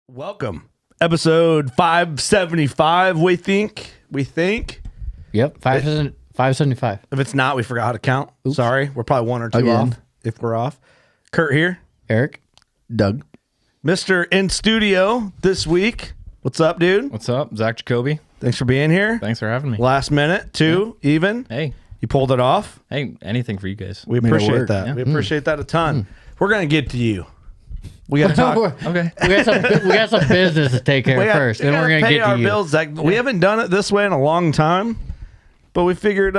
Welcome. Episode 575, we think. Yep, 575. If it's not, we forgot how to count. Oops. Sorry. We're probably one or two Again. off if we're off. Kurt here. Eric? Doug. Mr. In studio this week. What's up, dude? What's up? Zach Jacobi. Thanks for being here. Thanks for having me. Last minute, too, even. Hey, You pulled it off. anything for you guys. We Made it appreciate work. that. Yeah. We appreciate that a ton. We're going to get to you. We got to talk. Okay. we got some business to take care of first. Then we're going to pay get our to you. bills. Zach. We haven't done it this way in a long time, but we figured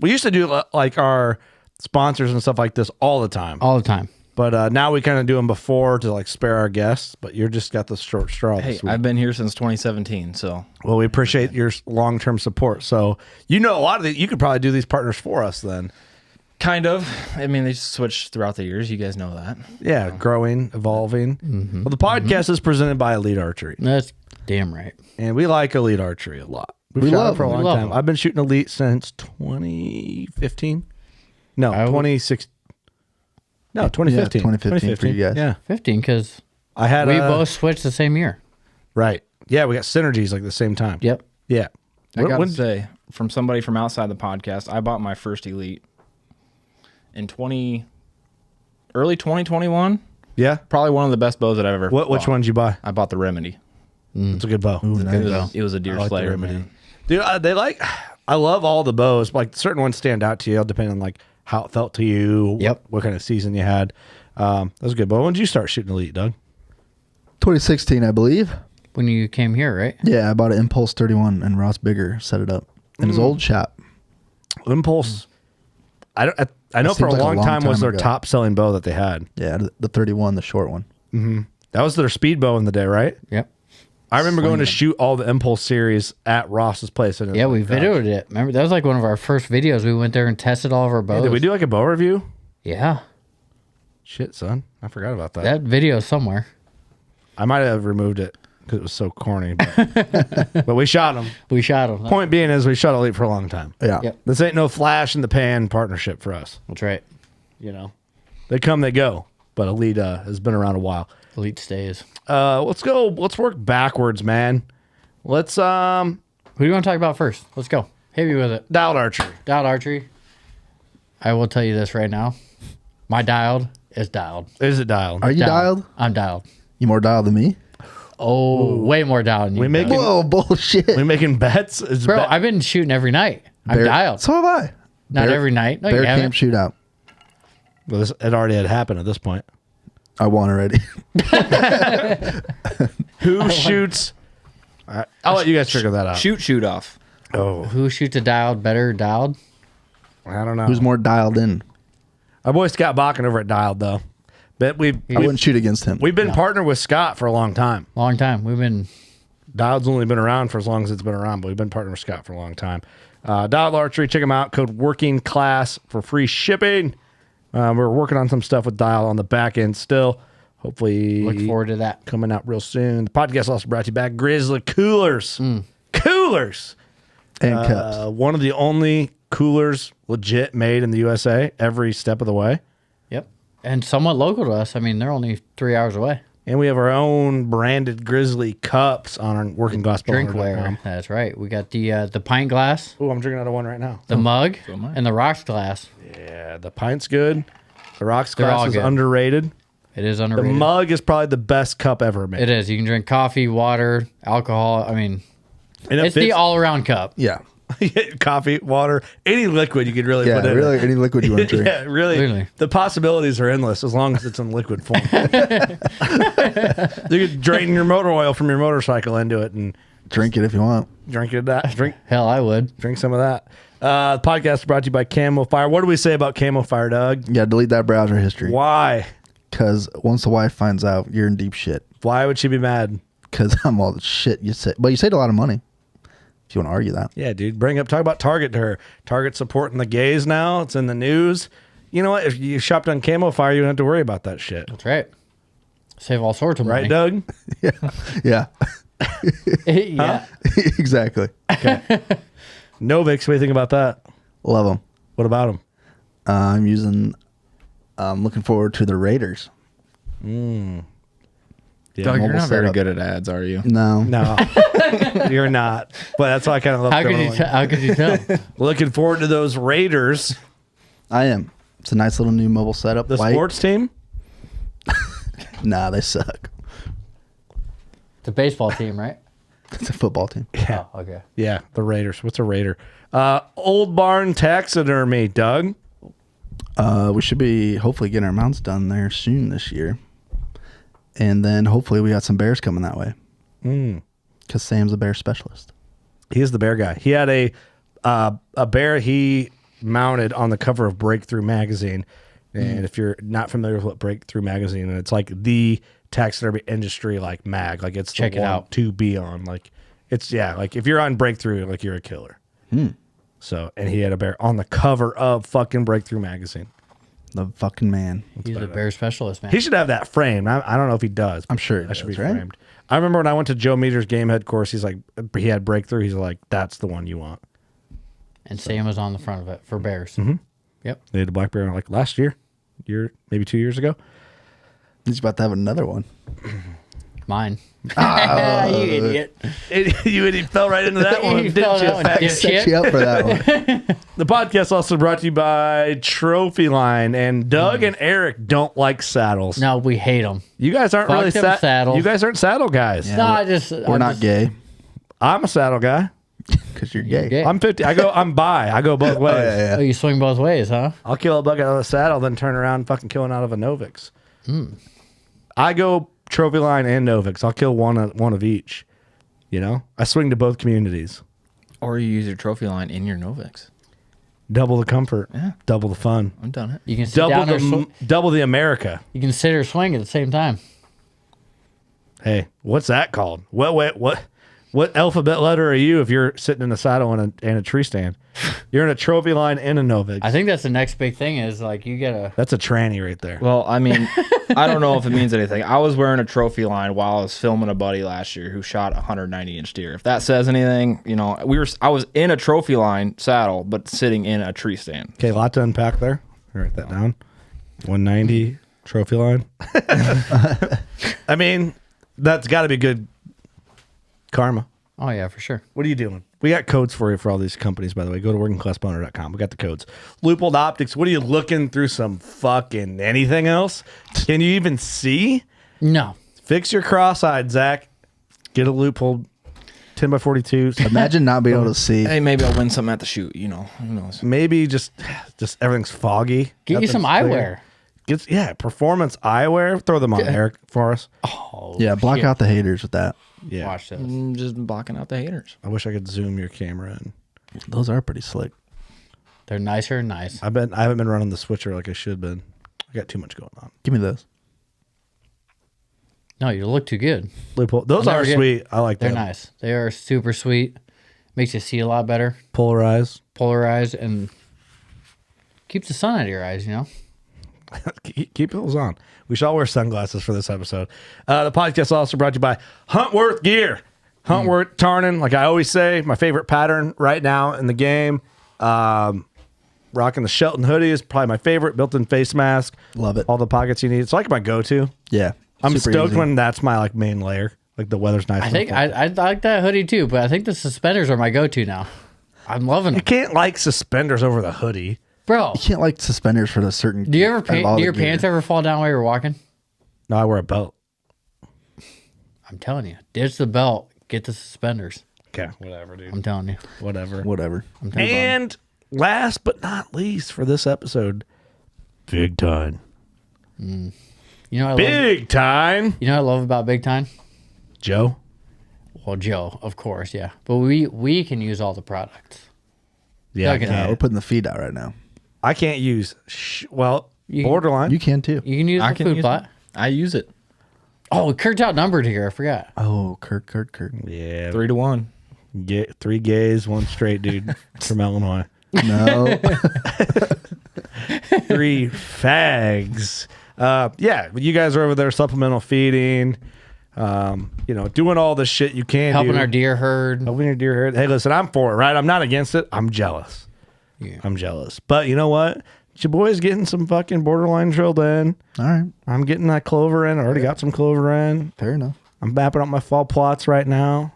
we used to do like our sponsors and stuff like this all the time. All the time. But now we kind of do them before to like spare our guests. But you're just got the short straw Hey, this week. I've been here since 2017, so Well, we appreciate your long-term support. So a lot of you could probably do these partners for us then. kind of. I mean, they switch throughout the years. You guys know that. Yeah, growing, evolving. Well, the podcast is presented by Elite Archery, That's damn right. and we like Elite Archery a lot. We've We shot love it for a them. long We love time. them. I've been shooting Elite since 2015. No, I would- 2016. No, 2015. 2015 for you guys. Yeah, 15, because I had we both switched the same year. right. Yeah, we got synergies like the same time. Yep. Yeah. I got to When- say, from somebody from outside the podcast, I bought my first Elite in early 2021. yeah. Probably one of the best bows that I've ever Which bought. one'd you buy? I bought the Remedy. It's a good bow. Ooh, nice. It was a deer I like the slayer, Remedy. man. Dude, I love all the bows. Like certain ones stand out to you depending on like how it felt to you. Yep. What kind of season you had. That was a good bow. When did you start shooting Elite, Doug? 2016, I believe. When you came here, right? Yeah, I bought an Impulse 31 and Ross Bigger set it up in his old shop. Impulse. I know That for a seems like a long long time was time their ago. top selling bow that they had. Yeah, the 31, the short one. That was their speed bow in the day, right? Yep. I remember going to shoot all the Impulse series at Ross's place. And it Yeah, was we like, videoed it. Remember, that was like one of our first videos. We went there and tested all of our bows. Did we do like a bow review? Yeah. Shit, son. I forgot about that. That video somewhere. I might have removed it because it was so corny. But, but we shot them. We shot them. Point being is we shot Elite for a long time. Yeah. Yep. This ain't no flash in the pan partnership for us. That's right. You know, they come, they go. But Elite has been around a while. Elite stays. Let's go. Let's work backwards, man. Let's Who do you want to talk about first? Let's go. Hit me with it. dialed archery. Dialed archery. I will tell you this right now. My dialed is dialed. Is it dialed? Are you dialed? I'm dialed. You more dialed than me? Oh, way more dialed than you. We make Doug. Whoa, bullshit. we making bets? Is Bro, bet- I've been shooting every night. I'm dialed. So have I. Not every night. No, Bear you camp haven't. shootout. well, it already had happened at this point. I won already. Who shoots? I'll let you guys figure that out. Shoot off. Oh, Who shoots a dialed better dialed? I don't know. Who's more dialed in? Our boy Scott Bakken over at Dialed though. But I wouldn't shoot against him. we've been partnered with Scott for a long time. Long time. We've been. Dieled's only been around for as long as it's been around, but we've been partnered with Scott for a long time. Dialed Archery, check them out. Code Working Class for free shipping. We're working on some stuff with Dial on the back end still. Hopefully, Look forward to that. coming out real soon. The podcast is also brought to you by Grizzly Coolers. Coolers. And cups. One of the only coolers legit made in the USA every step of the way. Yep. And somewhat local to us. I mean, they're only 3 hours away. And we have our own branded Grizzly cups on our Working Glass Drinkware. That's right. We got the pint glass, Oh, I'm drinking out of one right now. the mug, am I. and the rocks glass. Yeah, the pint's good. The rocks They're all glass is good. underrated. It is The underrated. mug is probably the best cup ever made. It is. You can drink coffee, water, alcohol. I mean, And it it's the fits- all-around cup. Yeah. coffee, water, any liquid you could really Yeah, put in. really, any liquid you want to drink. Yeah, really. Really. The possibilities are endless as long as it's in liquid form. You could drain your motor oil from your motorcycle into it and Drink it if you want. drink Hell, I would. drink some of that. The podcast is brought to you by Camo Fire. What do we say about Camo Fire, Doug? Yeah, delete that browser history. Why? Because once the wife finds out, you're in deep shit. Why would she be mad? Because I'm all the shit you say. But you saved a lot of money. If you want to argue that. Yeah, dude. Talk about Target to her. Target supporting the gays now. It's in the news. You know what? If you shopped on Camo Fire, you don't have to worry about that shit. That's right. Save all sorts of Right, money. Doug? Yeah. Yeah. Exactly. Novix, what do you think about that? Love them. What about them? I'm looking forward to the Raiders. Doug, you're mobile not very setup. good at ads, are you? No. No, you're not. But that's why I kind of love How could you tell? Looking forward to those Raiders. I am. It's a nice little new mobile setup. The White. sports team? Nah, they suck. It's a baseball team, right? It's a football team. Yeah. Oh, okay. Yeah, the Raiders. What's a Raider? Old Barn Taxidermy, Doug. We should be hopefully getting our mounts done there soon this year. And then hopefully we got some bears coming that way. Because Sam's a bear specialist. He is the bear guy. He had a bear he mounted on the cover of Breakthrough magazine. And if you're not familiar with what Breakthrough magazine, it's like the taxidermy industry like mag. Like it's Check the it one out. to be on. Like it's like if you're on Breakthrough, like you're a killer. So and he had a bear on the cover of fucking Breakthrough magazine. The fucking man. He's a bear specialist, man. He should have that framed. I don't know if he does. I'm sure he that should does, be right? framed. I remember when I went to Joe Meter's game head course, he's like, he had Breakthrough. He's like, that's the one you want. And Sam was on the front of it for bears. Yep. They had a black bear like last year, maybe 2 years ago. He's about to have another one. Mine. You idiot. You idiot fell right into that one, You fell didn't you? in that one, Fag? dipshit. Set you up for that one. The podcast also brought to you by Trophy Line, and Doug and Eric don't like saddles. No, we hate them. You guys aren't Fuck really them saddles. You guys aren't saddle guys. No, We're not gay I'm a saddle guy. because you're gay. gay. I'm 50. I'm bi. I go both ways. Oh, you swing both ways, huh? I'll kill a buck out of a saddle, then turn around and fucking kill one out of a Novix. I go Trophy Line and Novix. I'll kill one of each. You know, I swing to both communities. Or you use your trophy line in your Novix. Double the comfort. Yeah. Double the fun. I've done it. You can sit down or Double the America. you can sit or swing at the same time. Hey, what's that called? What alphabet letter are you if you're sitting in a saddle in a tree stand? You're in a Trophy Line and a Novix. I think that's the next big thing is like you gotta. That's a tranny right there. Well, I mean, I don't know if it means anything. I was wearing a trophy line while I was filming a buddy last year who shot a 190-inch deer. If that says anything, you know, I was in a trophy line saddle, but sitting in a tree stand. Okay, a lot to unpack there. Write that down. 190 Trophy Line. I mean, that's got to be good karma. Oh yeah, for sure. What are you doing? We got codes for you for all these companies, by the way. Go to workingclassboner.com. We got the codes. Leupold Optics. What are you looking through? Some fucking anything else? Can you even see? No. Fix your cross-eyed, Zach. Get a Leupold 10x42. Imagine not being able to see. Hey, maybe I'll win something at the shoot. You know, who knows? Maybe just everything's foggy. Get you some eyewear. Performance eyewear. Throw them on, Eric, for us. Oh Yeah, block out the haters with that. Yeah. Watch this. Just blocking out the haters. I wish I could zoom your camera in. Those are pretty slick. They're nicer and nice. I haven't been running the switcher like I should been. I got too much going on. Give me those. No, you look too good. Leupold. Those I'll are never get- sweet. I like They're them. nice. They are super sweet. Makes you see a lot better. Polarized. Polarized and keeps the sun out of your eyes, you know? Keep those on. We shall wear sunglasses for this episode. The podcast is also brought to you by Huntworth Gear. Huntworth Tarnin, like I always say, my favorite pattern right now in the game. Rocking the Shelton hoodie is probably my favorite. Built-in face mask. Love it. All the pockets you need. It's like my go-to. Yeah. I'm super stoked easy. when that's my like main layer. Like the weather's nice. I think I like that hoodie too, but I think the suspenders are my go-to now. I'm loving you them. can't like suspenders over the hoodie. Bro, You can't like suspenders for the certain. do you ever out of all do the your gear. pants ever fall down while you're walking? No, I wear a belt. I'm telling you. Ditch the belt. Get the suspenders. Okay, whatever, dude. I'm telling you. Whatever. Whatever. I'm telling you. And last but not least for this episode, Big Time. You know what I love? Big Time. You know what I love about Big Time? Joe. Well, Joe, of course, yeah. But we can use all the products. Yeah, Okay. Yeah, we're putting the feed out right now. I can't use. You- Borderline. You can too. You can use I the can food use plot. it. I use it. Oh, Kurt's outnumbered here. I forgot. Oh, Kirk. yeah. 3-1. Get 3 gays, 1 straight dude from Illinois. No. 3 fags. Yeah, you guys are over there supplemental feeding. Doing all the shit you can. Helping do. our deer herd. Helping your deer herd. Hey, listen, I'm for it, right? I'm not against it. I'm jealous. Yeah. I'm jealous. But you know what? your boy's getting some fucking borderline drilled in. All right. I'm getting that clover in. I already got some clover in. Fair enough. I'm mapping up my fall plots right now.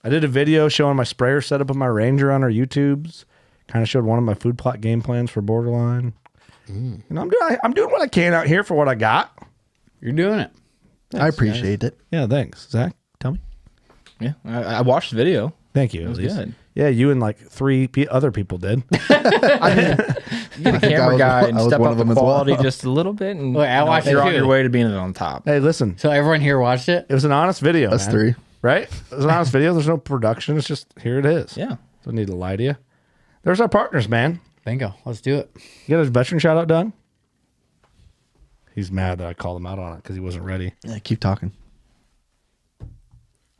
I did a video showing my sprayer setup of my Ranger on our YouTubes. Kind of showed one of my food plot game plans for borderline. You know, I'm doing what I can out here for what I got. You're doing it. I appreciate it. Yeah, thanks. Zach, tell me. Yeah, I watched the video. Thank you. It was at least. good. Yeah, you and like three other people did. Get a camera guy and step up the quality just a little bit, and Wait, I watched it you're on too. your way to being on top. Hey, listen, So everyone here watched it? it was an honest video. Us man. 3. Right? It was an honest video. There's no production. It's just here it is. Yeah. Don't need to lie to you. There's our partners, man. Bingo. Let's do it. You got his veteran shout out done? He's mad that I called him out on it because he wasn't ready. Yeah, keep talking.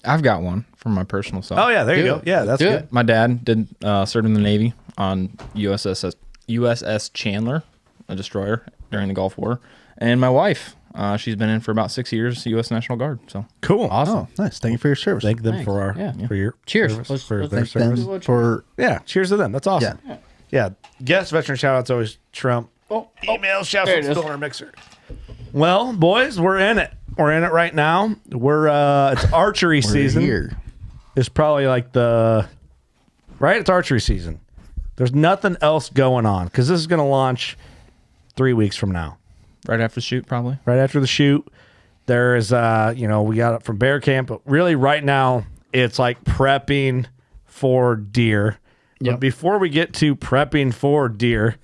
I've got one from my personal self. Oh, yeah. There you Do go. it. Yeah, that's Do good. it. My dad did serve in the Navy on USS Chandler, a destroyer during the Gulf War, and my wife, she's been in for about 6 years, U.S. National Guard. So Cool. Awesome. Oh, nice. Thank you for your service. Thank them Thanks. for our Yeah. for your Cheers. service, Let's- for let's their thank service. them for Yeah, cheers to them. That's awesome. Yeah. Yeah. Guest veteran shout outs always trump. Email shouts there out it is. still in our mixer. Well, boys, we're in it. We're in it right now. It's archery season. here. It's probably like it's archery season. There's nothing else going on because this is going to launch 3 weeks from now. right after the shoot, probably. Right after the shoot, there is, we got it from bear camp, but really right now it's like prepping for deer. Yep. But before we get to prepping for deer,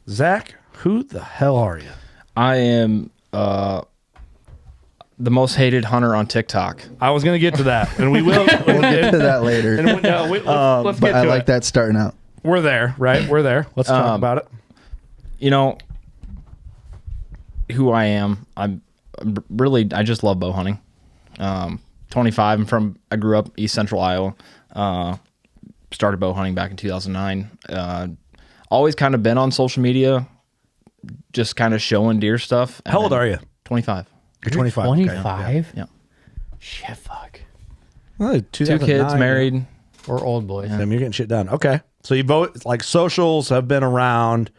Zach, who the hell are you? I am the most hated hunter on TikTok. I was going to get to that, and we will. We'll get to that later. And let's But get I to like it. that starting out. We're there, right? We're there. Let's talk about it. You know who I am. I'm really, I just love bow hunting. 25. I grew up East Central Iowa. Started bow hunting back in 2009. Always kind of been on social media, just kind of showing deer stuff. How old are you? 25. You're 25. 25? Yeah. Shit, fuck. Well, 2 kids, married. We're old boys. You're getting shit done. Okay. So you vote, like socials have been around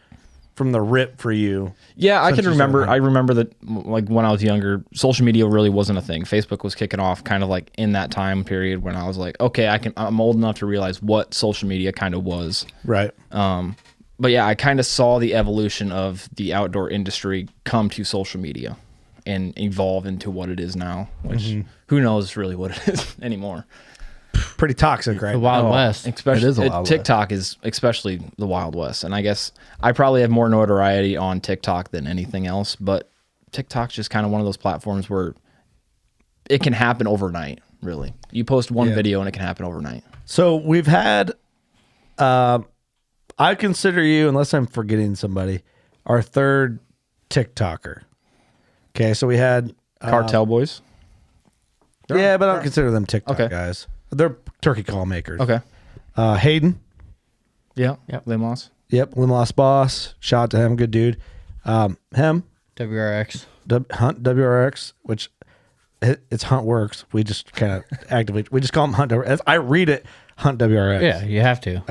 from the rip for you. Yeah, I Since can you remember. started I remember that, like when I was younger, social media really wasn't a thing. Facebook was kicking off, kind of like in that time period when I was like, okay, I'm old enough to realize what social media kind of was. Right. But yeah, I kind of saw the evolution of the outdoor industry come to social media and evolve into what it is now. Which who knows really what it is anymore. Pretty toxic, right? The Wild West. Especially It is a Wild TikTok is especially the Wild West, and I guess I probably have more notoriety on TikTok than anything else. But TikTok's just kind of one of those platforms where it can happen overnight. Really, you post one video and it can happen overnight. So we've had, I consider you, unless I'm forgetting somebody, our third TikToker. Okay, so we had Cartel Boys. yeah, but I don't consider them TikTok Okay. guys. They're turkey call makers. Okay. Hayden. Yeah. Yep. Limos. Yep, Limos Boss. Shout out to him, good dude. Him, WRX. Hunt WRX, which it's Huntworks. We just kind of activate. We just call him Hunt WRX. I read it Hunt WRX. Yeah, you have to.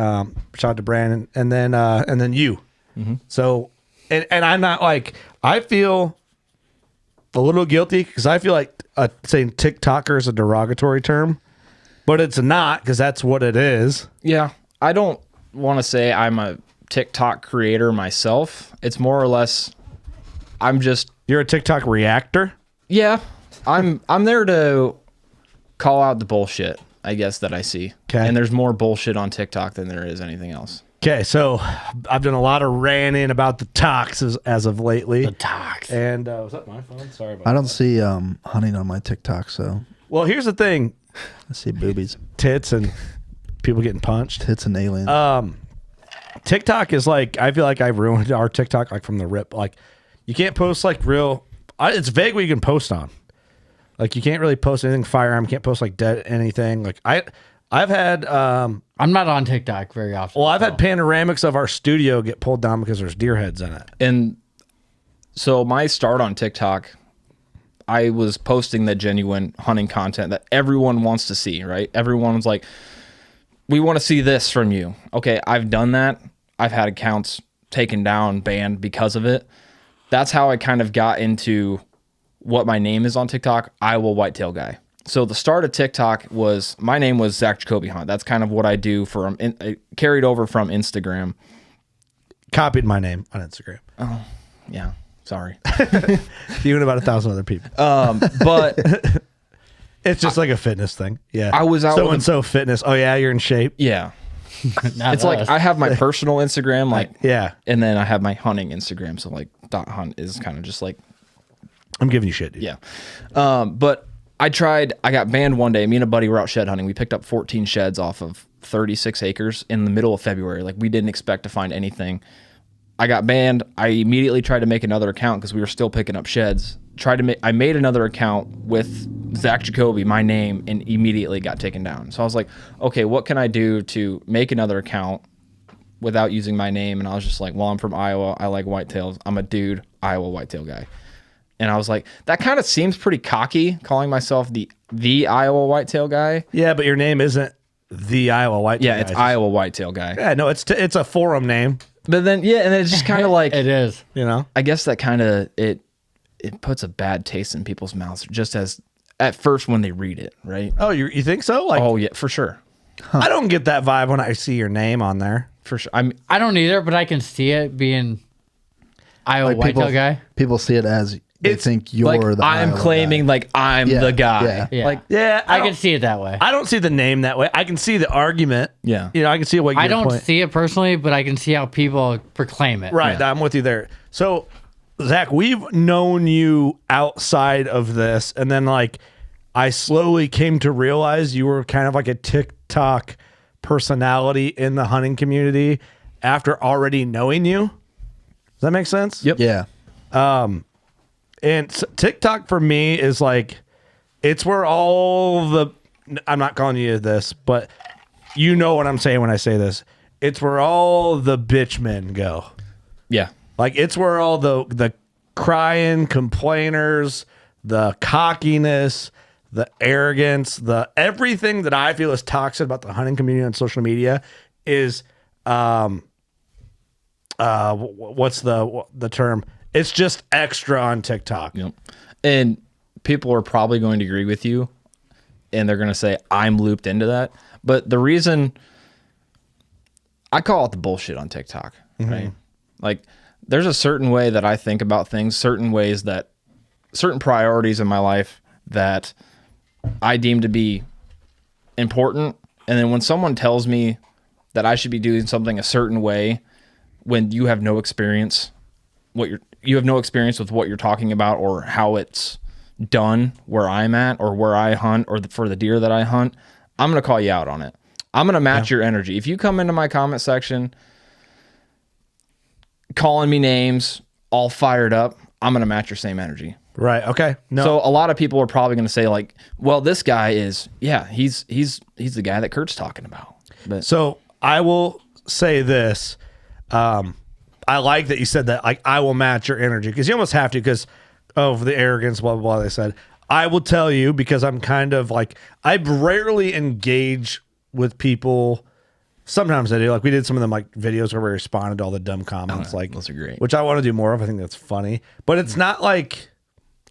Shout out to Brandon, and then you. So, and I'm not like, I feel a little guilty because I feel like saying TikToker is a derogatory term, but it's not because that's what it is. Yeah, I don't want to say I'm a TikTok creator myself. It's more or less, You're a TikTok reactor. yeah, I'm there to call out the bullshit, I guess, that I see. 'Kay. And there's more bullshit on TikTok than there is anything else. Okay, so I've done a lot of ranting about the tox as of lately. The tox. And was that my phone? Sorry about I that. don't see hunting on my TikTok, so Well, here's the thing: I see boobies, tits and people getting punched. tits, and aliens. TikTok is like, I feel like I've ruined our TikTok like from the rip. Like, you can't post like it's vague what you can post on. Like, you can't really post anything firearm. Can't post like dead anything. Like I've had I'm not on TikTok very often. I've had panoramics of our studio get pulled down because there's deer heads in it. And so my start on TikTok, I was posting the genuine hunting content that everyone wants to see, right? Everyone's like, we want to see this from you. Okay, I've done that. I've had accounts taken down, banned because of it. That's how I kind of got into what my name is on TikTok, Iowa Whitetail Guy. So the start of TikTok was, my name was Zach Jacobi Hunt. That's kind of what I do for, carried over from Instagram. Copied my name on Instagram. Oh, yeah. Sorry. You and about 1,000 other people. But it's just like a fitness thing. Yeah. I was out so and so fitness. Oh yeah, you're in shape. yeah. Not It's like us. I have my personal Instagram, like, Yeah. and then I have my hunting Instagram. So like .hunt is kind of just like, I'm giving you shit, dude. yeah. But I got banned one day. Me and a buddy were out shed hunting. We picked up 14 sheds off of 36 acres in the middle of February. Like, we didn't expect to find anything. I got banned. I immediately tried to make another account because we were still picking up sheds. I made another account with Zach Jacobi, my name, and immediately got taken down. So I was like, okay, what can I do to make another account without using my name? And I was just like, well, I'm from Iowa. I like whitetails. I'm a dude, Iowa whitetail guy. And I was like, that kind of seems pretty cocky, calling myself the Iowa whitetail guy. Yeah, but your name isn't the Iowa Whitetail. Yeah, it's Iowa whitetail guy. Yeah, no, it's a forum name. But then, yeah, and it's just kind of like, It is. You know. I guess that kind of, it puts a bad taste in people's mouths just as, at first when they read it, right? Oh, you think so? Like, Oh, yeah, for sure. I don't get that vibe when I see your name on there. For sure. I don't either, but I can see it being Iowa Like Whitetail guy. People see it as they think you're like, the I'm Iowa claiming guy. like I'm Yeah, the guy. yeah. Yeah. Like, Yeah, I can see it that way. I don't see the name that way. I can see the argument. Yeah. You know, I can see what you're I don't see it personally, but I can see how people proclaim it. Right, I'm with you there. So, Zach, we've known you outside of this, and then like I slowly came to realize you were kind of like a TikTok personality in the hunting community after already knowing you. Does that make sense? Yep. Yeah. And TikTok for me is like, it's where all the, I'm not calling you this, but you know what I'm saying when I say this. It's where all the bitch men go. Yeah. Like, it's where all the crying complainers, the cockiness, the arrogance, the everything that I feel is toxic about the hunting community on social media is, what's the term? It's just extra on TikTok. Yep. And people are probably going to agree with you, and they're going to say I'm looped into that. But the reason I call it the bullshit on TikTok, right? Like, there's a certain way that I think about things, certain priorities in my life that I deem to be important. And then when someone tells me that I should be doing something a certain way, when you have no experience, you have no experience with what you're talking about or how it's done where I'm at or where I hunt or for the deer that I hunt, I'm going to call you out on it. I'm going to match your energy. If you come into my comment section calling me names, all fired up, I'm going to match your same energy. Right. Okay. No. So a lot of people are probably going to say like, well, this guy is, yeah, he's the guy that Kurt's talking about. But So I will say this. I like that you said that. Like, I will match your energy, because you almost have to, because of the arrogance, blah, blah, blah. They said, I will tell you, because I'm kind of like, I rarely engage with people. Sometimes I do. Like, we did some of them like videos where we responded to all the dumb comments. Like, those are great. Which I want to do more of. I think that's funny. But it's not like,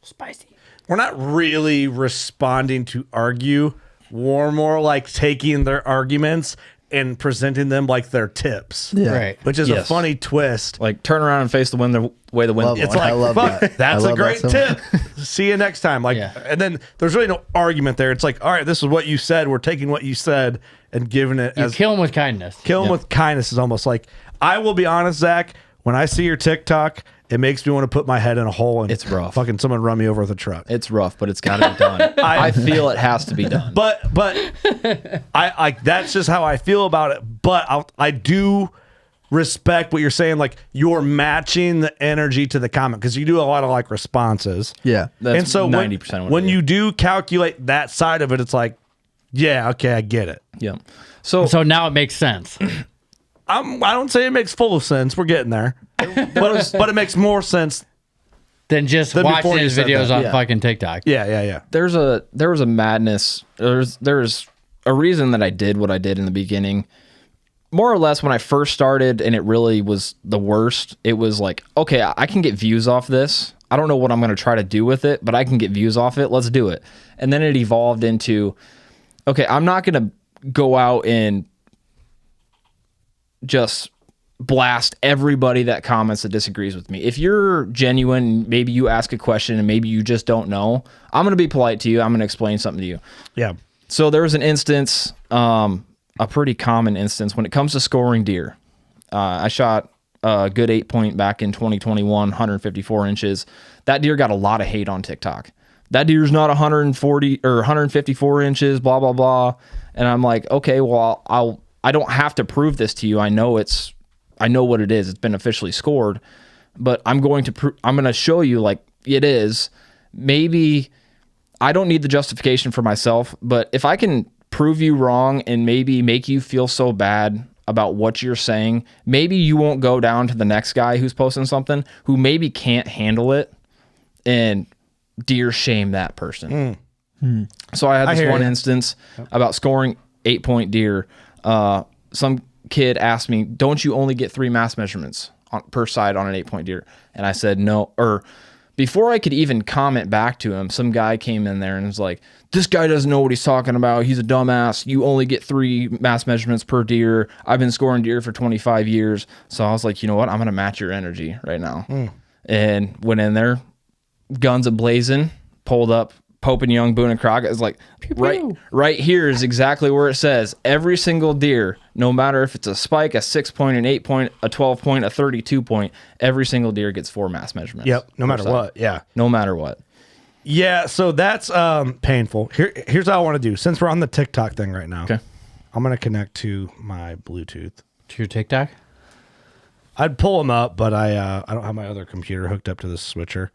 Spicy. we're not really responding to argue. We're more like taking their arguments and presenting them like their tips. Yeah. Right. Which is a Yes. funny twist. like, turn around and face the wind the way the wind Love It's it. like, I love fuck, that. that's I a love great that tip. See you next time. Like, Yeah. and then there's really no argument there. It's like, all right, this is what you said. We're taking what you said and giving it You as kill him with kindness. kill them with kindness is almost like, I will be honest, Zach, when I see your TikTok, it makes me want to put my head in a hole and It's rough. fucking someone run me over with a truck. It's rough, but it's got to be done. I feel it has to be done. But I that's just how I feel about it. But I do respect what you're saying. Like, you're matching the energy to the comment, because you do a lot of like responses. Yeah. That's and so 90% when you do calculate that side of it, it's like, yeah, okay, I get it. Yeah. So So now it makes sense. I don't say it makes full sense. We're getting there, but it makes more sense. Than just Then watching before you his said videos that, on yeah. fucking TikTok. Yeah. there was a madness. There's a reason that I did what I did in the beginning. more or less when I first started and it really was the worst, it was like, okay, I can get views off this. I don't know what I'm going to try to do with it, but I can get views off it. Let's do it. And then it evolved into, okay, I'm not going to go out and just blast everybody that comments that disagrees with me. If you're genuine, maybe you ask a question and maybe you just don't know, I'm going to be polite to you. I'm going to explain something to you. Yeah. So there was an instance, a pretty common instance when it comes to scoring deer. I shot a good 8-point back in 2021, 154 inches. That deer got a lot of hate on TikTok. That deer's not 140 or 154 inches, blah, blah, blah. And I'm like, okay, well, I don't have to prove this to you. I know what it is. It's been officially scored, but I'm going to show you like it is. Maybe I don't need the justification for myself, but if I can prove you wrong and maybe make you feel so bad about what you're saying, maybe you won't go down to the next guy who's posting something who maybe can't handle it and deer shame that person. So I had this one instance about scoring 8-point deer. Some kid asked me, don't you only get 3 mass measurements per side on an 8-point deer? And I said no. Or before I could even comment back to him, some guy came in there and was like, this guy doesn't know what he's talking about. He's a dumbass. You only get 3 mass measurements per deer. I've been scoring deer for 25 years. So I was like, you know what? I'm going to match your energy right now. And went in there, guns a-blazing, pulled up Pope and Young, Boone and Crockett. It's like, right here is exactly where it says every single deer, no matter if it's a spike, a 6-point, an 8-point, a 12-point, a 32-point, every single deer gets 4 mass measurements. Yep. No matter what. Yeah. No matter what. Yeah. So that's painful. Here's what I want to do. Since we're on the TikTok thing right now, Okay. I'm going to connect to my Bluetooth. To your TikTok? I'd pull them up, but I don't have my other computer hooked up to this switcher.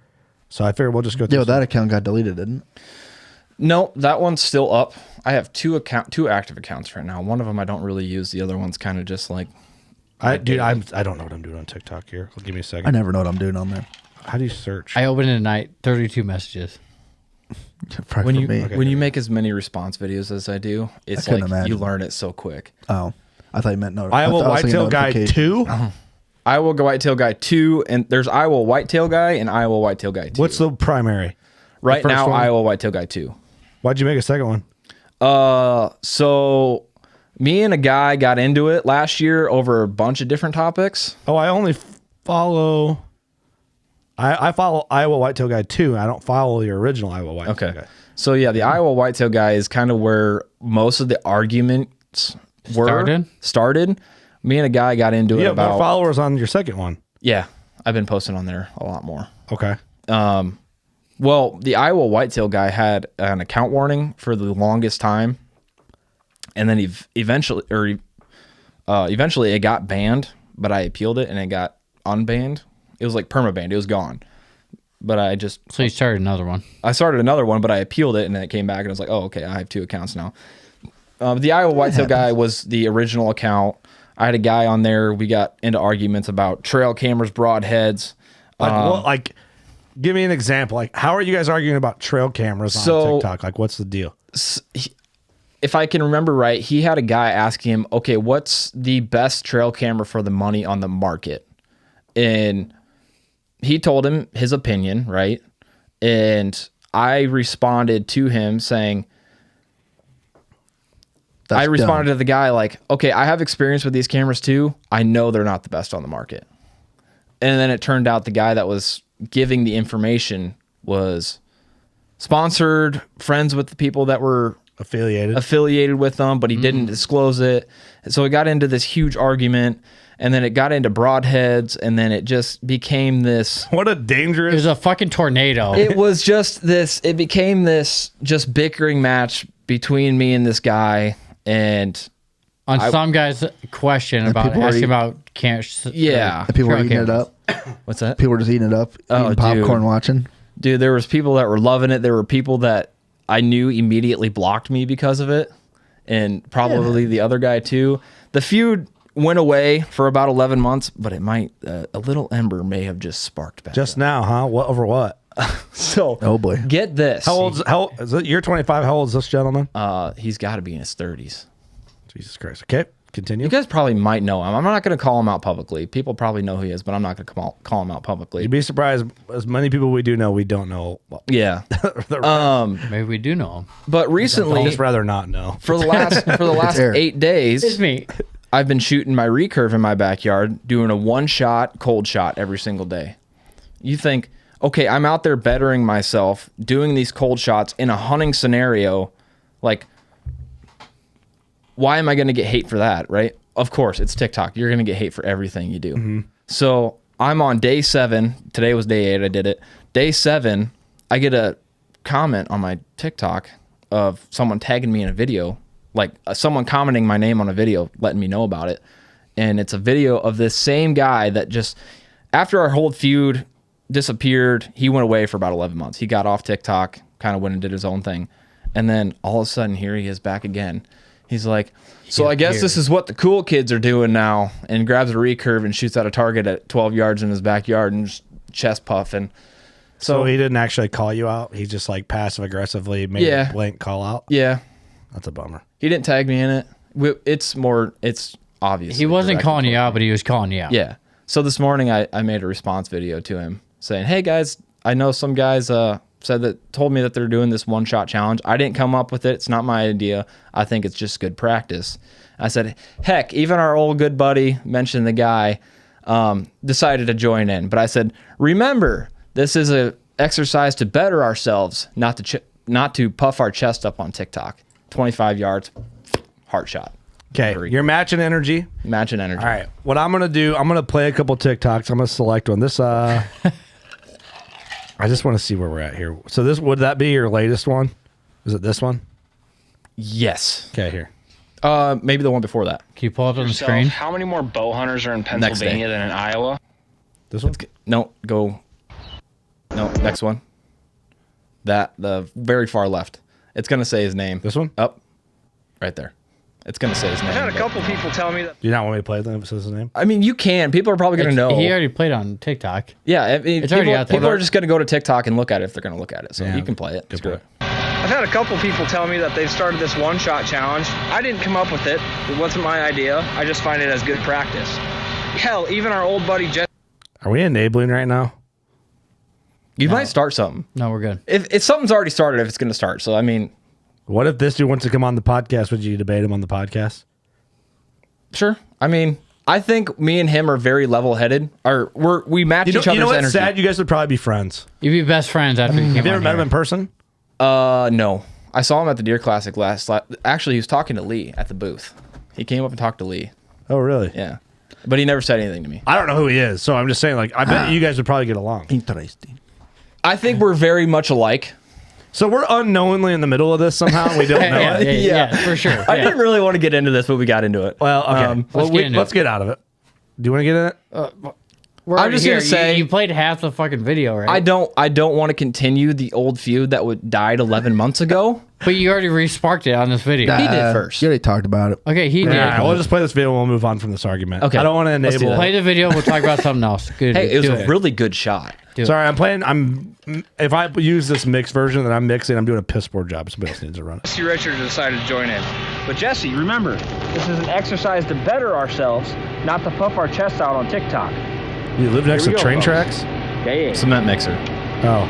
So I figured we'll just go through. Yo, that account got deleted, didn't it? No, that one's still up. I have two active accounts right now. One of them I don't really use. The other one's kind of just like. I don't know what I'm doing on TikTok here. Give me a second. I never know what I'm doing on there. How do you search? I opened it tonight, 32 messages. When you make as many response videos as I do, it's like you learn it so quick. Oh, I thought you meant no. Iowa Whitetail Guy 2? Iowa Whitetail Guy 2, and there's Iowa Whitetail Guy and Iowa Whitetail Guy 2. What's the primary? Right now, Iowa Whitetail Guy 2. Why'd you make a second one? So me and a guy got into it last year over a bunch of different topics. Oh, I only follow... I follow Iowa Whitetail Guy 2. I don't follow the original Iowa Whitetail Guy. So yeah, the Iowa Whitetail Guy is kind of where most of the arguments started. Me and a guy got into it about... more followers on your second one. Yeah, I've been posting on there a lot more. Okay. Well, the Iowa Whitetail Guy had an account warning for the longest time, and then eventually it got banned, but I appealed it and it got unbanned. It was like permabanned. It was gone. But So you started another one. I started another one, but I appealed it and then it came back and I was like, oh, okay, I have 2 accounts now. The Iowa Whitetail Guy was the original account. I had a guy on there. We got into arguments about trail cameras, broadheads. Give me an example. Like, how are you guys arguing about trail cameras on TikTok? Like, what's the deal? If I can remember right, he had a guy asking him, okay, what's the best trail camera for the money on the market? And he told him his opinion, right? And I responded to him saying, to the guy like, okay, I have experience with these cameras too. I know they're not the best on the market. And then it turned out the guy that was giving the information was sponsored, friends with the people that were affiliated with them, but he didn't disclose it. And so it got into this huge argument, and then it got into broadheads, and then it just became this... What a dangerous... It was a fucking tornado. It was just this... It became this just bickering match between me and this guy, and... On some guy's question about asking about cameras. Yeah. The people were eating it up. What's that? People were just eating it up, eating popcorn, watching. Dude, there was people that were loving it. There were people that I knew immediately blocked me because of it, and probably the other guy too. The feud went away for about 11 months, but it might a little ember may have just sparked back. Just now, huh? What over what? So, oh boy, get this. How old is it? You're 25. How old is this gentleman? He's got to be in his 30s. Jesus Christ. Okay. continue? You guys probably might know him. I'm not going to call him out publicly. People probably know who he is, but I'm not going to call him out publicly. You'd be surprised. As many people we do know, we don't know. Well, Yeah. Maybe we do know him. But I'd recently, just rather not know. for the last Eric. 8 days, It's me. I've been shooting my recurve in my backyard, doing a one-shot cold shot every single day. You think, okay, I'm out there bettering myself, doing these cold shots in a hunting scenario, like, why am I going to get hate for that, right? Of course, it's TikTok. You're going to get hate for everything you do. So I'm on day 7. Today was day 8. I did it. Day 7, I get a comment on my TikTok of someone tagging me in a video, like someone commenting my name on a video, letting me know about it. And it's a video of this same guy that just, after our whole feud disappeared, he went away for about 11 months. He got off TikTok, kind of went and did his own thing. And then all of a sudden, here he is back again. He's like, so I guess this is what the cool kids are doing now, and grabs a recurve and shoots at a target at 12 yards in his backyard and just chest puffing. So he didn't actually call you out. He just like passive aggressively made a blank call out. Yeah. That's a bummer. He didn't tag me in it. It's obvious. He wasn't calling you out, but he was calling you out. Yeah. So this morning I made a response video to him saying, hey guys, I know some guys told me that they're doing this one-shot challenge. I didn't come up with it. It's not my idea. I think it's just good practice. I said, heck, even our old good buddy, mentioned the guy, decided to join in. But I said, remember, this is a exercise to better ourselves, not to puff our chest up on TikTok. 25 yards, heart shot. Okay, you're matching energy. Matching energy. All right, what I'm gonna do, I'm gonna play a couple TikToks. I'm gonna select one. This, I just want to see where we're at here. So would that be your latest one? Is it this one? Yes. Okay, here. Maybe the one before that. Can you pull up on the screen? How many more bow hunters are in Pennsylvania than in Iowa? This one? No, next one. The very far left. It's gonna say his name. This one? Up, right there. It's gonna say his name. I've had a but- couple people tell me that. Do you not want me to play them if it says his name? I mean, you can. People are probably gonna know. He already played on TikTok. Yeah, I mean, It's already out there. People are just gonna go to TikTok and look at it if they're gonna look at it. So Yeah. you can play it. Good Screw point. it. I've had a couple people tell me that they've started this one-shot challenge. I didn't come up with it. It wasn't my idea. I just find it as good practice. Hell, even our old buddy Jesse. Are we enabling right now? You might start something. No, we're good. If something's already started, if it's gonna start. So I mean, What if this dude wants to come on the podcast? Would you debate him on the podcast? sure. I mean, I think me and him are very level-headed. We match each other's you know what's energy. sad? You guys would probably be friends. You'd be best friends after you came Have you ever on met him here. in person? No. I saw him at the Deer Classic actually, he was talking to Lee at the booth. He came up and talked to Lee. Oh, really? Yeah. But he never said anything to me. I don't know who he is, so I'm just saying, like, I bet you guys would probably get along. Interesting. I think we're very much alike. So we're unknowingly in the middle of this somehow, and we don't know Yeah, it. yeah, for sure. I Yeah. didn't really want to get into this, but we got into it. Well, okay. Let's get into it. Let's get out of it. Do you want to get in it? We're I'm already just gonna here. say- you played half the fucking video, right? I don't want to continue the old feud that died 11 months ago. But you already re-sparked it on this video. He did first. You already talked about it. Okay, he did. All right, we'll just play this video and we'll move on from this argument. Okay. I don't want to Let's do enable. that. Play the video. We'll talk about something else. Good. Hey, it was do a really good shot. Do it. Sorry, I'm playing. If I use this mixed version that I'm mixing, I'm doing a piss poor job. Somebody else needs to run it. Jesse Richards decided to join in. But Jesse, remember, this is an exercise to better ourselves, not to puff our chests out on TikTok. You live next Here to we go, train folks. tracks? Yeah. Cement mixer. Oh.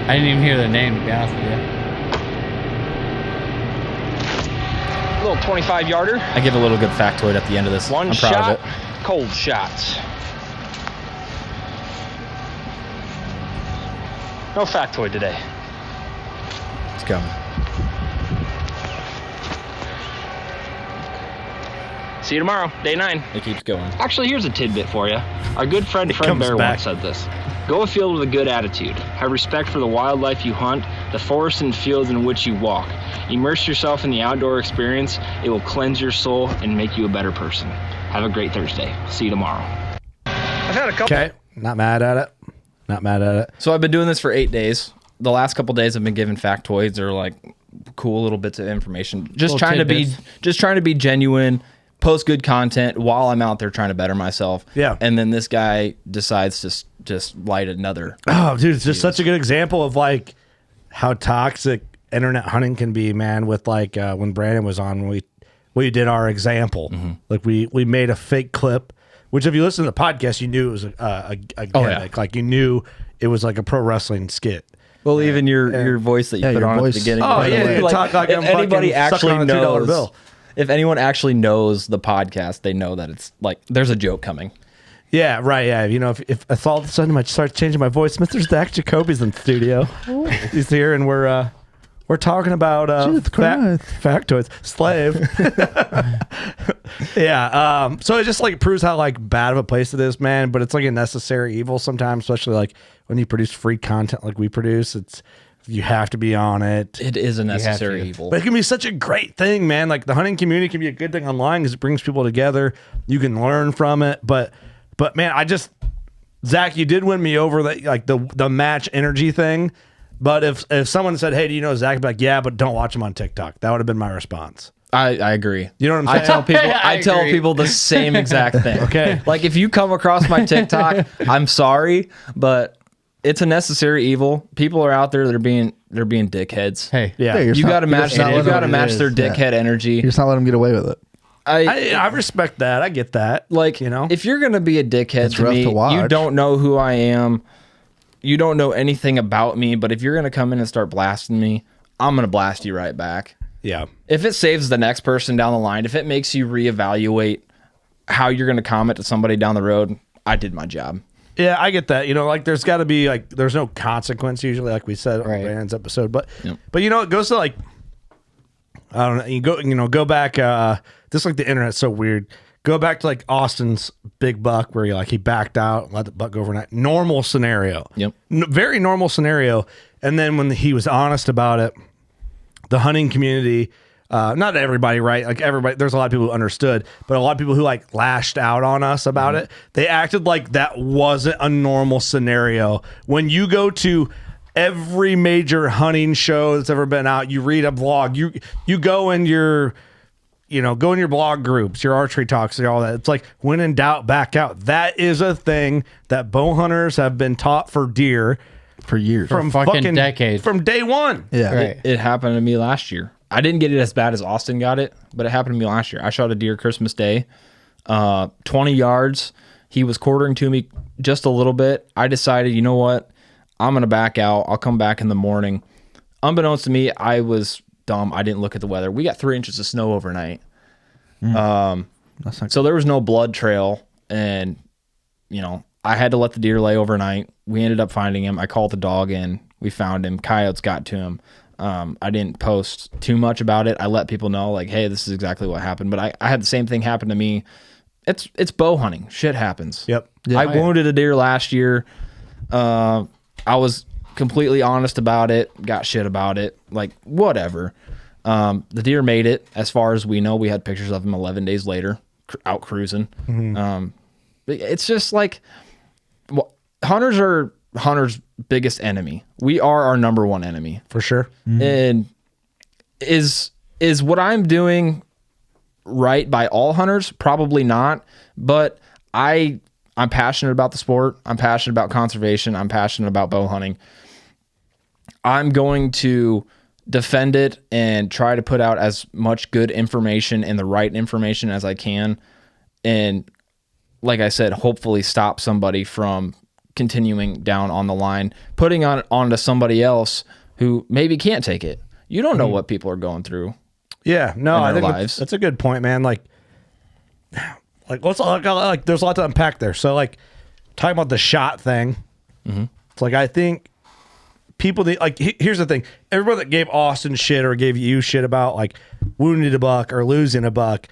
I didn't even hear the name, to be honest with you. Little 25-yarder. I give a little good factoid at the end of this. One I'm proud shot, of it. cold shots. No factoid today. It's coming. See you tomorrow, day 9. It keeps going. Actually, here's a tidbit for you. Our good friend Fred comes Bear back. once said this. Go afield with a good attitude. Have respect for the wildlife you hunt, the forests and fields in which you walk. Immerse yourself in the outdoor experience. It will cleanse your soul and make you a better person. Have a great Thursday. See you tomorrow. I've had a couple. Okay. Not mad at it. Not mad at it. So I've been doing this for 8 days. The last couple days I've been giving factoids or like cool little bits of information. Just Little trying to be genuine, post good content while I'm out there trying to better myself. Yeah. And then this guy decides to just light another. Oh, dude, it's just such a good example of like how toxic internet hunting can be, man. With like when Brandon was on, when we we did our example. Like we made a fake clip, which if you listen to the podcast, you knew it was a gimmick. Like you knew it was like a pro wrestling skit. Well, even your voice that you put your on at voice. the beginning. Oh, yeah, you talk like if I'm anybody fucking actually sucking on a $2 knows, bill. if anyone actually knows the podcast, they know that it's like there's a joke coming. Yeah, right. Yeah, you know, if all of a sudden I start changing my voice, Mr. Zach Jacobi's in the studio. He's here, and we're talking about factoids, slave. Yeah. So it just like proves how like bad of a place it is, man. But it's like a necessary evil sometimes, especially like when you produce free content like we produce. It's you have to be on it. It is a necessary evil. But it can be such a great thing, man. Like the hunting community can be a good thing online because it brings people together. You can learn from it. But man, Zach, you did win me over the match energy thing. But if someone said, "Hey, do you know Zach?" I'd be like, "Yeah, but don't watch him on TikTok." That would have been my response. I agree. You know what I'm saying? I tell people the same exact thing. Okay. Like if you come across my TikTok, I'm sorry, but it's a necessary evil. People are out there that are being dickheads. Hey, Yeah. You got to match. You got to match their dickhead energy. You're just not letting them get away with it. I respect that. I get that. Like, you know, if you're gonna be a dickhead It's to rough me, to watch. you don't know who I am. You don't know anything about me. But if you're gonna come in and start blasting me, I'm gonna blast you right back. yeah. If it saves the next person down the line, if it makes you reevaluate how you're gonna comment to somebody down the road, I did my job. Yeah, I get that. You know, like there's got to be like there's no consequence usually, like we said on Brandon's episode. But but you know, it goes to like I don't know. Go back. Just like the internet's so weird. Go back to like Austin's big buck where he backed out and let the buck go overnight. Normal scenario. Yep. Very normal scenario. And then when he was honest about it, the hunting community. Not everybody, right? Like everybody, there's a lot of people who understood, but a lot of people who like lashed out on us about it. They acted like that wasn't a normal scenario. When you go to every major hunting show that's ever been out, you read a blog, you go in your, go in your blog groups, your archery talks, and all that. It's like when in doubt, back out. That is a thing that bow hunters have been taught for deer For years. from fucking decades. from day one. Yeah. Right. It happened to me last year. I didn't get it as bad as Austin got it, but it happened to me last year. I shot a deer Christmas Day, 20 yards. He was quartering to me just a little bit. I decided, you know what? I'm going to back out. I'll come back in the morning. Unbeknownst to me, I was dumb. I didn't look at the weather. We got 3 inches of snow overnight. So there was no blood trail. And, I had to let the deer lay overnight. We ended up finding him. I called the dog in. We found him. Coyotes got to him. I didn't post too much about it. I let people know, like, hey, this is exactly what happened. But I had the same thing happen to me. It's bow hunting. Shit happens. Yep. I wounded a deer last year. I was completely honest about it. Got shit about it. Like, whatever. The deer made it. As far as we know, we had pictures of him 11 days later, out cruising. It's just like, hunters are hunters' biggest enemy. We are our number one enemy. For sure. And is what I'm doing right by all hunters? Probably not. But I'm passionate about the sport. I'm passionate about conservation. I'm passionate about bow hunting. I'm going to defend it and try to put out as much good information and the right information as I can. And like I said, hopefully stop somebody from continuing down on the line, putting onto somebody else who maybe can't take it. You don't know what people are going through. Yeah, no, in I their think lives. that's a good point, man. Like there's a lot to unpack there. So like talking about the shot thing, it's like I think people here's the thing. Everybody that gave Austin shit or gave you shit about like wounding a buck or losing a buck,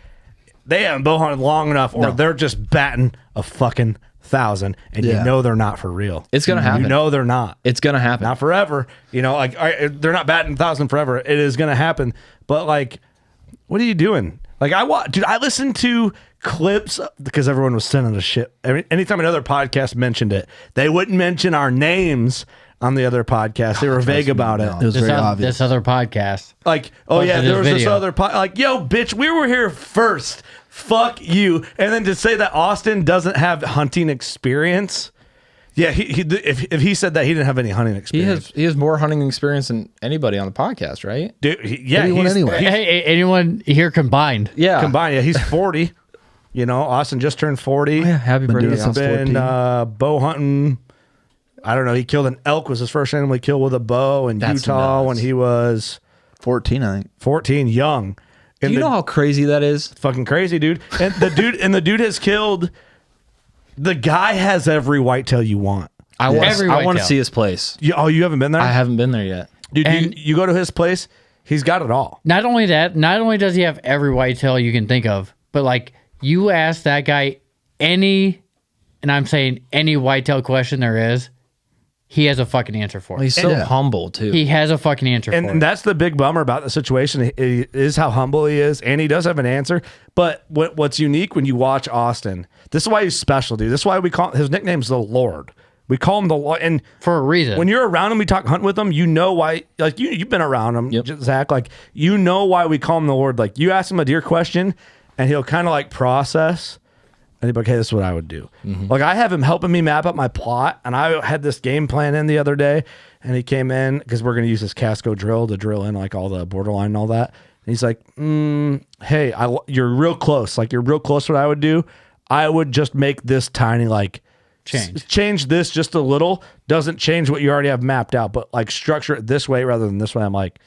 they haven't bow hunted long enough, or they're just batting a fucking 1,000, and you know they're not for real. It's gonna happen. You know they're not. It's gonna happen. Not forever. Like they're not batting 1,000 forever. It is gonna happen. But like, what are you doing? Like I listened to clips because everyone was sending us shit. Anytime another podcast mentioned it, they wouldn't mention our names on the other podcast. They were vague about it. It was very obvious. This other podcast. Like, oh Posted yeah, this there was this video. other like, yo, bitch, we were here first. Fuck you. And then to say that Austin doesn't have hunting experience, Yeah, if he said that he didn't have any hunting experience. He has more hunting experience than anybody on the podcast, right? Dude, Anyone anyway. Hey, anyone here combined? Yeah. combined. Yeah, he's 40. You know, Austin just turned 40. Oh, yeah, happy Been birthday. doing He's since been 14. bow hunting. I don't know. He killed an elk. Was his first animal he killed with a bow in That's Utah nuts. when he was 14, I think. 14, young. Do And you know how crazy that is? fucking crazy, dude? And the dude has killed. The guy has every whitetail you want. I want Every to whitetail. see his place. You haven't been there? I haven't been there yet. Dude, And- you go to his place. He's got it all. Not only that, not only does he have every whitetail you can think of, but like you ask that guy any, and I'm saying any whitetail question there is, he has a fucking answer for Well, it. he's so Yeah. humble too. He has a fucking answer And for it. that's the big bummer about the situation is how humble he is, and he does have an answer. But what's unique when you watch Austin, this is why he's special, dude. This is why we call his nickname's the Lord. We call him the Lord, and For a reason. when you're around him, we talk hunt with him. You know why? Like you've been around him, Yep. Zach. Like you know why we call him the Lord. Like you ask him a deer question, and he'll kind of like process. And he'd be like, hey, this is what I would do. Like I have him helping me map up my plot, and I had this game plan in the other day, and he came in because we're going to use this Casco drill to drill in like all the borderline and all that. And he's like, hey, you're real close. Like you're real close to what I would do. I would just make this tiny like change this just a little. Doesn't change what you already have mapped out, but like structure it this way rather than this way. I'm like,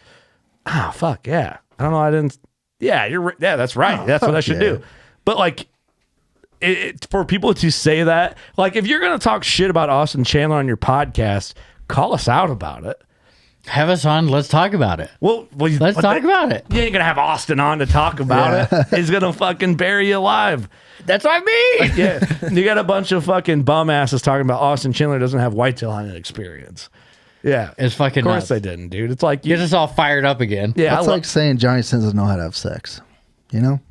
fuck yeah. I don't know. I didn't. Yeah, yeah, that's right. That's what I should do. But like, for people to say that, like, if you're gonna talk shit about Austin Chandler on your podcast, call us out about it. Have us on. Let's talk about it. Well, Let's talk about it. You ain't gonna have Austin on to talk about it. He's gonna fucking bury you alive. That's what I mean. Yeah, you got a bunch of fucking bum asses talking about Austin Chandler doesn't have whitetail hunting experience. Yeah, It's fucking Of course nuts. they didn't, dude. It's like Get us all fired up again. yeah. That's like saying Johnny Sins doesn't know how to have sex. You know?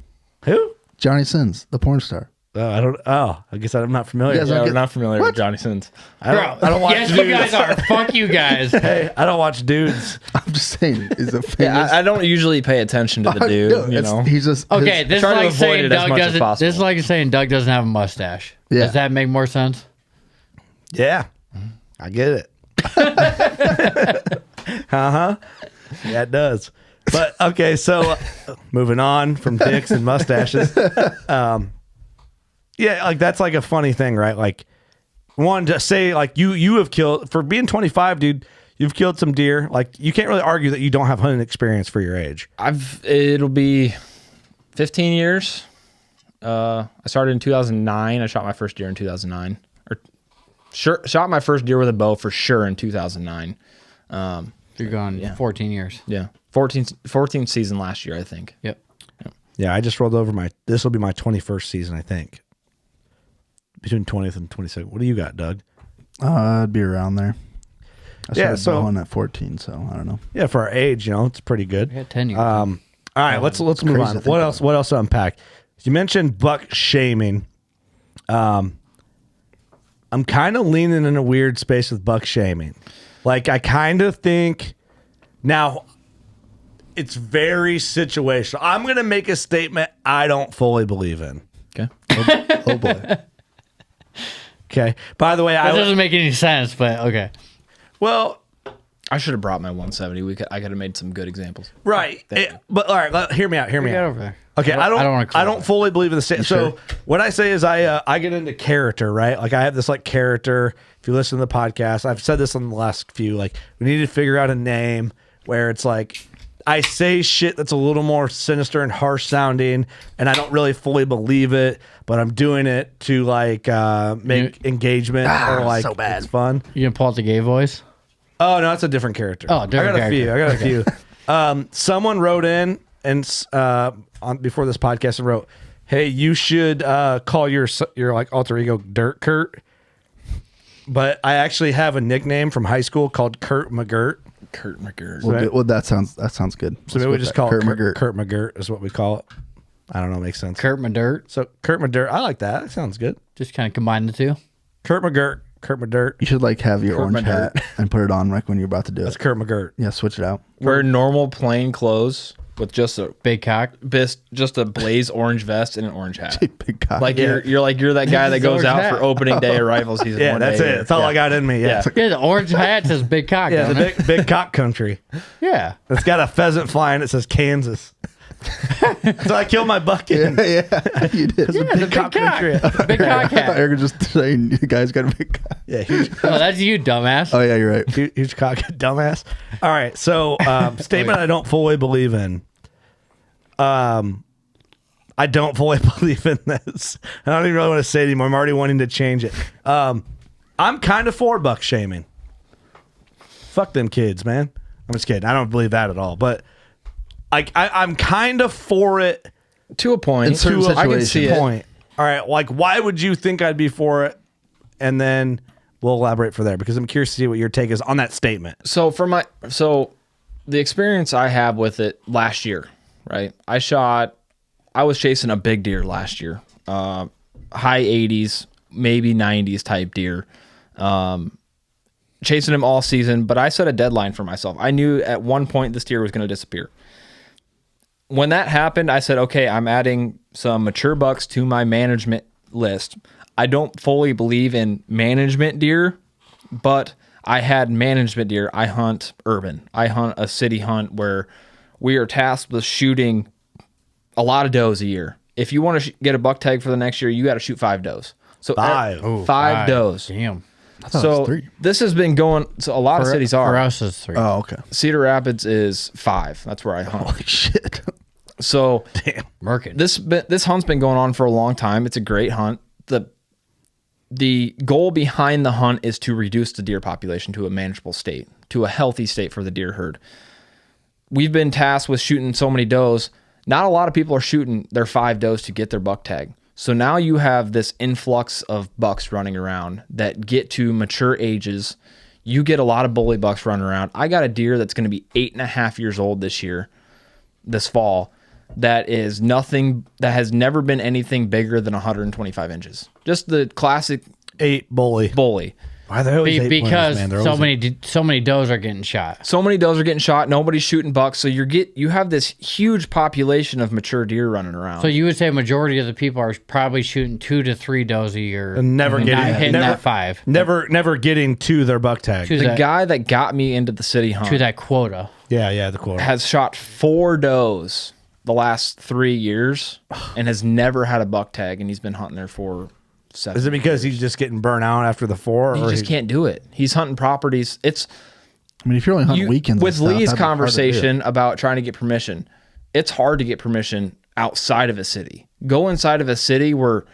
who? Johnny Sins, the porn star. I don't. Oh, I guess I'm not familiar. You guys Yeah, don't we're get- not familiar with Johnny Sins. I don't watch yes, dudes. you guys are. Fuck you guys. Hey, I don't watch dudes. I'm just saying, is a famous. Yeah, I don't usually pay attention to the dude. No, you it's- know, He's just Okay, his- this is try to like avoid saying it as Doug much as doesn't. possible. This is like saying Doug doesn't have a mustache. Yeah. Does that make more sense? Yeah, I get it. Yeah, it does. But okay, so moving on from dicks and mustaches. Yeah, like that's like a funny thing, right? Like, one to say like you have killed for being 25, dude. You've killed some deer. Like you can't really argue that you don't have hunting experience for your age. it'll be 15 years. I started in 2009. I shot my first deer in 2009. Or shot my first deer with a bow for sure in 2009. You're gone 14 years. Yeah. 14th season last year, I think. Yep. Yeah, I just rolled over this will be my 21st season, I think. Between 20th and 22nd. What do you got, Doug? I'd be around there. I Yeah, started so- bowing at 14, so I don't know. Yeah, for our age, it's pretty good. I got 10 years. All right, let's move crazy on. to think What else? What else to unpack? You mentioned buck shaming. I'm kind of leaning in a weird space with buck shaming. Like I kind of think now it's very situational. I'm gonna make a statement I don't fully believe in. Okay. Oh boy. Okay. By the way, that doesn't make any sense, but okay. well. I should have brought my 170. I could have made some good examples. Right. But all right, hear me out. Hear me Get out. over there. Okay, I wanna don't fully believe in the state. So what I say is I get into character, right? Like I have this like character. If you listen to the podcast, I've said this on the last few. Like we need to figure out a name where it's like I say shit that's a little more sinister and harsh sounding, and I don't really fully believe it, but I'm doing it to like make engagement or like so bad. it's fun. You gonna pull out the gay voice? Oh no, it's a different character. Oh, different I got a few. Someone wrote in and before this podcast and wrote, "Hey, you should call your like alter ego Dirt Kurt." But I actually have a nickname from high school called Kurt McGirt. Kurt McGirt. Well, that sounds good. So maybe we just call Kurt it McGirt. Kurt McGirt is what we call it. I don't know, makes sense. Kurt Madurt. So Kurt McGirt, I like that. That sounds good. Just kind of combine the two. Kurt McGirt, Kurt McGirt. You should like have your orange McGirt. hat and put it on like when you're about to do That's it. Kurt McGirt. Yeah, switch it out. Wear normal plain clothes with just a Big cock. just a blaze orange vest and an orange hat. Big cock. Like you're that guy that goes Orange out hat. for opening day of rifle season. Yeah, one that's day it. That's all I got in me. Yeah. Yeah, the orange hat says big cock. Yeah, Yeah, the big cock country. yeah. It's got a pheasant flying. It says Kansas. So I killed my buck in. yeah, you did. Yeah, the big cock. country. Big cock I thought hat. you were just saying the guy's got a big cock. Yeah, huge, Oh, that's you, dumbass. Oh yeah, you're right. huge cock, dumbass. All right, so statement I don't fully believe in. I don't fully believe in this. I don't even really want to say it anymore. I'm already wanting to change it. I'm kind of for buck shaming. Fuck them kids, man. I'm just kidding. I don't believe that at all. But I'm kind of for it To a point. In certain I can see situations. it. point. All right, like why would you think I'd be for it? And then we'll elaborate for there because I'm curious to see what your take is on that statement. So the experience I have with it last year, right? I was chasing a big deer last year, high 80s, maybe 90s type deer, chasing him all season. But I set a deadline for myself. I knew at one point this deer was going to disappear. When that happened, I said, okay, I'm adding some mature bucks to my management list. I don't fully believe in management deer, but I had management deer. I hunt urban. I hunt a city hunt where we are tasked with shooting a lot of does a year. If you want to get a buck tag for the next year, you got to shoot 5 does. So Five. Ooh, five does. Damn. thought it So was 3. this has been going. So a lot of cities For are. us, is 3. Oh, okay. Cedar Rapids is 5. That's where I hunt. Holy shit. So Merkin. this hunt's been going on for a long time. It's a great hunt. The goal behind the hunt is to reduce the deer population to a manageable state, to a healthy state for the deer herd. We've been tasked with shooting so many does. Not a lot of people are shooting their 5 does to get their buck tag. So now you have this influx of bucks running around that get to mature ages. You get a lot of bully bucks running around. I got a deer that's going to be 8.5 years old this fall, that is nothing, that has never been anything bigger than 125 inches. Just the classic 8 bully. Why are they always 8 because pointers, man? They're so always many does are getting shot. So many does are getting shot. Nobody's shooting bucks. So you have this huge population of mature deer running around. So you would say majority of the people are probably shooting 2 to 3 does a year And never not getting- hitting never- that 5 never getting to their buck tag. To the that- guy that got me into the city hunt to that quota. Yeah, the quote. has shot 4 does the last 3 years and has never had a buck tag, and he's been hunting there for 7 Is it because years. he's just getting burnt out after the 4? He or just can't do it? He's hunting properties. It's I mean, if you're only hunting weekends and with stuff, Lee's that'd be hard to do. conversation about trying to get permission. It's hard to get permission outside of a city. Go inside of a city where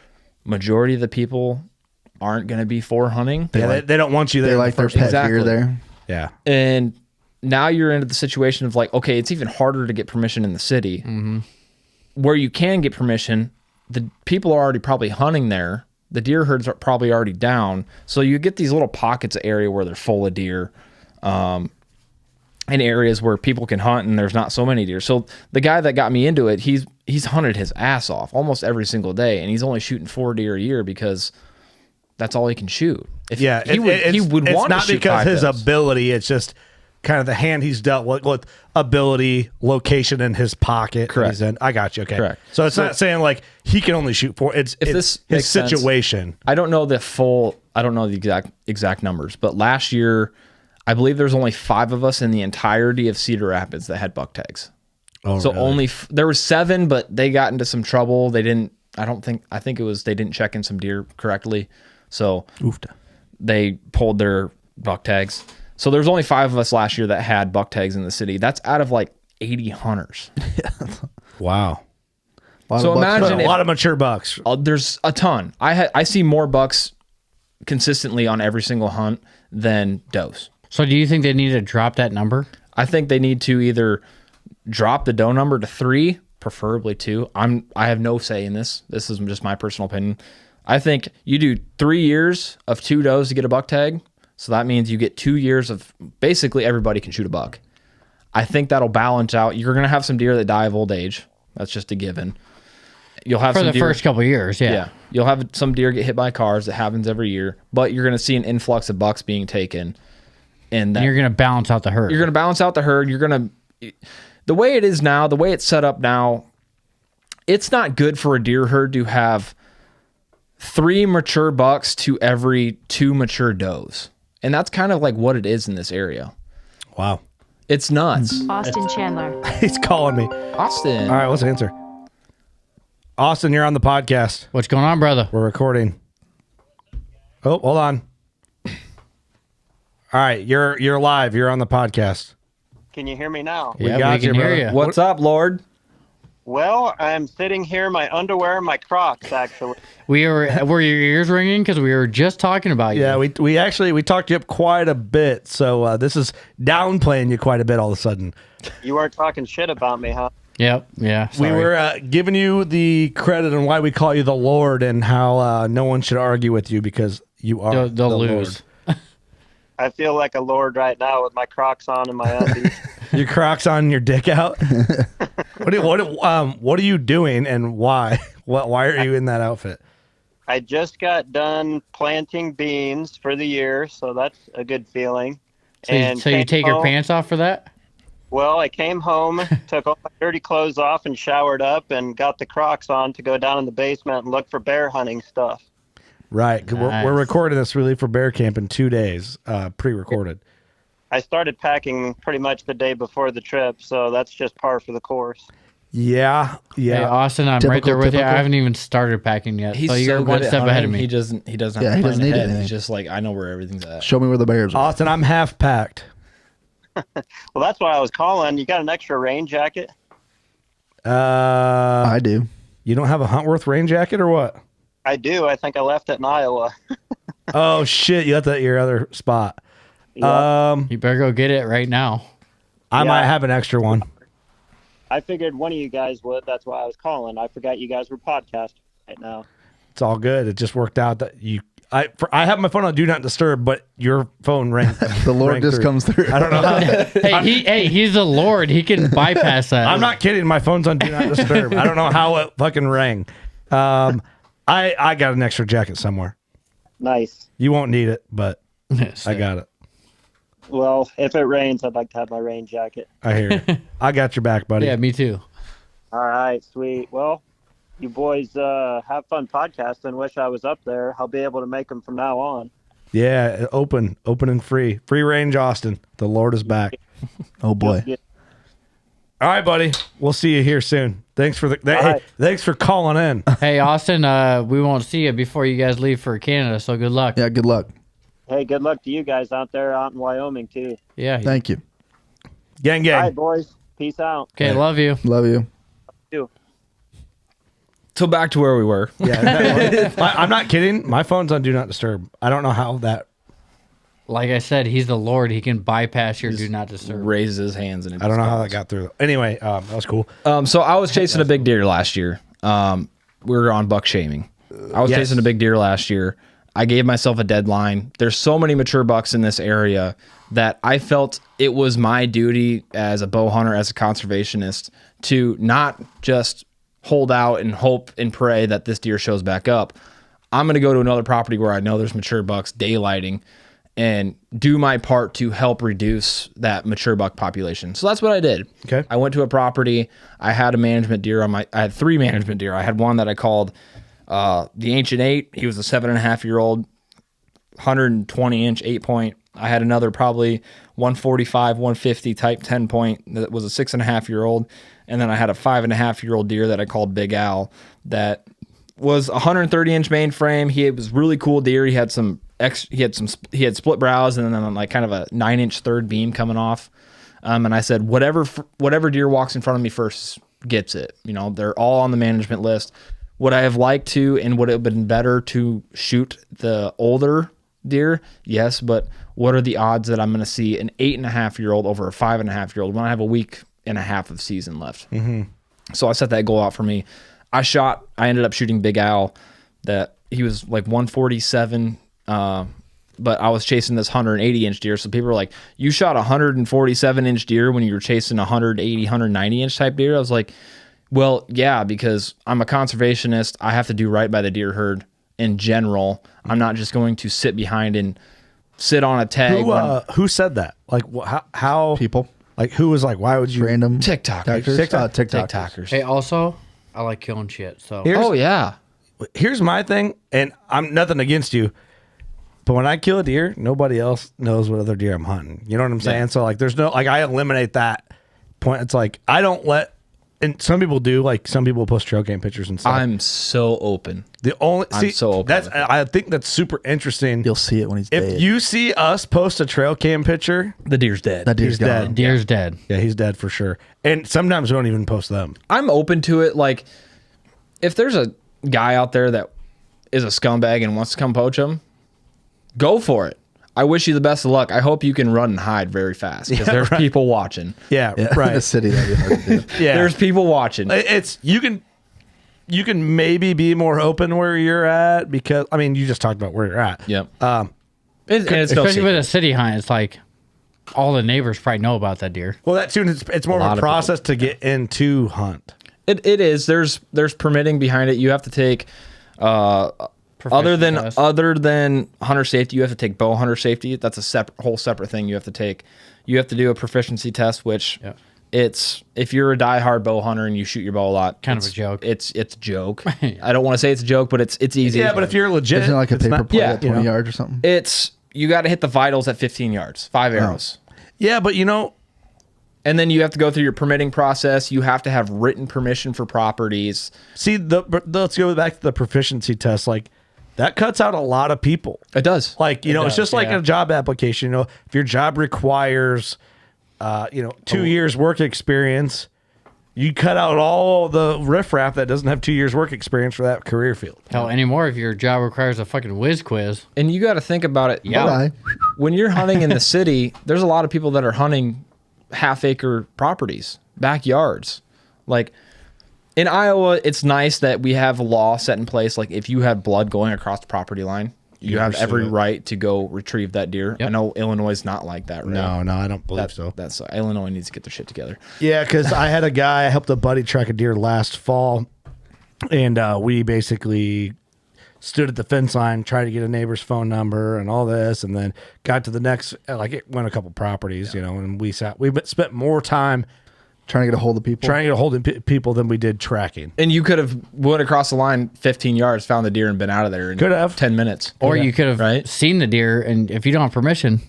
majority of the people aren't going to be for hunting. Yeah, they don't want you there. They in the like their first pet place. deer there. Yeah. And now you're into the situation of like, okay, it's even harder to get permission in the city. Mm-hmm. Where you can get permission, the people are already probably hunting there. The deer herds are probably already down. So you get these little pockets of area where they're full of deer, and areas where people can hunt and there's not so many deer. So the guy that got me into it, he's hunted his ass off almost every single day, and he's only shooting 4 deer a year because that's all he can shoot. If Yeah, he would it's want not to shoot because 5 his does. ability. It's just kind of the hand he's dealt with ability, location in his pocket. Correct. He's in. I got you. Okay. Correct. So it's not saying like he can only shoot 4. It's this his makes sense. situation. I don't know the exact numbers, but last year, I believe there's only 5 of us in the entirety of Cedar Rapids that had buck tags. Oh, So really? only there were 7, but they got into some trouble. They didn't. I think it was they didn't check in some deer correctly, so Oofta. they pulled their buck tags. So there's only 5 of us last year that had buck tags in the city. That's out of like 80 hunters. Wow. So imagine a if- lot of mature bucks. There's a ton. I see more bucks consistently on every single hunt than does. So do you think they need to drop that number? I think they need to either drop the doe number to 3, preferably 2. I have no say in this. This is just my personal opinion. I think you do 3 years of 2 does to get a buck tag. So that means you get 2 years of basically everybody can shoot a buck. I think that'll balance out. You're going to have some deer that die of old age. That's just a given. You'll have For some the deer, first couple of years, yeah. yeah. You'll have some deer get hit by cars. That happens every year. But you're going to see an influx of bucks being taken. And And you're going to balance out the herd. you're going to balance out the herd. the way it is now, the way it's set up now, it's not good for a deer herd to have 3 mature bucks to every 2 mature does. And that's kind of like what it is in this area. Wow. It's nuts. Austin Chandler. He's calling me. Austin. All right, let's answer. Austin, you're on the podcast. What's going on, brother? We're recording. Oh, hold on. All right, you're live. You're on the podcast. Can you hear me now? We Yeah, got we can you, hear brother. you. What's up, Lord? Well, I'm sitting here in my underwear and my Crocs, actually. Were your ears ringing? Because we were just talking about you. Yeah, we actually talked you up quite a bit. So this is downplaying you quite a bit all of a sudden. You weren't talking shit about me, huh? Yep. Yeah. We sorry. were giving you the credit on why we call you the Lord and how no one should argue with you because you are They'll the lose. Lord. I feel like a lord right now with my Crocs on and my undies. Your Crocs on, and your dick out. What are you doing and why? Why are you in that outfit? I just got done planting beans for the year, so that's a good feeling. So you came take your home- pants off for that? Well, I came home, took all my dirty clothes off and showered up and got the Crocs on to go down in the basement and look for bear hunting stuff. Right, 'cause Nice. we're recording this really for bear camp in 2 days, pre-recorded. I started packing pretty much the day before the trip, so that's just par for the course. Yeah. Hey, Austin, I'm right Typical, there with you. I typical. haven't even started packing yet. He's so you're so one good at step ahead of hunting, me. He doesn't have Yeah, to he plan doesn't need ahead. anything. He's just like, I know where everything's at. Show me where the bears are. Austin, I'm half packed. Well, that's why I was calling. You got an extra rain jacket? I do. You don't have a Huntworth rain jacket or what? I do. I think I left it in Iowa. Oh shit! You left that at your other spot. Yeah. You better go get it right now. I Yeah. might have an extra one. I figured one of you guys would. That's why I was calling. I forgot you guys were podcasting right now. It's all good. It just worked out that I have my phone on Do Not Disturb, but your phone rang. The Lord rang just through. comes through. I don't know how. He's the Lord. He can bypass that. I'm not kidding. My phone's on Do Not Disturb. I don't know how it fucking rang. I got an extra jacket somewhere. Nice. You won't need it, but I got it. Well, if it rains, I'd like to have my rain jacket. I hear you. I got your back, buddy. Yeah, me too. All right, sweet. Well, you boys have fun podcasting. Wish I was up there. I'll be able to make them from now on. Yeah, open and free. Free range, Austin. The Lord is back. Oh boy. Yeah. All right, buddy. We'll see you here soon. Thanks for right. thanks for calling in. Hey, Austin, we won't see you before you guys leave for Canada, so good luck. Yeah, good luck. Hey, good luck to you guys out there out in Wyoming, too. Yeah. Thank you. Gang, All gang. right, boys. Peace out. Okay, love you. Love you. So back to where we were. Yeah, I'm not kidding. My phone's on Do Not Disturb. I don't know how that. Like I said, he's the Lord. He can bypass your do not disturb. Raises his hands and I don't know how that got through. Anyway, that was cool. So I was chasing a big deer last year. We were on buck shaming. I was Yes. chasing a big deer last year. I gave myself a deadline. There's so many mature bucks in this area that I felt it was my duty as a bow hunter, as a conservationist, to not just hold out and hope and pray that this deer shows back up. I'm going to go to another property where I know there's mature bucks daylighting and do my part to help reduce that mature buck population. So that's what I did. Okay. I went to a property. I had a management deer I had 3 management deer. I had one that I called the Ancient 8. He was a 7.5-year-old, 120-inch 8-point. I had another probably 145, 150 type 10-point that was a 6.5-year-old. And then I had a 5.5-year-old deer that I called Big Al that was 130-inch mainframe. He was really cool deer. He had he had split brows and then like kind of a 9-inch third beam coming off. And I said, whatever deer walks in front of me first gets it. You know, they're all on the management list. Would I have liked to, and would it have been better to shoot the older deer? Yes, but what are the odds that I'm going to see an 8.5-year-old over a 5.5-year-old when I have a week and a half of season left? Mm-hmm. So I set that goal out for me. I ended up shooting Big Al. That he was like 147, but I was chasing this 180-inch deer. So people were like, you shot a 147-inch deer when you were chasing a 180, 190-inch type deer? I was like, well, yeah, because I'm a conservationist. I have to do right by the deer herd in general. I'm not just going to sit behind and sit on a tag. Who said that? Like how? People. Like who was like, why would you? Random TikTokers. TikTokers. Hey, also, I like killing shit. So Here's- Oh yeah. Here's my thing, and I'm nothing against you, but when I kill a deer, nobody else knows what other deer I'm hunting. You know what I'm saying? Yeah. So like, there's no like, I eliminate that point. It's like I don't let, and some people do. Like some people post trail cam pictures and stuff. I'm so open. I'm so open that's with it. I think that's super interesting. You'll see it when he's If dead. you see us post a trail cam picture, The deer's dead. that deer's he's dead. gone. deer's dead. yeah, he's dead for sure. And sometimes we don't even post them. I'm open to it. Like, if there's a guy out there that is a scumbag and wants to come poach him, go for it. I wish you the best of luck. I hope you can run and hide very fast because there's people watching. Yeah, Yeah, in the right. city, that'd be hard to do. Yeah, There's people watching. it's you can maybe be more open where you're at because I mean you just talked about where you're at. Yep. And it's no Especially secret. with a city hunt, it's like all the neighbors probably know about that deer. Well, that too, it's more lot of of a process to get into hunt. It is. There's permitting behind it. You have to take other than hunter safety, you have to take bow hunter safety. That's a whole separate thing you have to take. You have to do a proficiency test, which Yep. it's if you're a diehard bow hunter and you shoot your bow a lot, Kind of it's- a joke. It's a joke. I don't want to say it's a joke, but it's easy. Yeah, but if you're legit, Isn't it like a it's paper not- plate yeah, at 20 yards or something? it's you got to hit the vitals at 15 yards, 5 arrows. Yeah, but you know, And then you have to go through your permitting process. You have to have written permission for properties. see let's go back to the proficiency test. Like that cuts out a lot of people. It does. Like you know, it's does, just like yeah. a job application. You know, if your job requires, 2 years work experience, you cut out all the riffraff that doesn't have 2 years work experience for that career field. Hell, anymore if your job requires a fucking whiz quiz. And you got to think about it. Yeah. Bye. When you're hunting in the city, there's a lot of people that are hunting half-acre properties, backyards. Like in Iowa, it's nice that we have a law set in place. Like if you have blood going across the property line, you have pursue every it. right to go retrieve that deer. Yep. I know Illinois is not like that, right? No, I don't believe so. That's Illinois needs to get their shit together. Yeah, because I had a guy, I helped a buddy track a deer last fall, and we basically stood at the fence line, tried to get a neighbor's phone number and all this, and then got to the next, like it went a couple properties, and we spent more time Trying to get a hold of people. trying to get a hold of people than we did tracking. And you could have went across the line 15 yards, found the deer, and been out of there in Could have. 10 minutes. Or you could have Right. seen the deer, and if you don't have permission,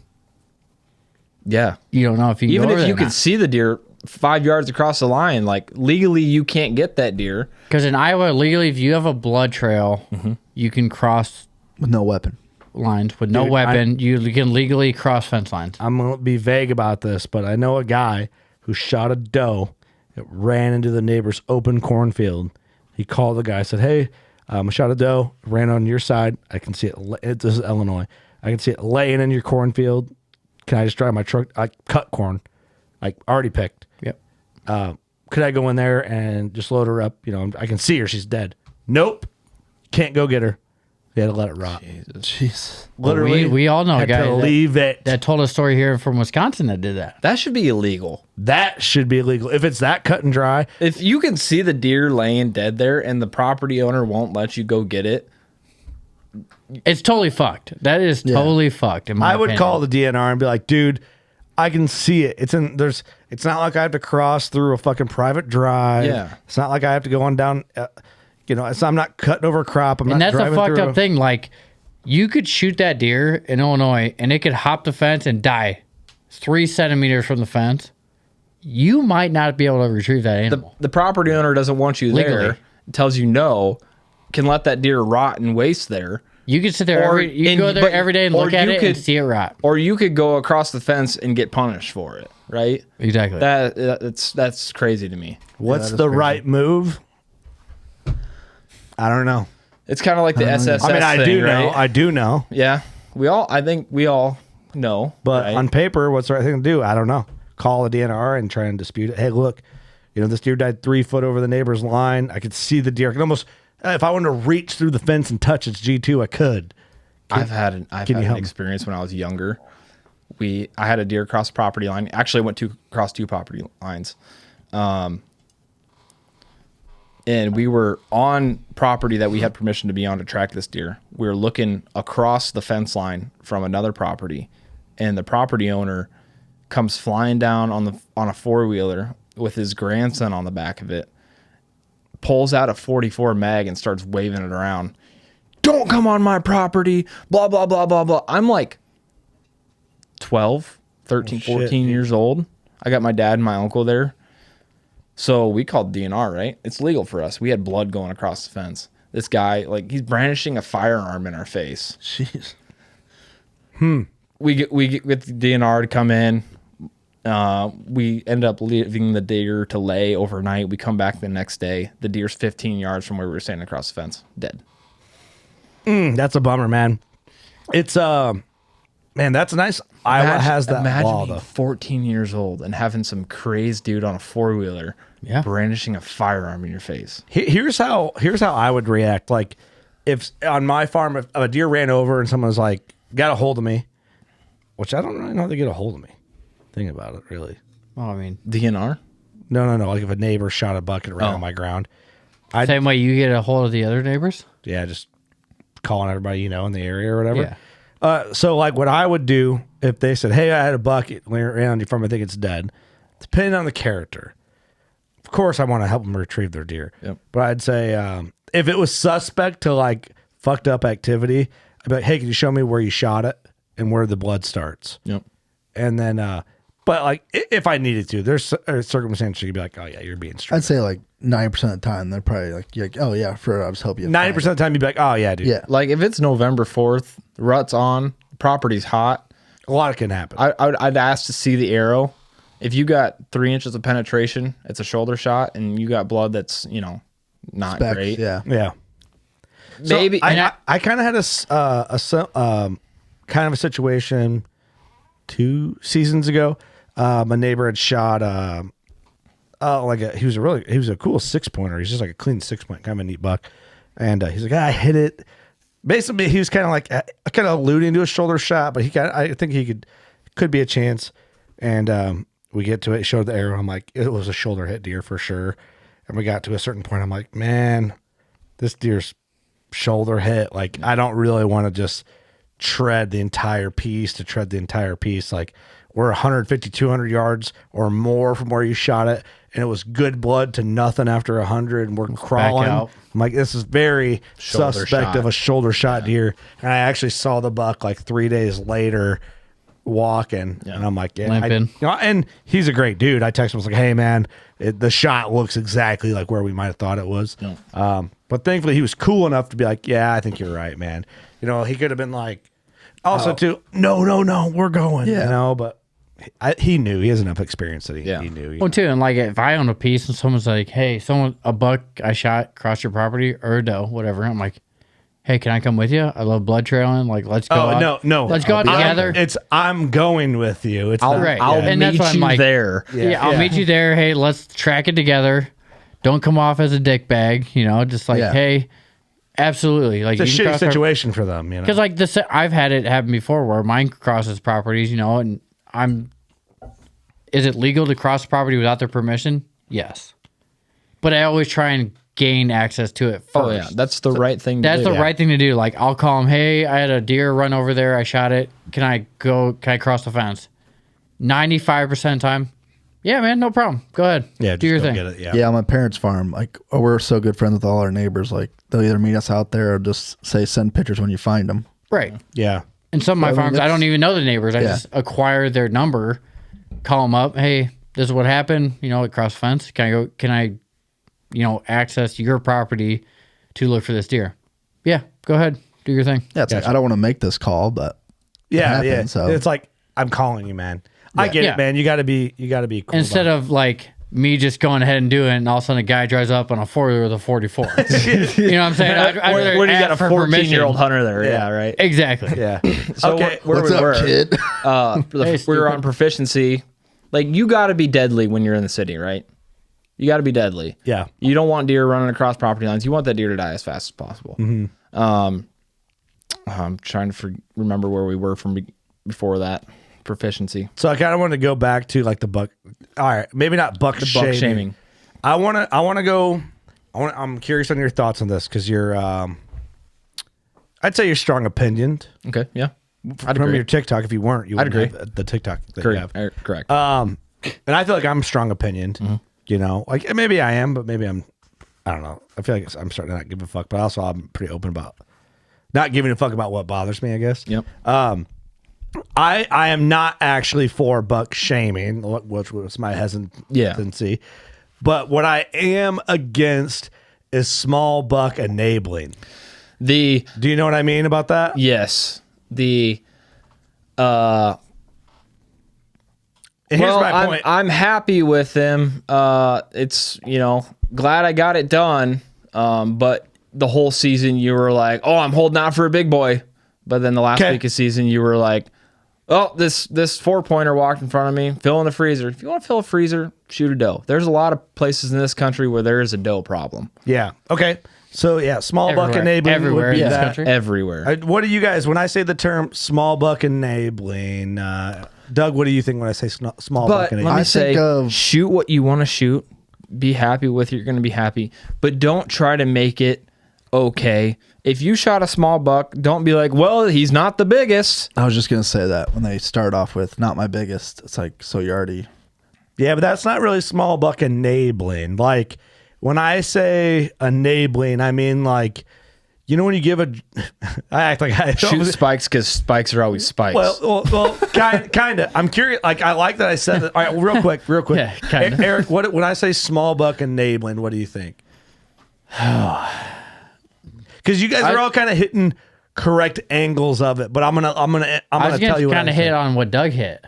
Yeah. you don't know if you can Even go if over you there could see the deer 5 yards across the line, like legally you can't get that deer. Because in Iowa, legally, if you have a blood trail, you can cross With no weapon. lines with no Dude, weapon. You can legally cross fence lines. I'm going to be vague about this, but I know a guy who shot a doe that ran into the neighbor's open cornfield. He called the guy, said, "Hey, I shot a doe, ran on your side. I can see it. This is Illinois. I can see it laying in your cornfield. Can I just drive my truck? I cut corn, like already picked. Yep. Could I go in there and just load her up? I can see her. She's dead. Nope. Can't go get her. They had to let it rot. Jeez. Literally, we all know a had guy to that- leave it. That told a story here from Wisconsin that did that. That should be illegal. That should be illegal. If it's that cut and dry, If you can see the deer laying dead there and the property owner won't let you go get it, It's totally fucked. That is totally fucked. In my I would opinion. call the DNR and be like, dude, I can see it. It's not like I have to cross through a fucking private drive. Yeah. It's not like I have to go on down, I'm not cutting over a crop. I'm And not that's a driving fucked through up thing. Like, you could shoot that deer in Illinois and it could hop the fence and die 3 centimeters from the fence. You might not be able to retrieve that animal. the property owner doesn't want you Legally. there, tells you no, can let that deer rot and waste there. You could sit there go there every day and look at it and see it rot. Or you could go across the fence and get punished for it, right? Exactly. That's crazy to me. What's the right move? I don't know. It's kind of like the SSS I mean, I thing, do know. right? I do know. Yeah. I think we all know. But right? on paper, what's the right thing to do? I don't know. Call the DNR and try and dispute it. Hey, look, this deer died 3 foot over the neighbor's line. I could see the deer. I could almost, if I wanted to reach through the fence and touch its G2, I could. I've had an help me? experience when I was younger. I had a deer cross the property line. Actually, I went across 2 property lines. And we were on property that we had permission to be on to track this deer. We were looking across the fence line from another property, and the property owner comes flying down on a 4-wheeler with his grandson on the back of it, pulls out a 44 mag and starts waving it around. Don't come on my property, blah, blah, blah, blah, blah. I'm like 12, 13, 14 years old. I got my dad and my uncle there. So we called DNR, right? It's legal for us. We had blood going across the fence. This guy, like, he's brandishing a firearm in our face. Jeez. We get the DNR to come in. We end up leaving the deer to lay overnight. We come back the next day. The deer's 15 yards from where we were standing across the fence, dead. That's a bummer, man. It's man, that's nice. Iowa has that law, being though. 14 years old and having some crazed dude on a 4-wheeler brandishing a firearm in your face. Here's how I would react. Like, if on my farm, if a deer ran over and someone was like, got a hold of me, which I don't really know how they get a hold of me. Think about it, really. Well, I mean, DNR? No. Like if a neighbor shot a bucket around on my ground. same way you get a hold of the other neighbors. Yeah, just calling everybody, in the area or whatever. Yeah. So like what I would do if they said, hey, I had a bucket ran on your farm, I think it's dead. Depending on the character. Of course, I want to help them retrieve their deer. Yep. But I'd say if it was suspect to like fucked up activity, I'd be like, hey, can you show me where you shot it and where the blood starts? Yep. And then, but like if I needed to, there's circumstances you'd be like, oh yeah, you're being straight. I'd say like 90% of the time they're probably like, you're like, oh yeah, I'll just help you. 90% of the time you'd be like, oh yeah, dude. Yeah. Like if it's November 4th, rut's on, property's hot, A lot can happen. I'd ask to see the arrow. If you got 3 inches of penetration, it's a shoulder shot, and you got blood that's not Specs, great. yeah. Yeah. Maybe So I kind of had a kind of a situation 2 seasons ago. My neighbor had shot he was a cool 6-pointer. He's just like a clean 6-point, kind of a neat buck. And he's like, I hit it. Basically, he was kind of like alluding to a shoulder shot, but I think he could be a chance. And we get to it, showed the arrow. I'm like, it was a shoulder hit deer for sure. And we got to a certain point. I'm like, man, this deer's shoulder hit. Like, I don't really want to just tread the entire piece. Like, we're 150, 200 yards or more from where you shot it. And it was good blood to nothing after 100. And we're crawling. out. I'm like, this is very Shoulder suspect shot. of a shoulder shot deer. And I actually saw the buck like 3 days later walking. And I'm like, yeah. Limping. And he's a great dude. I texted him, I was like, hey, man, the shot looks exactly like where we might have thought it was. But thankfully, he was cool enough to be like, yeah, I think you're right, man. He could have been like, also, too, no, we're going. Yeah. But he knew. He has enough experience that he knew. Well, too, and like if I own a piece and someone's like, "Hey, a buck I shot crossed your property or a doe, whatever," I'm like, "Hey, can I come with you? I love blood trailing. Like, let's go." Oh, no. Let's go out together. I'm going with you. It's I'll And that's meet what I'm you like. there. Yeah, I'll meet you there. Hey, let's track it together. Don't come off as a dick bag. Just like, Yeah. hey, absolutely. Like, It's a you can shitty cross our- situation for them, Because like this, I've had it happen before where mine crosses properties, and is it legal to cross property without their permission? Yes. But I always try and gain access to it first. Oh yeah, that's the right thing. That's to the do. right thing to do. Like I'll call them, hey, I had a deer run over there. I shot it. Can I cross the fence? 95% of the time, yeah, man, no problem. Go ahead. Yeah, do your just go thing. get it. Yeah. Yeah, on my parents' farm, like we're so good friends with all our neighbors. Like they'll either meet us out there or just say send pictures when you find them. Right. Yeah. And some of my farms, I don't even know the neighbors. I Yeah. just acquire their number, call them up. Hey, this is what happened. It crossed the fence. Can I access your property to look for this deer? Yeah, go ahead. Do your thing. Yeah, it's like I don't want to make this call, but Yeah. it happened, so. It's like, I'm calling you, man. I get Yeah. it, man. You got to be cool. Instead of like me just going ahead and doing it, and all of a sudden a guy drives up on a 4-wheeler with a 44. You know what I'm saying? I'd rather When you got a ask for permission. 14-year-old hunter there, yeah, right. Exactly. Yeah. So Okay, where What's we up, were, kid? we were on proficiency. Like you got to be deadly when you're in the city, right? You got to be deadly. Yeah. You don't want deer running across property lines. You want that deer to die as fast as possible. I'm trying to remember where we were from before that proficiency. So I kind of want to go back to like the buck. All right, maybe not buck Buck shaming. I want to go. I'm curious on your thoughts on this because you're. I'd say you're strong opinioned. Okay. Yeah. I'd from agree. your TikTok. If you weren't, you would agree. have the TikTok that you Correct. have. Correct. And I feel like I'm strong opinioned. You know, like maybe I am, but maybe I'm. I don't know. I feel like I'm starting to not give a fuck, but also I'm pretty open about not giving a fuck about what bothers me, I guess. Yep. I am not actually for buck shaming, which was my hesitancy. But what I am against is small buck enabling. Do you know what I mean about that? Yes. And here's my point. I'm happy with them. It's, glad I got it done. But the whole season you were like, oh, I'm holding out for a big boy. But then the last week of season you were like, oh, this 4-pointer walked in front of me, fill in the freezer. If you want to fill a freezer, shoot a doe. There's a lot of places in this country where there is a doe problem. Yeah. Okay. So yeah, small buck enabling everywhere would be in this that. country. Everywhere. What do you guys, when I say the term small buck enabling, Doug, what do you think when I say small buck But let enabling? me I say, think of- shoot what you want to shoot. Be happy with it. You're going to be happy. But don't try to make it okay. If you shot a small buck, don't be like, well, he's not the biggest. I was just gonna say that when they start off with not my biggest, it's like, so you already. Yeah, but that's not really small buck enabling. Like when I say enabling, I mean like, when you give I act like I Shoot spikes because spikes are always spikes. Well, kind of. I'm curious. Like I like that I said that. All right, real quick. Yeah, kinda. Eric, when I say small buck enabling, what do you think? Because you guys are all kind of hitting correct angles of it, but I'm gonna I was tell you what kind of hit on what Doug hit,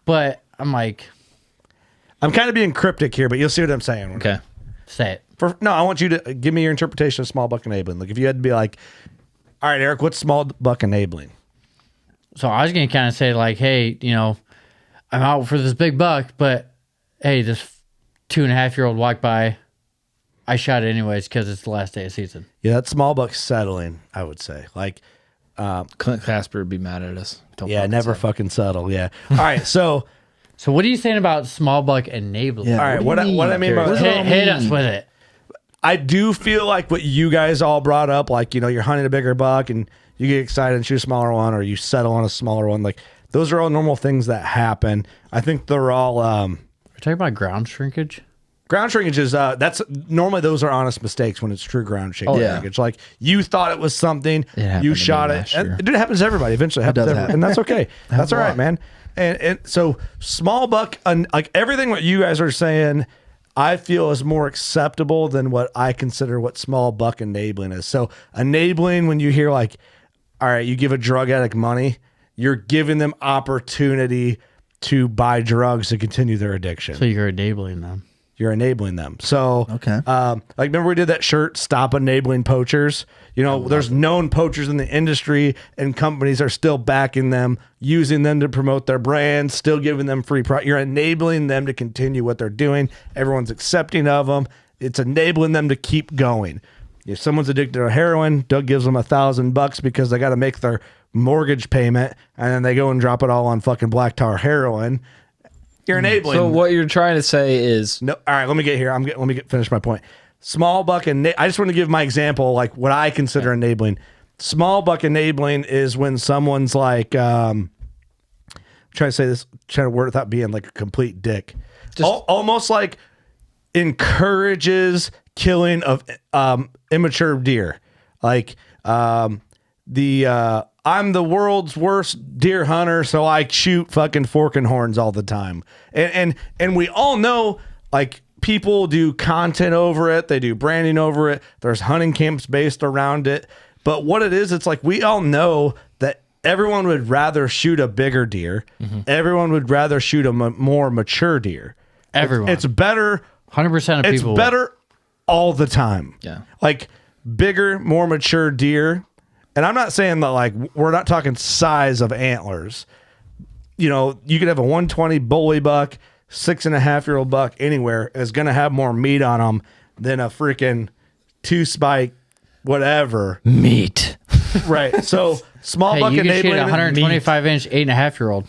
but I'm like, I'm kind of being cryptic here, but you'll see what I'm saying. okay. say it. I want you to give me your interpretation of small buck enabling. Like if you had to be like, all right, Eric, what's small buck enabling? So I was gonna kind of say like, hey, I'm out for this big buck, but hey, this 2.5-year-old walked by. I shot it anyways because it's the last day of season. Yeah, that's small buck settling, I would say. Like, Clint Casper would be mad at us. Don't yeah, fucking never say. fucking settle. Yeah. All right, so So what are you saying about small buck enabling? Yeah. all right, what I mean by Hit us with it. I do feel like what you guys all brought up, like, you're hunting a bigger buck and you get excited and shoot a smaller one, or you settle on a smaller one. Like, those are all normal things that happen. I think they're all We're talking about ground shrinkage. ground shrinkage is that's normally those are honest mistakes when it's true ground shrinkage. Like you thought it was something, happened you to me shot it. last year. And it happens to everybody. Eventually, it happens does to everybody, happen. and that's okay. That's all a right, lot. man. And so small buck, like everything what you guys are saying, I feel is more acceptable than what I consider what small buck enabling is. So enabling, when you hear like, all right, you give a drug addict money, you're giving them opportunity to buy drugs to continue their addiction. So you're enabling them. You're enabling them. So, Okay. like remember we did that shirt, "Stop Enabling Poachers." There's known poachers in the industry, and companies are still backing them, using them to promote their brands, still giving them free product. You're enabling them to continue what they're doing. Everyone's accepting of them. It's enabling them to keep going. If someone's addicted to heroin, Doug gives them $1,000 because they got to make their mortgage payment, and then they go and drop it all on fucking black tar heroin. You're enabling. So what you're trying to say is No, all right. Let me get here. Let me finish my point. Small buck I just want to give my example, like what I consider enabling. Small buck enabling is when someone's like, trying to say this, trying to word it without being like a complete dick. Almost like encourages killing of immature deer. Like I'm the world's worst deer hunter, so I shoot fucking fork and horns all the time. And we all know, like, people do content over it, they do branding over it, there's hunting camps based around it. But what it is, it's like we all know that everyone would rather shoot a bigger deer. Everyone would rather shoot a more mature deer. Everyone. It's better. 100% of It's people. better all the time. Yeah. Like bigger, more mature deer. And I'm not saying that, like, we're not talking size of antlers. You could have a 120 bully buck, 6.5-year-old buck anywhere is going to have more meat on them than a freaking 2-spike, whatever. meat. Right. So small Hey, buck you can shoot enabling. a 125-inch 8.5-year-old.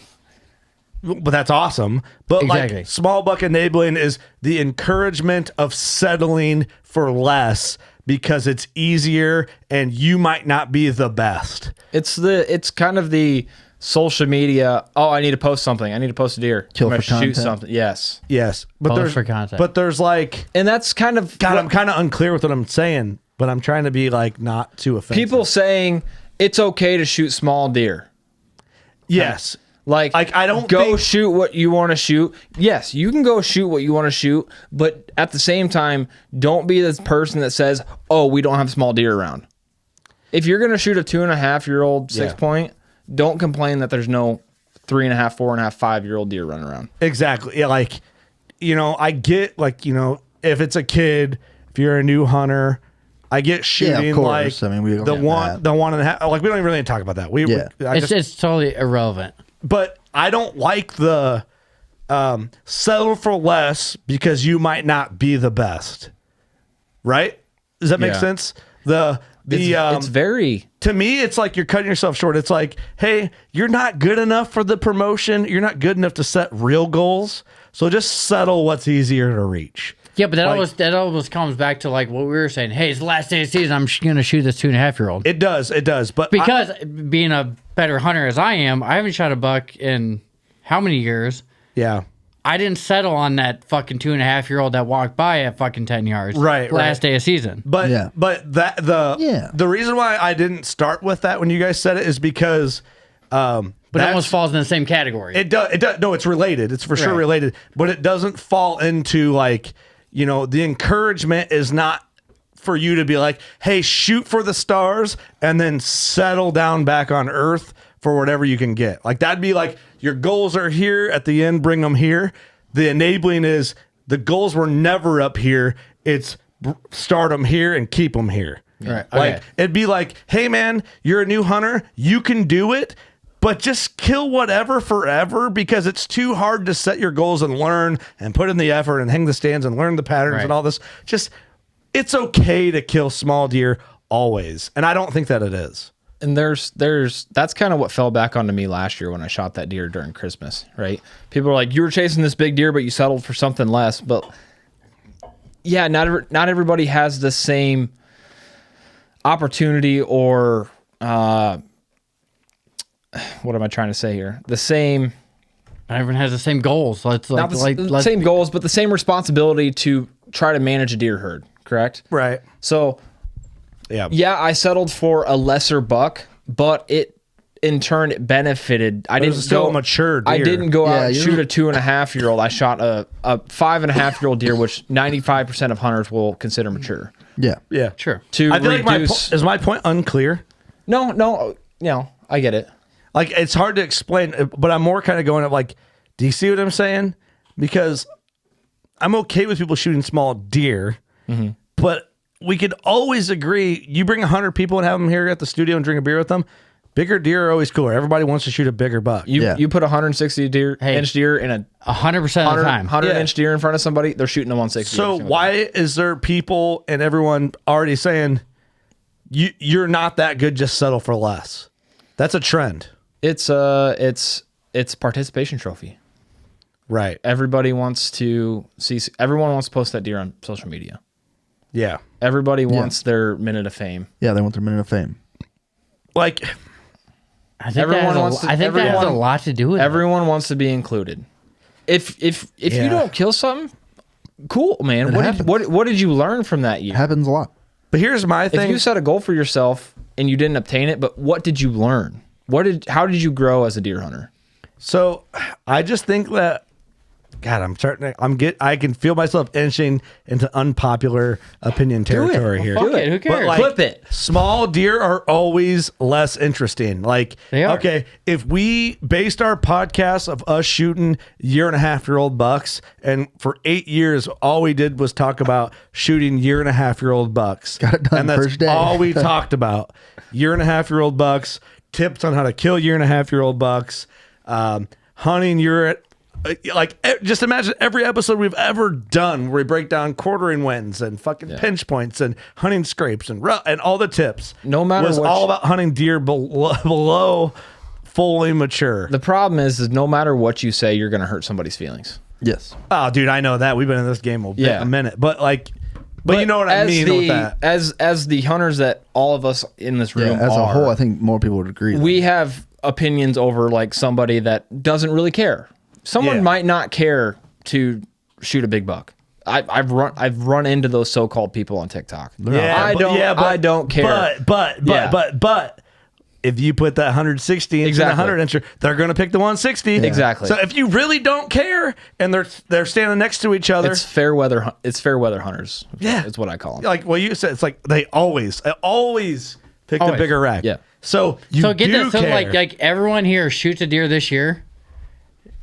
But that's awesome. But Exactly. like small buck enabling is the encouragement of settling for less because it's easier and you might not be the best. It's kind of the social media. Oh, I need to post something. I need to post a deer. Kill I'm for gonna shoot content. something. Yes. Yes, but Post there's for content. But there's like, And that's kind of God, I'm kind of unclear with what I'm saying, but I'm trying to be like not too offensive. people saying it's okay to shoot small deer. yes, Like I don't go think- shoot what you want to shoot. Yes, you can go shoot what you want to shoot, but at the same time, don't be this person that says, "Oh, we don't have small deer around." If you're gonna shoot a 2.5-year-old 6-point, don't complain that there's no 3.5, 4.5, 5-year-old deer running around. exactly. Yeah, like, I get like, if it's a kid, if you're a new hunter, I get shooting course. like I mean, we don't the get one, that. the 1.5. Like, we don't even really talk about that. It's totally irrelevant. But I don't like the settle for less because you might not be the best. Right? Does that make Yeah. sense? It's very to me, it's like you're cutting yourself short. It's like, hey, you're not good enough for the promotion. You're not good enough to set real goals. So just settle what's easier to reach. Yeah, but that almost comes back to like what we were saying. Hey, it's the last day of the season. I'm going to shoot this 2.5-year-old. It does. But Because being a better hunter as I am, I haven't shot a buck in how many years? yeah. I didn't settle on that fucking 2.5-year-old that walked by at fucking 10 yards. Right, Last day of season. But Yeah. but the reason why I didn't start with that when you guys said it is because But it almost falls in the same category. It does. No, it's related. It's for sure Right. related, but it doesn't fall into like, the encouragement is not for you to be like, hey, shoot for the stars and then settle down back on earth for whatever you can get. Like, that'd be like, your goals are here at the end, bring them here. The enabling is the goals were never up here. It's start them here and keep them here. Right. Like, Okay. it'd be like, hey man, you're a new hunter. You can do it, but just kill whatever forever because it's too hard to set your goals and learn and put in the effort and hang the stands and learn the patterns Right. and all this. Just, it's okay to kill small deer always. And I don't think that it is. And that's kind of what fell back onto me last year when I shot that deer during Christmas, right? People are like, you were chasing this big deer, but you settled for something less. But yeah, not everybody has the same opportunity or what am I trying to say here? The same, Everyone has the same goals. Let's not the same goals, but the same responsibility to try to manage a deer herd, correct? Right. So yeah, I settled for a lesser buck, but it in turn it benefited. I didn't still go a mature deer. I didn't go out and you shoot a 2.5-year-old. I shot a 5.5-year-old deer, which 95% of hunters will consider mature. Yeah. Yeah. Sure. To I feel like reduce, is my point unclear? no, I get it. Like, it's hard to explain, but I'm more kind of going up like, do you see what I'm saying? Because I'm okay with people shooting small deer, but we could always agree. You bring 100 people and have them here at the studio and drink a beer with them. Bigger deer are always cooler. Everybody wants to shoot a bigger buck. You put a 160 inch deer in a 100% of the time. 100-inch deer in front of somebody, they're shooting a 160. So every single why time. is there people and everyone already saying you're not that good? Just settle for less. That's a trend, It's participation trophy. right? Everybody wants to see. Everyone wants to post that deer on social media. Yeah, Everybody wants their minute of fame. Yeah, they want their minute of fame. like I think Everyone that wants to- has a everyone- lot to do with it. Everyone wants to be included. If Yeah. you don't kill something, cool, man. It happens. What did you learn from that year? Happens a lot. But here's my If thing. you set a goal for yourself and you didn't obtain it, but what did you learn? How did you grow as a deer hunter? So I just think that, God, I can feel myself inching into unpopular opinion territory here. Fuck it, who cares? But, Clip it. Small deer are always less interesting. Like, They are. okay, if we based our podcast of us shooting 1.5-year-old bucks, and for 8 years, all we did was talk about shooting 1.5-year-old bucks. Got it done and that's first day. all we talked about. 1.5-year-old bucks, tips on how to kill 1.5-year-old bucks, hunting just imagine every episode we've ever done where we break down quartering wins and fucking pinch points and hunting scrapes and all the tips. No matter was what all about hunting deer below fully mature. The problem is no matter what you say, you're going to hurt somebody's feelings. Yes. Oh, dude, I know that. We've been in this game a Yeah. minute, but like, But you know what I mean with that. As the hunters that all of us in this room as a are, whole, I think more people would agree. we have opinions over like somebody that doesn't really care. Someone might not care to shoot a big buck. I've run into those so-called people on TikTok. I don't care. But if you put that 160 inch and 100 incher, they're going to pick the 160. Exactly. So if you really don't care and they're standing next to each other, It's fair weather hunters. Yeah. It's what I call them. like well, you said, it's like they always pick the bigger rack. Yeah. So you So get do this, so care. like everyone here shoots a deer this year.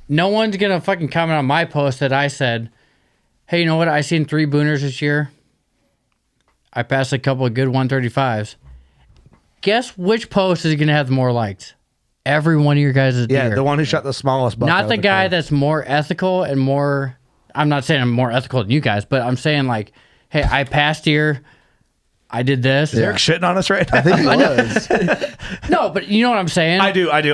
No one's gonna fucking comment on my post that I said, "Hey, you know what? I seen 3 booners this year. I passed a couple of good 135s." Guess which post is gonna have more likes? Every one of your guys' deer. Yeah, the one who shot the smallest buck. out Not of the guy car. that's more ethical and more. I'm not saying I'm more ethical than you guys, but I'm saying like, hey, I passed deer. I did this. Is Eric shitting on us right now? I think he was. No, but you know what I'm saying. I do. It's, I get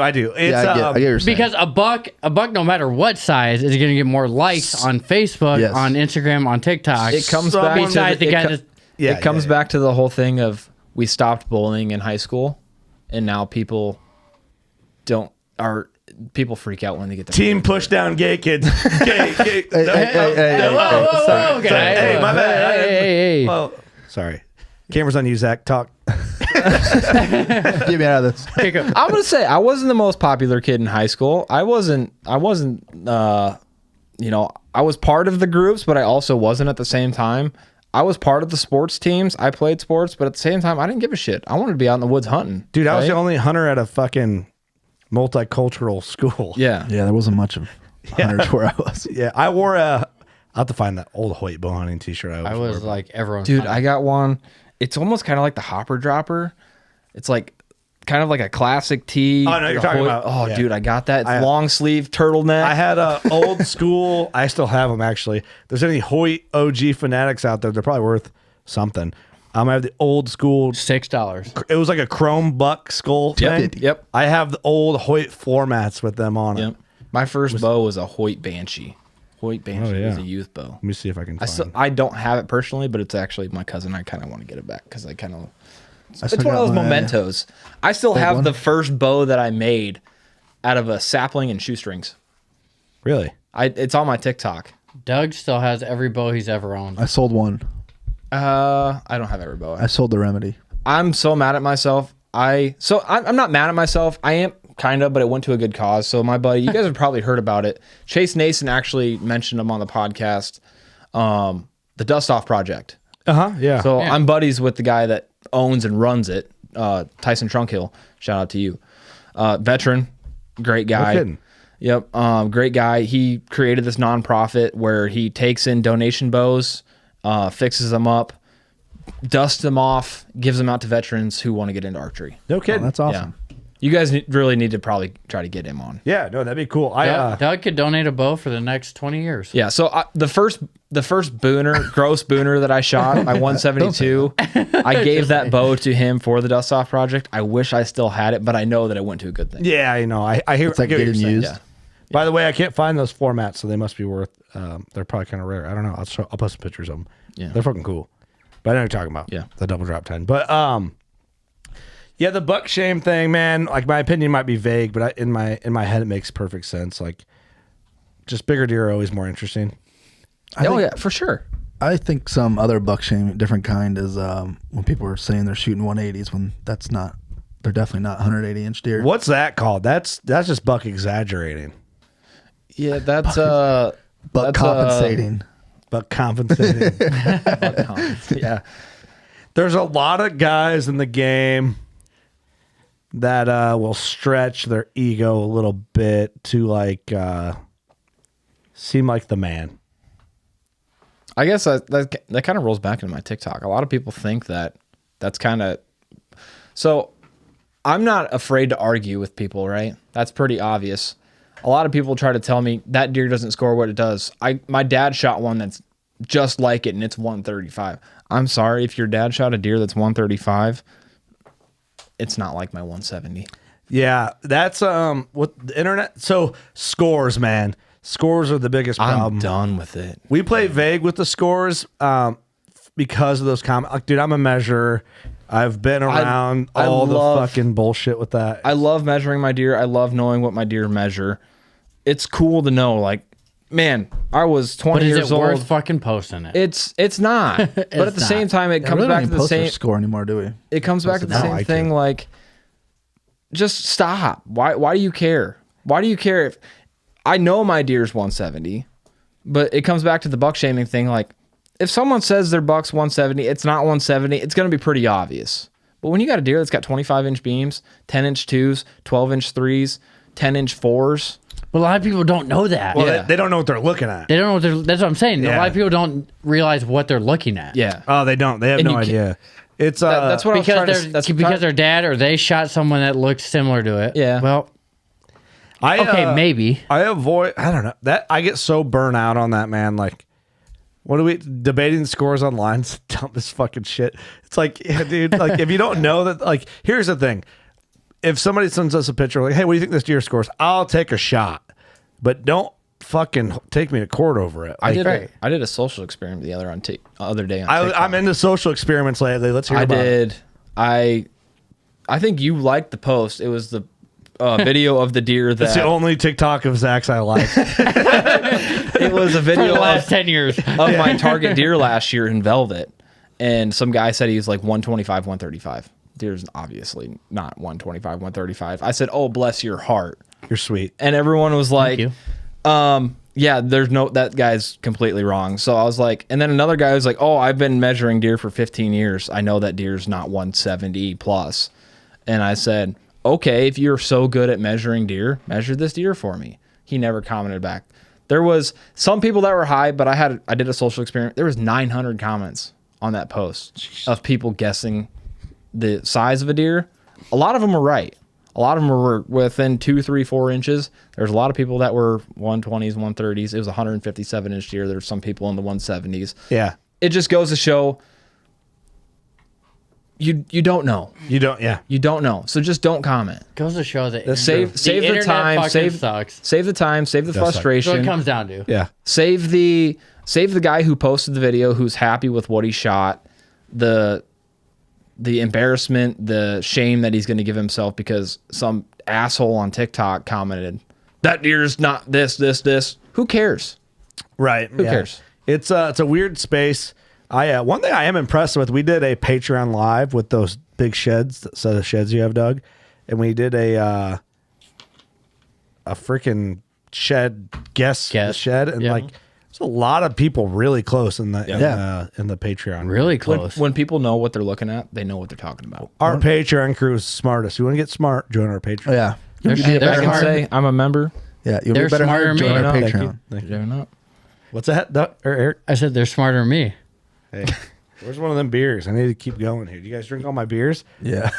what you're saying. Because a buck, no matter what size, is going to get more likes on Facebook, Yes. on Instagram, on TikTok. It comes Someone- back to Besides the guy that's it comes back to the whole thing of we stopped bullying in high school, and now people freak out when they get the Team push down gay kids. Gay. Whoa, okay. Hey, my bad. Hey. Well, sorry. Camera's on you, Zach. Talk. Get me out of this. Jacob. I'm gonna say I wasn't the most popular kid in high school. I wasn't. I was part of the groups, but I also wasn't at the same time. I was part of the sports teams. I played sports, but at the same time, I didn't give a shit. I wanted to be out in the woods hunting. Dude, I was right? the only hunter at a fucking multicultural school. Yeah. Yeah, there wasn't much of hunters where I was. Yeah, I wore I'll have to find that old Hoyt bow hunting t-shirt I was like everyone. Dude, I got one. It's almost kind of like the hopper dropper. It's like kind of like a classic tee. Oh, no, you're talking about- Oh, yeah. dude, I got that. It's long sleeve turtleneck. I had a old school. I still have them actually. If there's any Hoyt OG fanatics out there, they're probably worth something. I have the old school. $6. It was like a chrome buck skull thing. Yep. I have the old Hoyt floor mats with them on it. Yep. My first bow was a Hoyt Banshee. Hoyt Banshee yeah. was a youth bow. Let me see if I can find. I don't have it personally, but it's actually my cousin. I kind of want to get it back because it's one of still those got my mementos. I still have one. the first bow that I made out of a sapling and shoestrings. Really? It's on my TikTok. Doug still has every bow he's ever owned. I sold one. I don't have every bow. I sold the Remedy. I'm so mad at myself. I'm not mad at myself. I am kind of, but it went to a good cause. So my buddy, you guys have probably heard about it. Chase Nason actually mentioned him on the podcast. The Dust Off Project. Yeah. So I'm buddies with the guy that owns and runs it, Tyson Trunkhill. Shout out to you. Veteran, great guy. No kidding. Yep, great guy. He created this nonprofit where he takes in donation bows, fixes them up, dusts them off, gives them out to veterans who want to get into archery. No Oh, kidding. that's awesome. Yeah. You guys really need to probably try to get him on. Yeah, no, that'd be cool. Doug could donate a bow for the next 20 years. Yeah, so the first booner, gross booner that I shot, my 172, I gave that bow to him for the Dust Off Project. I wish I still had it, but I know that it went to a good thing. Yeah, I know. I hear. It's like I get what you're getting saying. used. Yeah. By the way, I can't find those floor mats, so they must be worth. They're probably kind of rare. I don't know. I'll post some pictures of them. Yeah. They're fucking cool. But I know what you're talking about. Yeah. The double drop 10. But yeah, the buck shame thing, man. Like my opinion might be vague, but in my head it makes perfect sense. Like, just bigger deer are always more interesting. Yeah, for sure. I think some other buck shame, different kind, is when people are saying they're shooting 180s when that's not. They're definitely not 180 inch deer. What's that called? That's just buck exaggerating. Yeah, that's Buck that's, compensating. Buck compensating. yeah. There's a lot of guys in the game that will stretch their ego a little bit to like seem like the man. I guess that kind of rolls back into my TikTok. A lot of people think that's kind of so. I'm not afraid to argue with people, right? That's pretty obvious. A lot of people try to tell me that deer doesn't score what it does. My dad shot one that's just like it, and it's 135. I'm sorry if your dad shot a deer that's 135. It's not like my 170. Yeah, that's what the internet. So scores, man. Scores are the biggest problem. I'm done with it. We play vague with the scores. because of those comments. Like, dude, I'm a measurer. I've been around all the fucking bullshit with that. I love measuring my deer. I love knowing what my deer measure. It's cool to know, like, man, I was 20 years old. But is it worth fucking posting it? It's not. But at the same time, it comes we don't back to even the post our same score anymore, do we? It comes back to the same thing. Like, just stop. Why do you care? Why do you care if I know my deer's 170? But it comes back to the buck shaming thing. Like, if someone says their buck's 170, it's not 170. It's going to be pretty obvious. But when you got a deer that's got 25-inch beams, 10-inch 2s, 12-inch 3s, 10-inch 4s. But a lot of people don't know that. Well, they don't know what they're looking at. They don't know what they're. That's what I'm saying. Yeah. A lot of people don't realize what they're looking at. Yeah. Oh, they don't. They have no idea. It's that's what because I was trying to. because their dad or they shot someone that looked similar to it. Yeah. Well, okay, maybe. I avoid. I don't know that I get so burnt out on that, man. Like, what are we debating the scores online? It's dumbest fucking shit. It's like, yeah, dude. Like, if you don't know that, like, here's the thing: if somebody sends us a picture, like, hey, what do you think this deer scores? I'll take a shot, but don't fucking take me to court over it. Like, I did a social experiment the other day on TikTok. I'm into social experiments lately. Let's hear about it. I think you liked the post. It was the video of the deer that. It's the only TikTok of Zach's I like. It was a video For the last 10 years of my target deer last year in velvet, and some guy said he was like 125, 135. Deer's obviously not 125, 135. I said, "Oh, bless your heart, You're sweet." and everyone was like, you. "Yeah, that guy's completely wrong." So I was like, and then another guy was like, "Oh, I've been measuring deer for 15 years. I know that deer's not 170 plus." And I said, "Okay, if you're so good at measuring deer, measure this deer for me." He never commented back. There was some people that were high, but I did a social experiment. There was 900 comments on that post of people guessing the size of a deer. A lot of them were right. A lot of them were within 2, 3, 4 inches. There's a lot of people that were 120s, 130s. It was a 157-inch deer. There's some people in the 170s. Yeah. It just goes to show you don't know. You don't. Yeah. You don't know. So just don't comment. Goes to show that Save the time. sucks. Save the time. Save the That's what frustration. it comes down to. Yeah. Save the guy who posted the video who's happy with what he shot. The embarrassment, the shame that he's going to give himself because some asshole on TikTok commented that deer's not this. Who cares? Right. Who cares? It's a weird space. One thing I am impressed with, we did a Patreon live with those big sheds, set of sheds you have, Doug, and we did a freaking shed guess shed, and like there's a lot of people really close in the in the Patreon. Really close. When people know what they're looking at, they know what they're talking about. Our Patreon crew is smartest. You want to get smart? Join our Patreon. Oh, yeah. They're I can say I'm a member. Yeah, you'll They're be better smarter than join me. our Thank you. Patreon. Thank you. Doing up. What's that, Doug, or Eric? I said they're smarter than me. Hey, where's one of them beers? I need to keep going here. Do you guys drink all my beers? Yeah.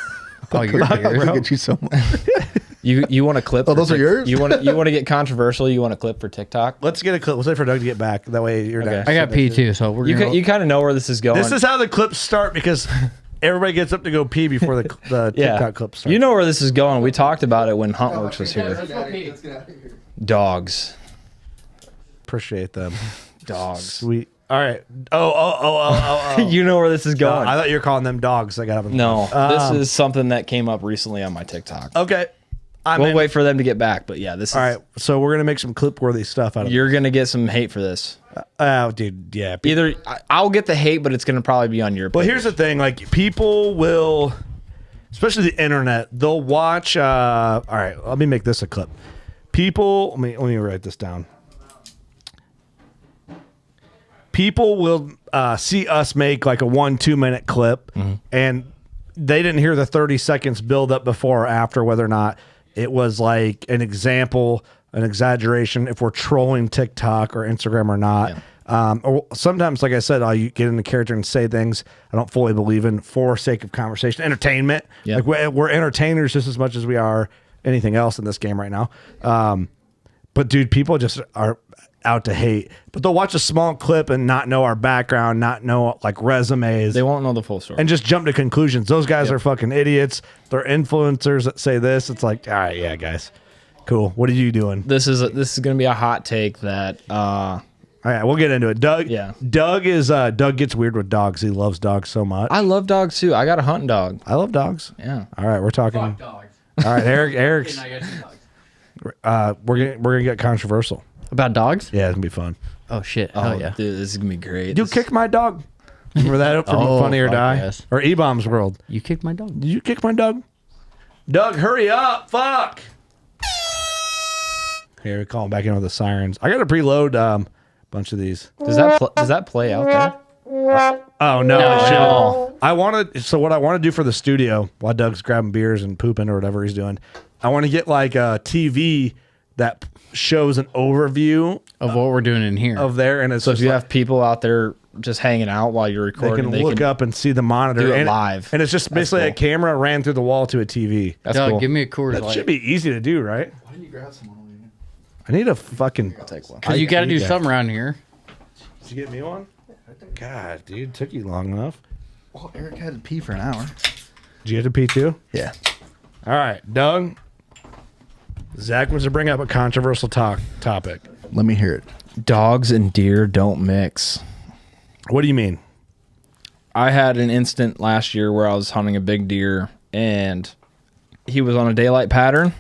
Oh, you're Look at you so much. You want a clip? Oh, those are yours? You want to get controversial? You want a clip for TikTok? Let's get a clip. Let's wait for Doug to get back. That way you're Okay. not. I got pee too, so we're gonna. You kind of know where this is going. This is how the clips start because everybody gets up to go pee before the TikTok clips start. You know where this is going. We talked about it when Huntworth was here. Dogs. Appreciate them. Dogs. Sweet. All right. Oh. You know where this is going. I thought you were calling them dogs. I got them. No, this is something that came up recently on my TikTok. Okay. We'll wait for them to get back, but yeah, this is... All right. So we're going to make some clip-worthy stuff out of You're going to get some hate for this. Oh, dude. Yeah. Either I'll get the hate, but it's going to probably be on your Well, page. here's the thing. Like, people will, especially the internet, they'll watch. All right. Let me make this a clip. People, let me write this down. People will see us make like a 1-2 minute clip, and they didn't hear the 30 seconds build up before or after, whether or not it was like an example, an exaggeration, if we're trolling TikTok or Instagram or not. Yeah. Or sometimes, like I said, I'll get into character and say things I don't fully believe in for sake of conversation, entertainment. Yep. Like we're entertainers just as much as we are anything else in this game right now. But dude, people just are out to hate. But they'll watch a small clip and not know our background, not know like resumes. They won't know the full story. And just jump to conclusions. Those guys are fucking idiots. They're influencers that say this. It's like, all right, yeah, guys. Cool. What are you doing? This is going to be a hot take that All right, we'll get into it. Doug. Yeah. Doug gets weird with dogs. He loves dogs so much. I love dogs too. I got a hunting dog. I love dogs. Yeah. All right, we're talking. Fuck dogs. All right, Eric's. I got some dogs. We're gonna get controversial. About dogs? Yeah, it's gonna be fun. Oh shit! Oh, Hell yeah! dude, this is gonna be great. You kick my dog. Remember that from Oh, Funny or fuck Die yes. or E-Bomb's World? You kicked my dog. Did you kick my dog? Doug, hurry up! Fuck. Here we call him back in with the sirens. I gotta preload a bunch of these. does that play out there? Oh no! No, it shouldn't. no. I wanted. So what I want to do for the studio while Doug's grabbing beers and pooping or whatever he's doing, I want to get like a TV that shows an overview Of what we're doing in here. of there, and it's So if just you like, have people out there just hanging out while you're they recording, can look up and see the monitor do it and, live. and it's just basically a cool. camera ran through the wall to a TV. That's Doug, cool. give me a Coors That Light. should be easy to do, right? Why didn't you grab someone? I need a fucking. Take one. Because you got to do need that. something around here. Did you get me one? God, dude, took you long enough. Well, Eric had to pee for an hour. Did you get to pee too? Yeah. All right, Doug. Zach wants to bring up a controversial topic. Let me hear it. Dogs and deer don't mix. What do you mean? I had an instant last year where I was hunting a big deer and he was on a daylight pattern,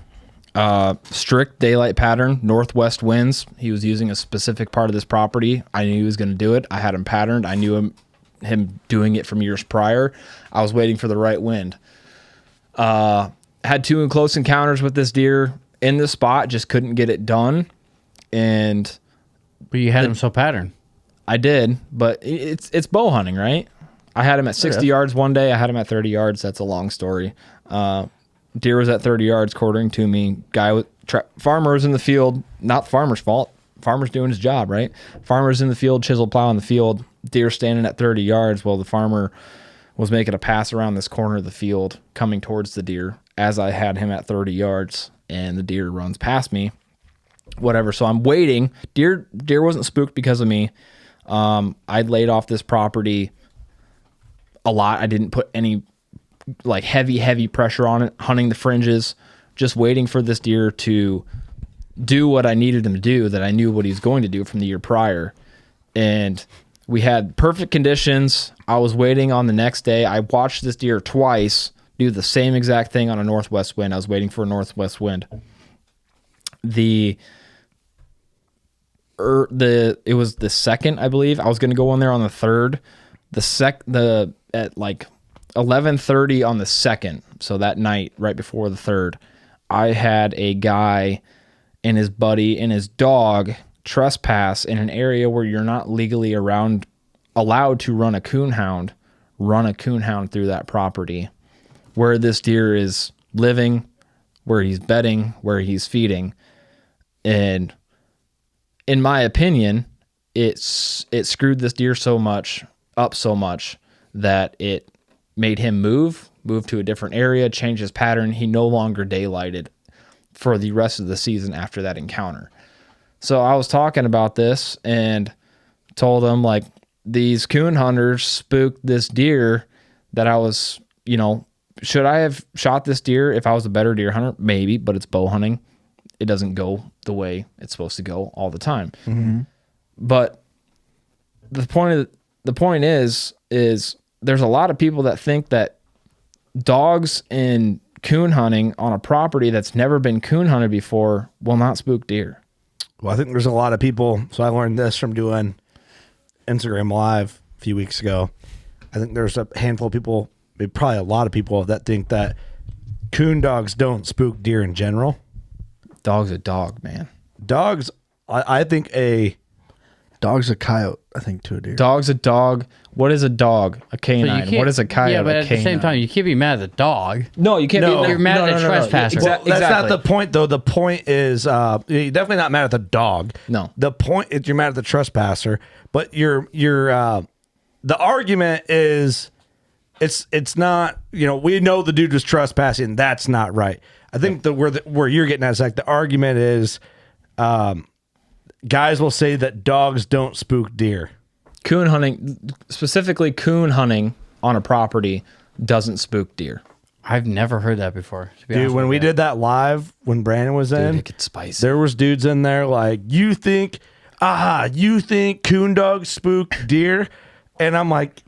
strict daylight pattern, northwest winds. He was using a specific part of this property. I knew he was going to do it. I had him patterned. I knew him doing it from years prior. I was waiting for the right wind. Had 2 close encounters with this deer in the spot, just couldn't get it done. And But you had him so patterned. I did, but it's bow hunting, right? I had him at 60 yards one day. I had him at 30 yards. That's a long story. Deer was at 30 yards quartering to me. Guy with farmer was in the field. Not the farmer's fault. Farmer's doing his job, right? Farmer's in the field, chisel plow in the field. Deer standing at 30 yards while the farmer was making a pass around this corner of the field coming towards the deer as I had him at 30 yards, and the deer runs past me. Whatever. So I'm waiting. Deer wasn't spooked because of me. I'd laid off this property a lot. I didn't put any like heavy pressure on it, hunting the fringes, just waiting for this deer to do what I needed him to do, that I knew what he was going to do from the year prior. And we had perfect conditions. I was waiting on the next day. I watched this deer twice do the same exact thing on a northwest wind. I was waiting for a northwest wind. It was the second, I believe. I was going to go in there on the third. At like 11:30 on the second. So that night, right before the third, I had a guy and his buddy and his dog trespass in an area where you're not legally allowed to run a coon hound through that property, where this deer is living, where he's bedding, where he's feeding. And in my opinion, it screwed this deer so much that it made him move to a different area, change his pattern. He no longer daylighted for the rest of the season after that encounter. So I was talking about this and told him, like, these coon hunters spooked this deer that I was, should I have shot this deer if I was a better deer hunter? Maybe, but it's bow hunting. It doesn't go the way it's supposed to go all the time. Mm-hmm. But the point is there's a lot of people that think that dogs and coon hunting on a property that's never been coon hunted before will not spook deer. Well, I think there's a lot of people. So I learned this from doing Instagram Live a few weeks ago. I think there's a handful of people, maybe probably a lot of people, that think that coon dogs don't spook deer in general. Dog's a dog, man. Dogs, I think Dog's a coyote, I think, to a deer. Dog's a dog. What is a dog? A canine. What is a coyote? Yeah, but a at the same time, you can't be mad at the dog. No, you can't. No. be You're mad at the trespasser. Well, that's not the point, though. The point is, you're definitely not mad at the dog. No. The point is you're mad at the trespasser, but the argument is, it's not. We know the dude was trespassing. That's not right. I think where you're getting at is like the argument is, guys will say that dogs don't spook deer. Coon hunting, specifically coon hunting on a property, doesn't spook deer. I've never heard that before. To be Dude, honest when with we you. did that live, when Brandon was in, Dude, it gets spicy. there was dudes in there like, you think you think coon dogs spook deer? And I'm like,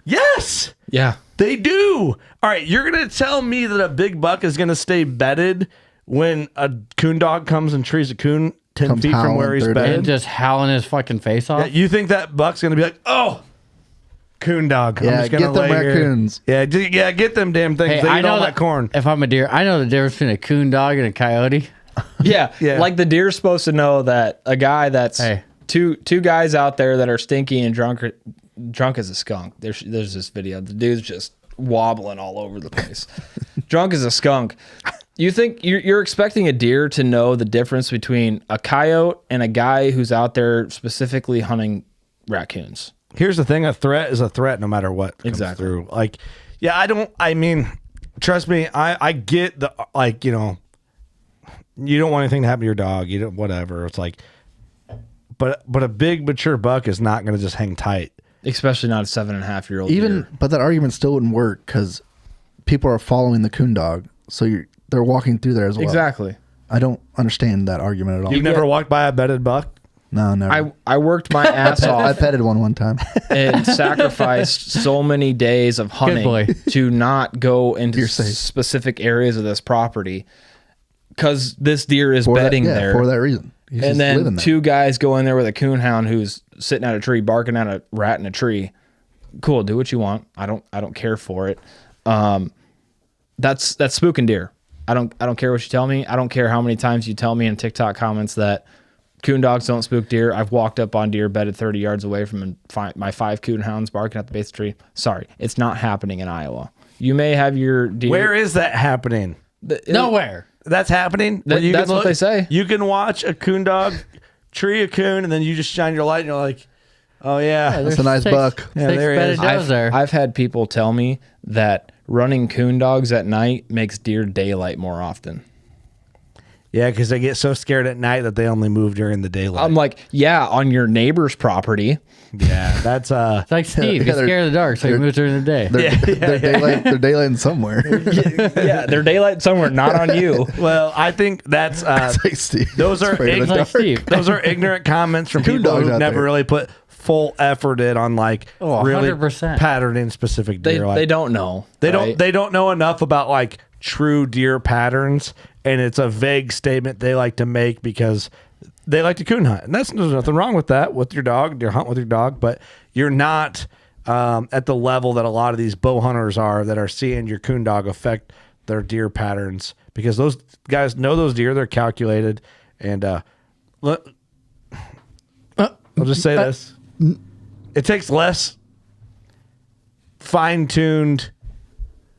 yes, Yeah. they do. All right, you're going to tell me that a big buck is going to stay bedded when a coon dog comes and trees a coon 10 Comes feet from howling where he's through bedded? And just howling his fucking face off. Yeah, you think that buck's going to be like, oh, coon dog. Yeah, I'm just gonna get them lay here. raccoons. Yeah, get them damn things. They eat all that corn. If I'm a deer, I know the difference between a coon dog and a coyote. Yeah. Yeah. Like the deer's supposed to know that a guy that's Hey. two guys out there that are stinky and drunk as a skunk. There's this video. The dude's just wobbling all over the place. Drunk as a skunk. You think you're expecting a deer to know the difference between a coyote and a guy who's out there specifically hunting raccoons? Here's the thing: a threat is a threat, no matter what comes Exactly. through. Like, yeah, I mean, trust me, I get the you don't want anything to happen to your dog. You don't whatever. It's like, but a big mature buck is not going to just hang tight. Especially not a 7.5-year-old Even, deer. but that argument still wouldn't work because people are following the coon dog, so they're walking through there as well. Exactly. I don't understand that argument at all. You've never walked by a bedded buck? No, never. I worked my ass I off petted one time. and sacrificed so many days of hunting boy. to not go into You're safe. specific areas of this property because this deer is For bedding that, yeah, there. for that reason. He's just And then living there. two guys go in there with a coon hound who's sitting at a tree barking at a rat in a tree. Cool, do what you want. I don't care for it. That's spooking deer. I don't care what you tell me. I don't care how many times you tell me in TikTok comments that coon dogs don't spook deer. I've walked up on deer bedded 30 yards away from my 5 coon hounds barking at the base of the tree. Sorry, it's not happening in Iowa. You may have your deer. Where is that happening? Nowhere. That's happening. Where you that's can what they say. You can watch a coon dog tree a coon, and then you just shine your light, and you're like, oh yeah, That's a nice buck. Yeah, Six there he bedded is. does there. I've had people tell me that running coon dogs at night makes deer daylight more often. Yeah, because they get so scared at night that they only move during the daylight. I'm like, yeah, on your neighbor's property. Yeah, that's It's like Steve. Yeah, He's scared of the dark, so he moves during the day. They're daylighting somewhere. Yeah, they're daylight somewhere, not on you. well, I think that's It's like Steve. those are Afraid of the It's like dark. Steve. those are ignorant comments from Coon people dogs who out never there. really put full effort in on like Oh, really 100%. patterning specific They deer. Like, they don't know. They right? don't know enough about like true deer patterns, and it's a vague statement they like to make because they like to coon hunt, and there's nothing wrong with that with your dog. You hunt with your dog, but you're not at the level that a lot of these bow hunters are that are seeing your coon dog affect their deer patterns because those guys know those deer. They're calculated, and I'll just say this: it takes less fine-tuned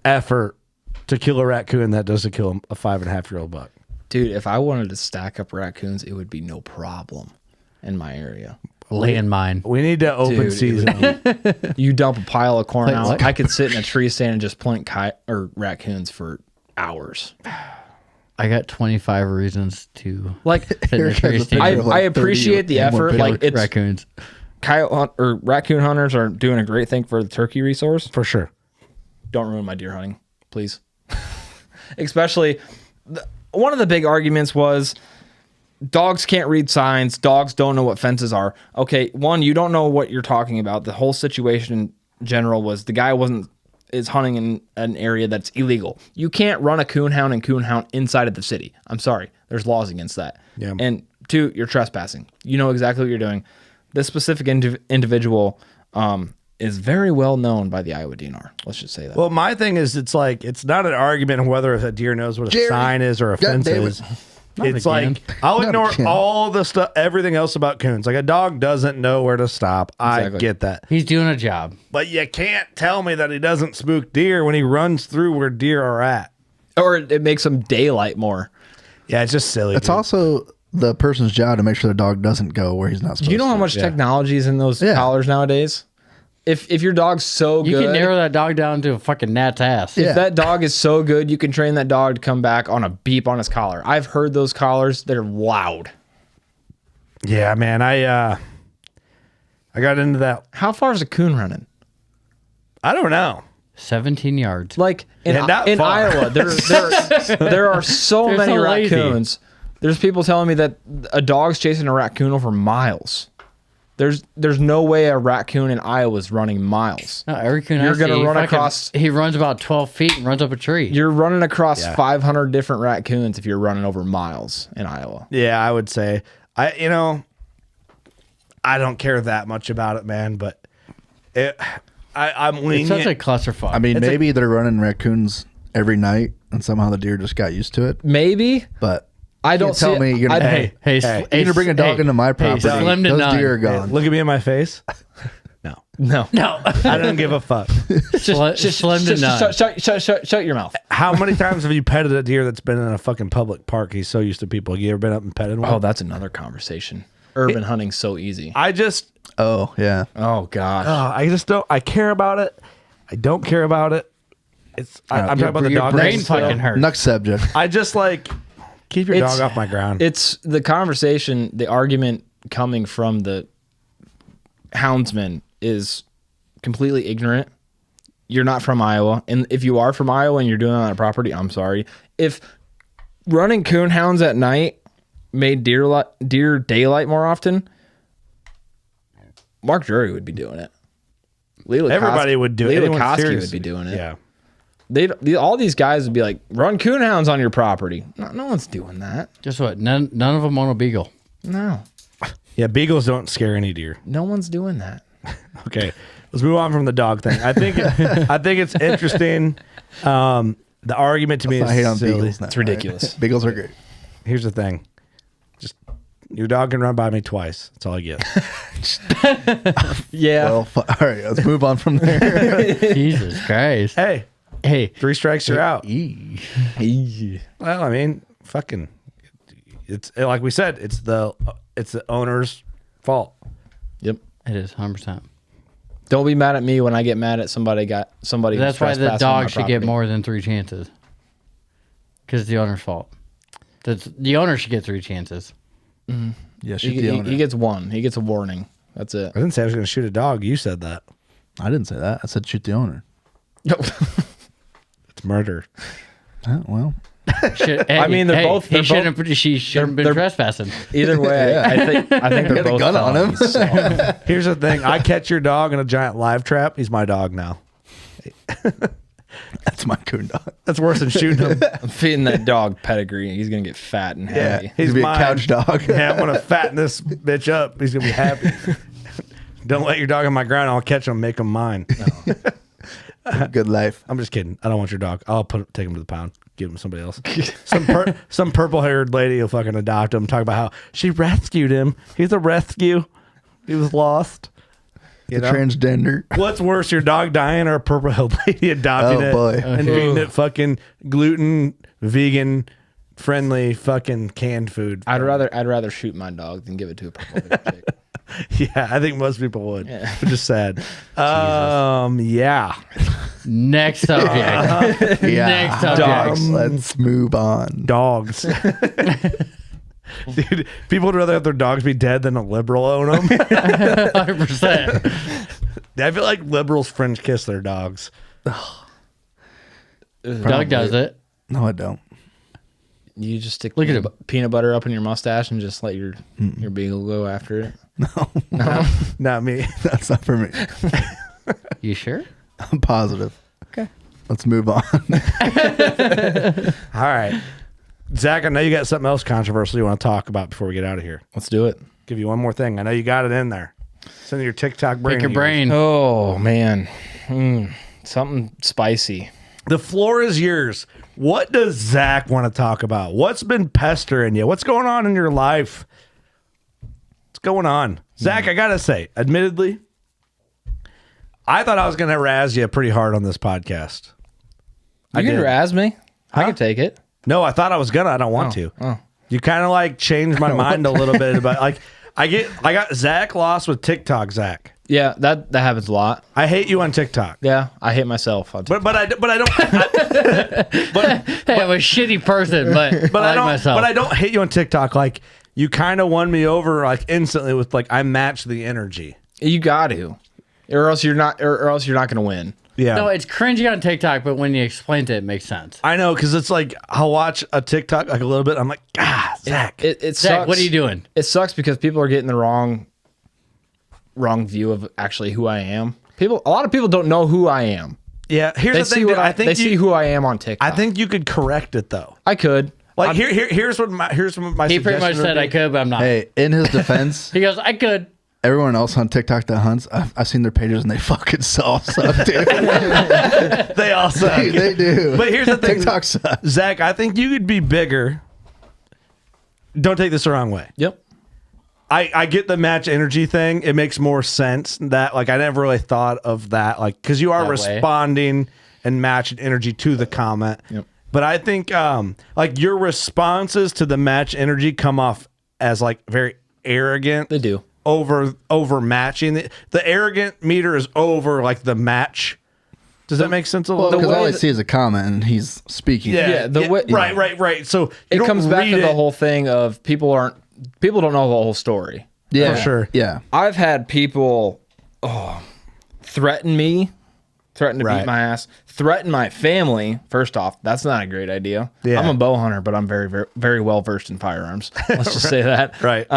effort to kill a raccoon that does to kill a 5.5-year-old buck. Dude, if I wanted to stack up raccoons, it would be no problem in my area. Landmine. We need to open Dude, season. You dump a pile of corn Wait, out. what? I could sit in a tree stand and just point raccoons for hours. I got 25 reasons to Like, sit in Here the tree comes a stand. picture of, I like, 30 appreciate the and one effort. picture. Like, it's raccoons. raccoon hunters are doing a great thing for the turkey resource. For sure. Don't ruin my deer hunting, please. Especially, one of the big arguments was dogs can't read signs. Dogs don't know what fences are. Okay, one, you don't know what you're talking about. The whole situation in general was the guy is hunting in an area that's illegal. You can't run a coon hound and coon hound inside of the city. I'm sorry. There's laws against that. Yeah. And two, you're trespassing. You know exactly what you're doing. This specific individual is very well known by the Iowa DNR. Let's just say that. Well, my thing is, it's like it's not an argument of whether a deer knows what a Jerry, sign is or a God fence damn it. is. Not It's again. like I'll Not ignore again. all the stuff, everything else about coons. Like a dog doesn't know where to stop. Exactly. I get that, He's doing a job. but you can't tell me that he doesn't spook deer when he runs through where deer are at. Or it makes them daylight more. Yeah, it's just silly. It's dude. also the person's job to make sure the dog doesn't go where he's not supposed Do you know to. how much technology is in those Yeah. collars nowadays? If your dog's so You good, can narrow that dog down to a fucking gnat's ass. Yeah. if that dog is so good, you can train that dog to come back on a beep on his collar. I've heard those collars; they're loud. Yeah, man. I got into that. How far is a coon running? I don't know. 17 yards. Like in, Yeah, not in far. Iowa, there are so They're many so lazy. raccoons. There's people telling me that a dog's chasing a raccoon over miles. There's no way a raccoon in Iowa is running miles. No, every coon You're gonna run across. He runs about 12 feet and runs up a tree. You're running across Yeah. 500 different raccoons if you're running over miles in Iowa. Yeah, I would say I don't care that much about it, man. But I'm It's lenient. such a clusterfuck. I mean, It's maybe they're running raccoons every night, and somehow the deer just got used to it. Maybe. But I don't tell see me you're gonna, Hey, hey, hey, you're gonna bring a dog into my property. slim to Those none. deer are Hey, gone. look at me in my face. No, No. no, I don't give a fuck. slim to none. Shut your mouth. How many times have you petted a deer that's been in a fucking public park? He's so used to people. You ever been up and petted one? Oh, that's another conversation. Urban hunting's so easy. I just, Oh yeah. Oh gosh. I just don't. I care about it. I don't care about it. I'm talking about the Your dog. brain thing still. fucking hurt. Next subject. I just like keep your It's- dog off my ground. It's the conversation, the argument coming from the houndsman is completely ignorant. You're not from Iowa. And if you are from Iowa and you're doing it on a property, I'm sorry. If running coon hounds at night made deer daylight more often, Mark Drury would be doing it. Everybody would do it. Lee Anyone Lukoski serious- would be doing it. Yeah. All these guys would be like, run coon hounds on your property. No one's doing that. Guess what? None of them own a beagle. No. Yeah, beagles don't scare any deer. No one's doing that. Okay, let's move on from the dog thing. I think it's interesting. The argument to me I hate on is silly. beagles. Now, It's ridiculous. right? Beagles are great. Here's the thing: just your dog can run by me twice. That's all I get. Yeah. Well, all right, let's move on from there. Jesus Christ. Hey, Hey, 3 strikes, you're out. Eee. Well, I mean, fucking, it's like we said, it's the owner's fault. Yep. it is 100%. Don't be mad at me when I get mad at somebody. Who's That's why the trespassing on dog my should get property. more than 3 chances. Because it's the owner's fault. The owner should get 3 chances. Yeah, shoot the He, owner. he gets one. He gets a warning. That's it. I didn't say I was going to shoot a dog. You said that. I didn't say that. I said shoot the owner. It's murder. Well, I mean, they're both- She they're shouldn't have been they're- trespassing. Either way, I think they're Got a both gun on him. felonies, so. Here's the thing: I catch your dog in a giant live trap. He's my dog now. that's my coon dog. That's worse than shooting him. I'm feeding that dog pedigree. He's gonna get fat and Yeah, heavy. he's He'd be mine. a couch dog. Yeah, I'm gonna fatten this bitch up. He's gonna be happy. Don't let your dog on my ground. I'll catch him, make him mine. Good life. I'm just kidding. I don't want your dog. I'll take him to the pound. Give him to somebody else. Some purple haired lady will fucking adopt him. Talk about how she rescued him. He's a rescue. He was lost. You The know? transgender. What's worse, your dog dying or a purple haired lady adopting Oh, it boy. and feeding it fucking gluten, vegan, friendly fucking canned food? I'd rather shoot my dog than give it to a purple chick. Yeah, I think most people would, Yeah. which is sad. Yeah. Next subject. Yeah. Next subject. Dogs. Let's move on. Dogs. Dude, people would rather have their dogs be dead than a liberal own them. 100%. I feel like liberals French kiss their dogs. Doug does it. No, I don't. You just stick Look at peanut butter up in your mustache and just let your beagle go after it. Not me. That's not for me. You sure? I'm positive. Okay. Let's move on. All right. Zach, I know you got something else controversial you want to talk about before we get out of here. Let's do it. Give you one more thing. I know you got it in there. It's in your TikTok brain. Pick your of yours. brain. Oh man, something spicy. The floor is yours. What does Zach want to talk about? What's been pestering you? What's going on in your life? What's going on? Zach, I got to say, admittedly, I thought I was going to razz you pretty hard on this podcast. You can did. razz me. I Huh? can take it. No, I thought I was going to. I don't want to. Oh. You kind of like changed my mind a little bit about like I got Zach lost with TikTok, Zach. Yeah, that happens a lot. I hate you on TikTok. Yeah, I hate myself. But I don't Hey, I'm a shitty person, but I like myself. But I don't hate you on TikTok. Like you kind of won me over like instantly with like I match the energy. You got to, or else you're not gonna win. Yeah. No, it's cringy on TikTok, but when you explain it makes sense. I know because it's like I'll watch a TikTok like a little bit. I'm like, Zach. It Zach, sucks. what are you doing? It sucks because people are getting the wrong view of actually who I am. A lot of people don't know who I am. Yeah, here's They the thing. see Dude, what I think they see who I am on TikTok. I think you could correct it though. I could. Like here's what my He pretty much said I could, but I'm not. Hey, in his defense, He goes, I could. everyone else on TikTok that hunts, I've seen their pages and they fucking suck, dude. They all suck. They do. But here's the thing, TikTok sucks. Zach. I think you could be bigger. Don't take this the wrong way. Yep. I get the match energy thing. It makes more sense that like I never really thought of that like because you are That way. responding and matching energy to the comment. Yep. But I think like your responses to the match energy come off as like very arrogant. They do. Over matching. The arrogant meter is over like the match. Does that make sense a little? Because way all I that- see is a comment and he's speaking. Yeah, the way- right. So you It don't comes back to read the it. whole thing of people don't know the whole story. Yeah, For sure. Yeah. I've had people threaten me, threaten to Right. beat my ass, threaten my family. First off, that's not a great idea. Yeah. I'm a bow hunter, but I'm very, very, very well versed in firearms. Let's just say that. Right.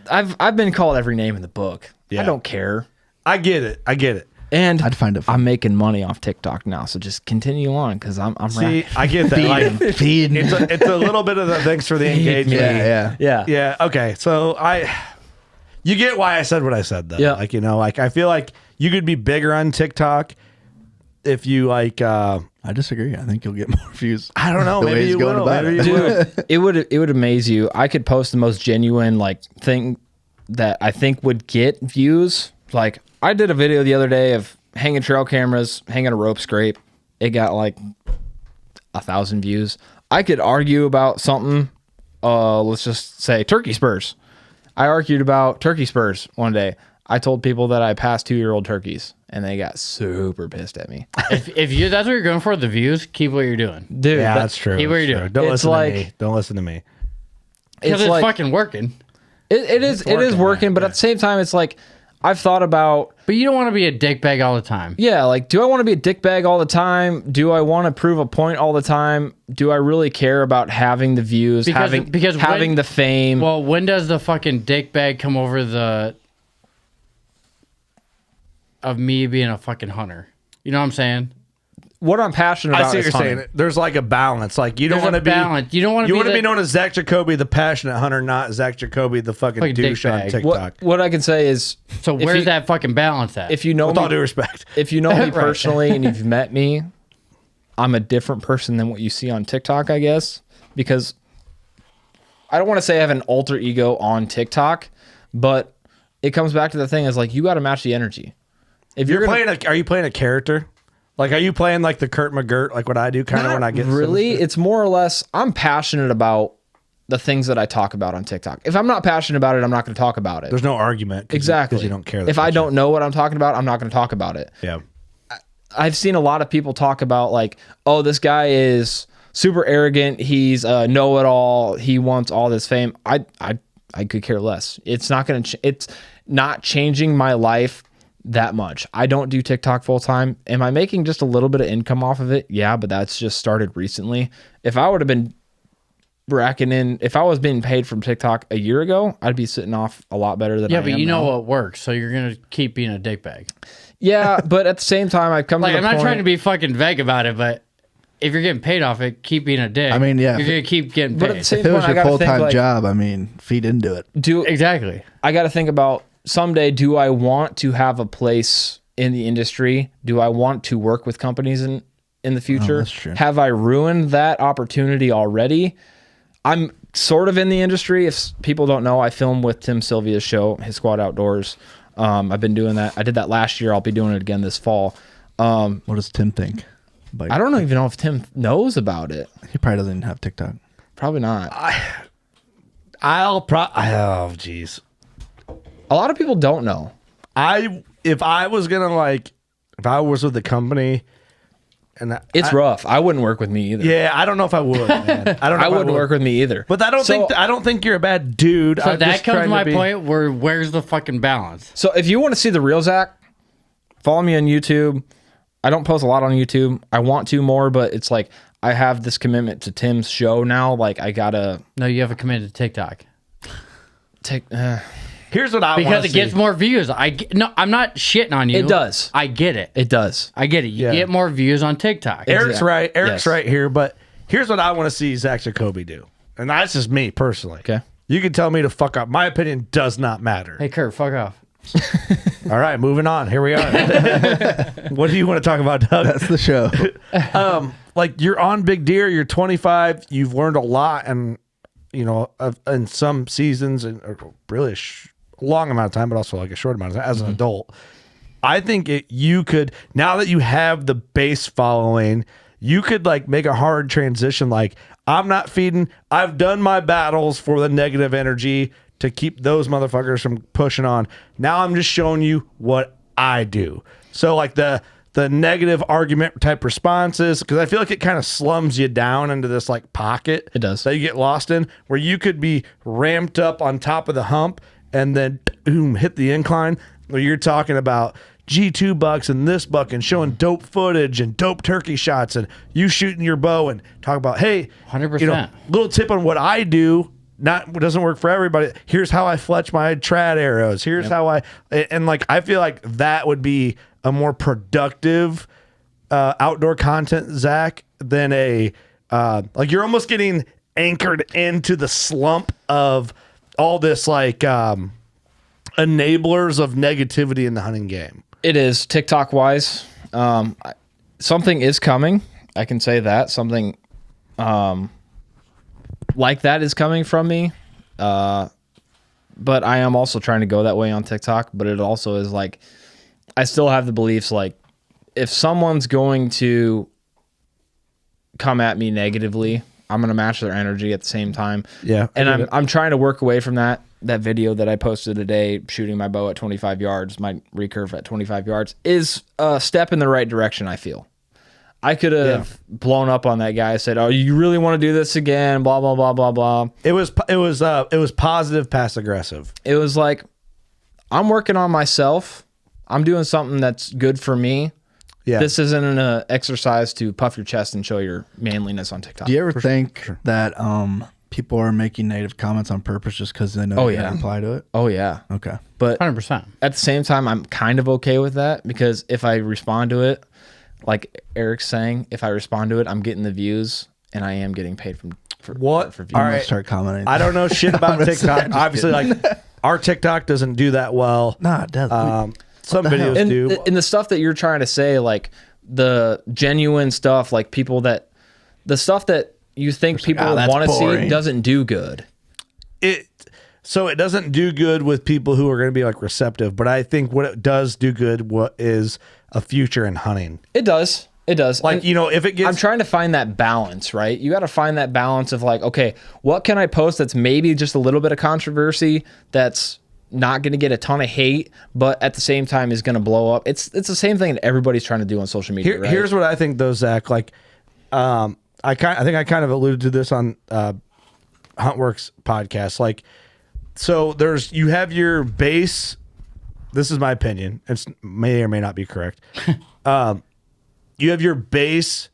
I've been called every name in the book. Yeah. I don't care. I get it. And I'd find it fun. I'm making money off TikTok now, so just continue on because I'm See, I get that. Like, Feed. it's a little bit of the thanks for the engagement. Yeah. yeah. Okay. So you get why I said what I said though. Yeah. Like, like I feel like you could be bigger on TikTok if you like, I disagree. I think you'll get more views. I don't know. the way Maybe he's you going will. about Maybe it. you will. Dude, it would amaze you. I could post the most genuine like thing that I think would get views. Like I did a video the other day of hanging trail cameras, hanging a rope scrape. It got like 1,000 views. I could argue about something. Let's just say turkey spurs. I argued about turkey spurs one day. I told people that I passed 2-year-old turkeys, and they got super pissed at me. If that's what you're going for, the views, keep what you're doing. Dude, Yeah, that's true. Keep what That's you're true. doing. Don't It's listen like- to me. Don't listen to me. Because it's it's like fucking working. it is working, working, but yeah. at the same time, it's like I've thought about. But you don't want to be a dickbag all the time. Yeah, like, do I want to be a dickbag all the time? Do I want to prove a point all the time? Do I really care about having the views, having when- the fame? Well, when does the fucking dickbag come over the of me being a fucking hunter? You know what I'm saying? what I'm passionate I about see what is you're hunting. saying. There's like a balance. Like you don't There's want a to be balance. You don't want to You be want to the- be known as Zach Jacobi, the passionate hunter, not Zach Jacobi, the fucking Fucking douche on dickbag. TikTok. What I can say is, So if where's you- that fucking balance at? if you know With all due me, respect. if you know me Right. personally and you've met me, I'm a different person than what you see on TikTok, I guess, because I don't want to say I have an alter ego on TikTok, but it comes back to the thing is like you got to match the energy. If You're gonna- playing are you playing a character? Like, are you playing like the Kurt McGirt, like what I do, kind of when I get really, it's more or less. I'm passionate about the things that I talk about on TikTok. If I'm not passionate about it, I'm not going to talk about it. There's no argument Exactly. because you don't care. That If I much. don't know what I'm talking about, I'm not going to talk about it. yeah. I've seen a lot of people talk about like, oh, this guy is super arrogant. He's a know-it-all. He wants all this fame. I could care less. It's not going to. It's not changing my life that much. I don't do TikTok full time. Am I making just a little bit of income off of it? Yeah, but that's just started recently. If I would have been racking in, if I was being paid from TikTok a year ago, I'd be sitting off a lot better than I yeah, but am you know now. what works, so you're gonna keep being a dickbag. Yeah, but at the same time, I've come Like to I'm the not point. trying to be fucking vague about it, but if you're getting paid off it, keep being a dick. I mean, yeah, you're if gonna keep getting But at paid. the same If it was point, I your gotta full think time like, job, I mean, feed into it. Exactly. I got to think about someday, do I want to have a place in the industry? Do I want to work with companies in the future? that's true. Have I ruined that opportunity already? I'm sort of in the industry. If people don't know, I film with Tim Sylvia's show, His Squad Outdoors. I've been doing that. I did that last year. I'll be doing it again this fall. What does Tim think? I don't even know if Tim knows about it. He probably doesn't even have TikTok. Probably not. oh jeez. A lot of people don't know. If I was with the company, and It's rough. I wouldn't work with me either. yeah, I don't know if I would. Man. I don't know. I if wouldn't would. work with me either. But I don't think you're a bad dude. So I'm that just comes trying to my be- point where where's the fucking balance? So if you want to see the real Zach, follow me on YouTube. I don't post a lot on YouTube. I want to more, but it's like I have this commitment to Tim's show now. Like I gotta No, you have a commitment to TikTok take. Here's what I want because to it gets more views. No, I'm not shitting on you. It does. I get it. It does. I get it. You get more views on TikTok. Eric's right. Eric's Yes. right here. But here's what I want to see Zach Jacobi do. And that's just me personally. Okay. You can tell me to fuck up. My opinion does not matter. Hey, Kurt, fuck off. All right, moving on. Here we are. What do you want to talk about, Doug? That's the show. Like you're on big deer. You're 25. You've learned a lot, and in some seasons, and really a long amount of time, but also like a short amount of time as an adult. I think you could, now that you have the base following, you could like make a hard transition. Like I'm not feeding. I've done my battles for the negative energy to keep those motherfuckers from pushing on. Now I'm just showing you what I do. So like the negative argument type responses, because I feel like it kind of slums you down into this like pocket. It does. That you get lost in, where you could be ramped up on top of the hump and then boom, hit the incline, where you're talking about G2 bucks and this buck and showing dope footage and dope turkey shots and you shooting your bow and talk about, hey, 100%. Little tip on what I do. Not doesn't work for everybody. Here's how I fletch my trad arrows. Here's how I feel like that would be a more productive outdoor content, Zach, than like you're almost getting anchored into the slump of all this like enablers of negativity in the hunting game. It is TikTok wise. Something is coming. I can say that something like that is coming from me. But I am also trying to go that way on TikTok. But it also is like, I still have the beliefs like if someone's going to come at me negatively, I'm going to match their energy at the same time. Yeah. And I'm trying to work away from that video that I posted today, shooting my bow at 25 yards, my recurve at 25 yards, is a step in the right direction, I feel. I could have blown up on that guy, said, "Oh, you really want to do this again?" Blah blah blah blah blah. It was positive, passive aggressive. It was like, I'm working on myself. I'm doing something that's good for me. Yeah. This isn't an exercise to puff your chest and show your manliness on TikTok. Do you ever think that people are making negative comments on purpose just because they know you're going to reply to it? Oh yeah. Okay. But 100%. At the same time, I'm kind of okay with that because if I respond to it, like Eric's saying, if I respond to it, I'm getting the views and I am getting paid for views. All right. Start commenting. I don't know shit about TikTok. Obviously, like our TikTok doesn't do that well. Nah, it doesn't. Some videos do. And the stuff that you're trying to say, like the genuine stuff, like the stuff that you think people want to see doesn't do good. So it doesn't do good with people who are going to be like receptive, but I think what it does do good is a future in hunting. It does. It does. Like, if it gets... I'm trying to find that balance, right? You got to find that balance of like, okay, what can I post that's maybe just a little bit of controversy that's not going to get a ton of hate, but at the same time is going to blow up. It's the same thing that everybody's trying to do on social media, right? Here's what I think though, Zach. Like, I think I kind of alluded to this on Huntworth's podcast. Like, so you have your base. This is my opinion. It may or may not be correct. You have your base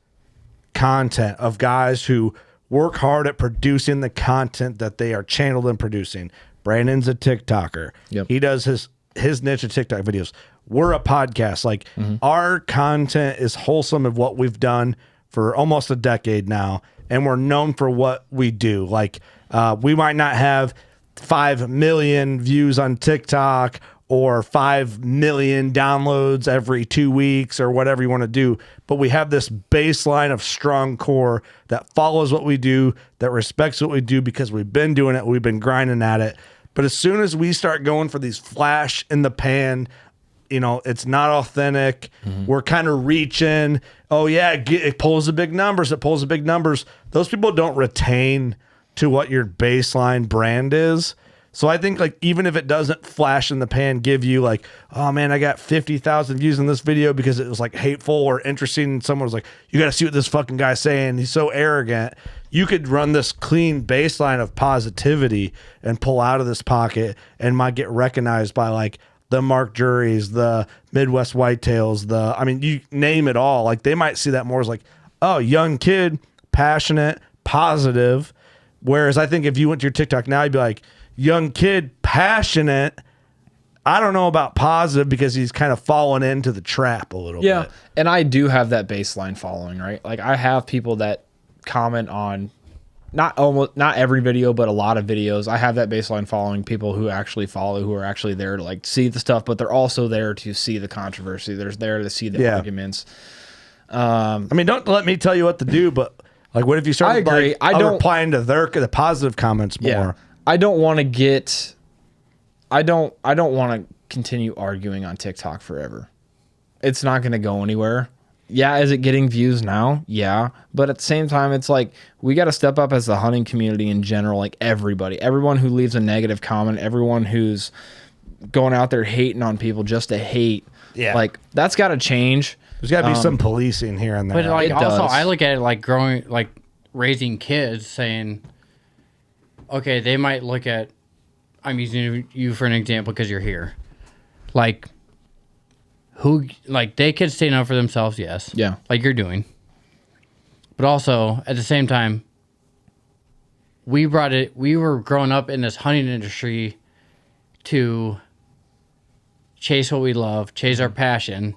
content of guys who work hard at producing the content that they are channeled and producing. Brandon's a TikToker. Yep. He does his niche of TikTok videos. We're a podcast. Like our content is wholesome of what we've done for almost a decade now, and we're known for what we do. Like we might not have 5 million views on TikTok or 5 million downloads every 2 weeks or whatever you want to do, but we have this baseline of strong core that follows what we do, that respects what we do because we've been doing it, we've been grinding at it. But as soon as we start going for these flash in the pan, it's not authentic. We're kind of reaching. Oh yeah, it pulls the big numbers. It pulls the big numbers. Those people don't retain to what your baseline brand is. So I think like even if it doesn't flash in the pan, give you like, oh man, I got 50,000 views in this video because it was like hateful or interesting. And someone was like, you got to see what this fucking guy's saying. He's so arrogant. You could run this clean baseline of positivity and pull out of this pocket and might get recognized by like the Mark Juries, the Midwest Whitetails, you name it all. Like they might see that more as like, oh, young kid passionate, positive. Whereas I think if you went to your TikTok now, you'd be like, young kid, passionate. I don't know about positive because he's kind of fallen into the trap a little bit. And I do have that baseline following, right? Like I have people that comment on not every video, but a lot of videos. I have that baseline following, people who actually follow, who are actually there to like see the stuff, but they're also there to see the controversy. They're there to see the arguments. I mean, don't let me tell you what to do, but like, what if you start like, replying to the positive comments more? Yeah. I don't want to get. I don't want to continue arguing on TikTok forever. It's not going to go anywhere. Yeah, is it getting views now? Yeah. But at the same time, it's like we got to step up as the hunting community in general, like everyone who leaves a negative comment, everyone who's going out there hating on people just to hate. Yeah. Like that's got to change. There's got to be some policing here and there. But like It also, does. I look at it like raising kids, saying, okay, they might look at. I'm using you for an example because you're here. Like, they could stand up for themselves, yes. Yeah. Like you're doing. But also, at the same time, we were growing up in this hunting industry to chase what we love, chase our passion.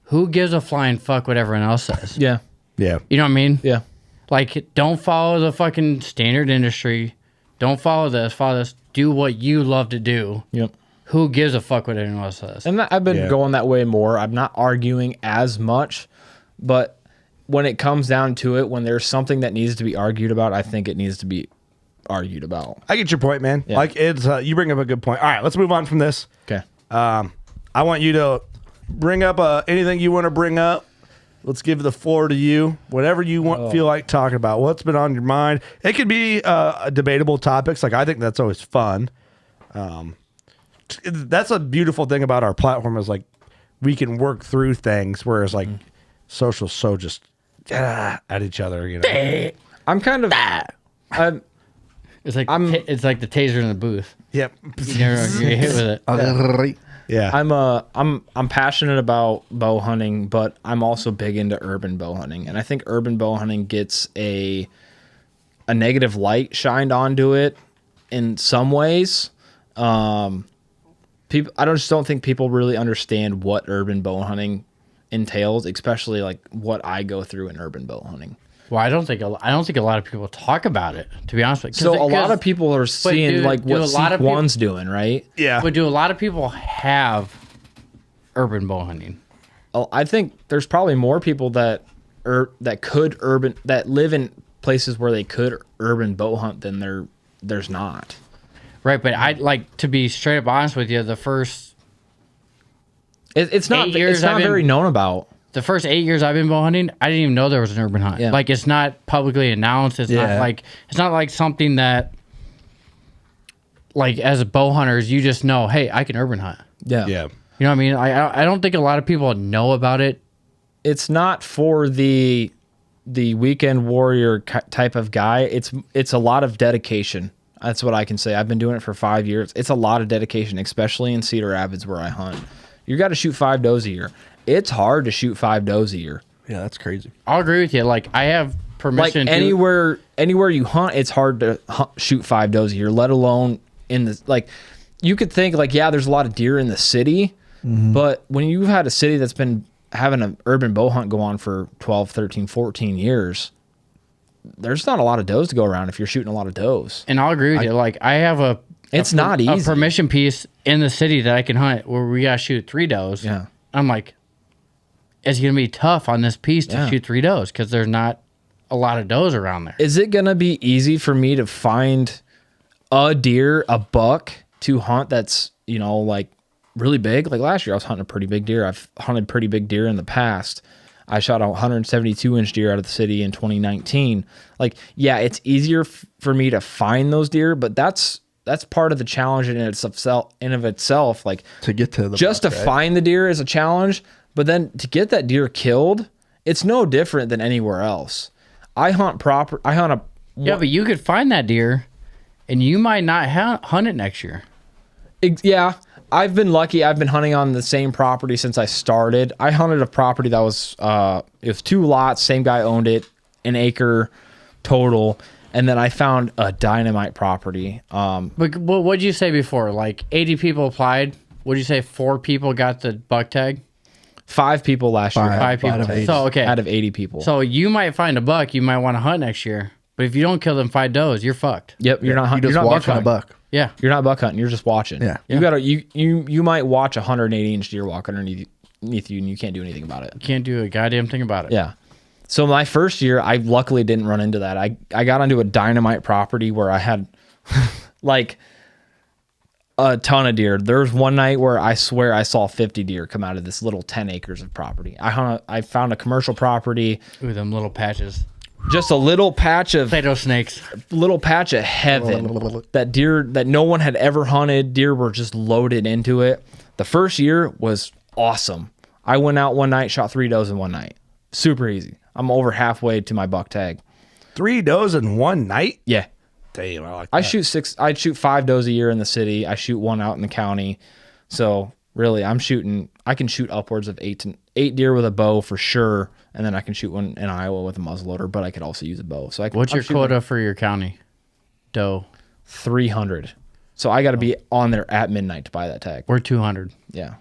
Who gives a flying fuck what everyone else says? Yeah. Yeah. You know what I mean? Yeah. Like, don't follow the fucking standard industry. Don't follow this. Follow this. Do what you love to do. Yep. Who gives a fuck what anyone else says? And I've been going that way more. I'm not arguing as much, but when it comes down to it, when there's something that needs to be argued about, I think it needs to be argued about. I get your point, man. Yeah. Like it's you bring up a good point. All right, let's move on from this. Okay. I want you to bring up anything you want to bring up. Let's give the floor to you. Whatever you feel like talking about. What's been on your mind? It could be debatable topics. Like I think that's always fun. That's a beautiful thing about our platform is like we can work through things, whereas like social's so just at each other. You know. I'm kind of. It's like it's like the taser in the booth. Yep. You never get hit with it. Yeah. I'm passionate about bow hunting, but I'm also big into urban bow hunting, and I think urban bow hunting gets a negative light shined onto it in some ways. People, I just don't think people really understand what urban bow hunting entails, especially like what I go through in urban bow hunting. Well, I don't think a lot of people talk about it, to be honest with you. So a lot of people are seeing like what Seek One's doing, right? Yeah. But do a lot of people have urban bow hunting? I think there's probably more people that live in places where they could urban bow hunt than there's not. Right, but I'd like to be straight up honest with you. The first It's not very known about. The first 8 years I've been bow hunting, I didn't even know there was an urban hunt. Yeah. Like it's not publicly announced. It's not like something that, like as bow hunters, you just know, hey, I can urban hunt. Yeah. Yeah. You know what I mean? I don't think a lot of people know about it. It's not for the weekend warrior type of guy. It's a lot of dedication. That's what I can say. I've been doing it for 5 years. It's a lot of dedication, especially in Cedar Rapids where I hunt. You got to shoot 5 does a year. It's hard to shoot 5 does a year. Yeah, that's crazy. I'll agree with you. Like I have permission. Like anywhere you hunt, it's hard to shoot 5 does a year. Let alone in the like. You could think like, yeah, there's a lot of deer in the city, but when you've had a city that's been having an urban bow hunt go on for 12, 13, 14 years, there's not a lot of does to go around if you're shooting a lot of does. And I'll agree with you. Like I have It's not easy. a permission piece in the city that I can hunt where we gotta shoot 3 does. Yeah. I'm like, it's gonna be tough on this piece to shoot 3 does because there's not a lot of does around there. Is it gonna be easy for me to find a deer, a buck to hunt that's, you know, like really big? Like last year I was hunting a pretty big deer. I've hunted pretty big deer in the past. I shot a 172-inch deer out of the city in 2019. Like, yeah, it's easier for me to find those deer, but that's part of the challenge in of itself. Like To get to the just buck, to right? find the deer is a challenge, but then to get that deer killed, it's no different than anywhere else. I hunt Yeah, but you could find that deer, and you might not hunt it next year. Yeah, I've been lucky. I've been hunting on the same property since I started. I hunted a property that was it was 2 lots. Same guy owned it, an acre. total. And then I found a dynamite property. But what did you say before? Like 80 people applied. Would you say 4 people got the buck tag? 5 people last year. 5 people. out of 80. So okay. Out of 80 people. So you might find a buck you might want to hunt next year, but if you don't kill them 5 does, you're fucked. Yep, you're not You hunting. just You're not buck watching a hunting. buck. Yeah. You're not buck hunting. You're just watching. Yeah. You gotta you might watch a 180-inch deer walk underneath you, and you can't do anything about it. Can't do a goddamn thing about it. Yeah. So my first year, I luckily didn't run into that. I got onto a dynamite property where I had like a ton of deer. There was one night where I swear I saw 50 deer come out of this little 10 acres of property. I found a commercial property, Ooh, them little patches. just a little patch of Play-Doh snakes. heaven that deer that no one had ever hunted. Deer were just loaded into it. The first year was awesome. I went out one night, shot 3 does in one night. Super easy. I'm over halfway to my buck tag. 3 does in one night? Yeah. Damn, I like I that. I'd shoot 5 does a year in the city. I shoot 1 out in the county. So really I can shoot upwards of 8 deer with a bow for sure. And then I can shoot 1 in Iowa with a muzzleloader, but I could also use a bow. So What's your quota for your county? Doe. 300. So I got to be on there at midnight to buy that tag. We're 200. Yeah.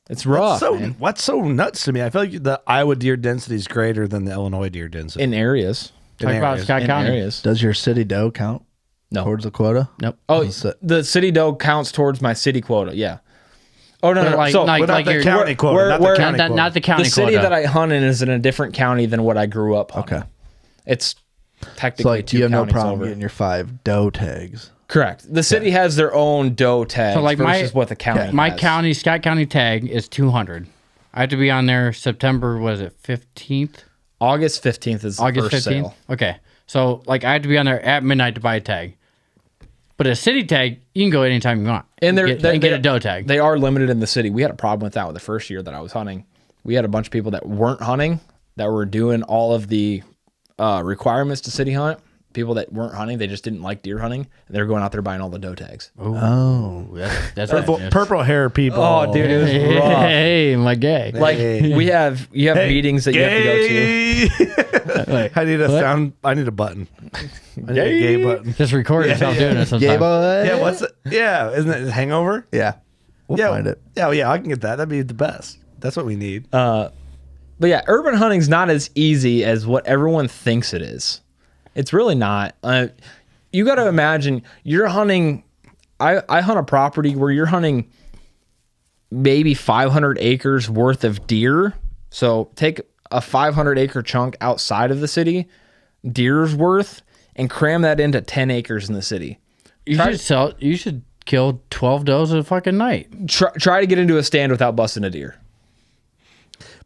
It's rough, man. What's so nuts to me? I feel like the Iowa deer density is greater than the Illinois deer density. In areas. In Talk about areas. Scott In County. areas. Does your city doe count No. towards the quota? Nope. Oh, Is it- the city doe counts towards my city quota. Yeah. Oh, no, But no. like- So like- But not the your- county quota. where- not where- the county quota. Not the county the city quota. that I hunt in is in a different county than what I grew up hunting. Okay. It's So technically like 2 you have no counties problem over. getting your 5 doe tags. Correct. The city has their own doe tags So, like, versus what the county My has. county, Scott County tag is 200. I have to be on there September, was it 15th? August 15th is the August first 15th? sale. Okay. So, like, I have to be on there at midnight to buy a tag. But a city tag, you can go anytime you want. And they're, and get a doe tag. They are limited in the city. We had a problem with that with the first year that I was hunting. We had a bunch of people that weren't hunting that were doing all of the requirements to city hunt. People that weren't hunting, they just didn't like deer hunting, and they were going out there buying all the doe tags. Oh. That's Purple hair people. Oh, dude, it was Hey, rough. hey, my gay. Like you have meetings that you have to go to. I need a sound. I need a button. I need a gay button. Just record yourself doing it sometimes. Gay boy. Yeah, what's it? Yeah, isn't it Hangover? Yeah. We'll Yeah, find it. Yeah, I can get that. That'd be the best. That's what we need. But yeah, urban hunting's not as easy as what everyone thinks it is. It's really not. You got to imagine you're hunting. I hunt a property where you're hunting maybe 500 acres worth of deer. So take a 500 acre chunk outside of the city, deer's worth, and cram that into 10 acres in the city. You should kill 12 does a fucking night. Try to get into a stand without busting a deer.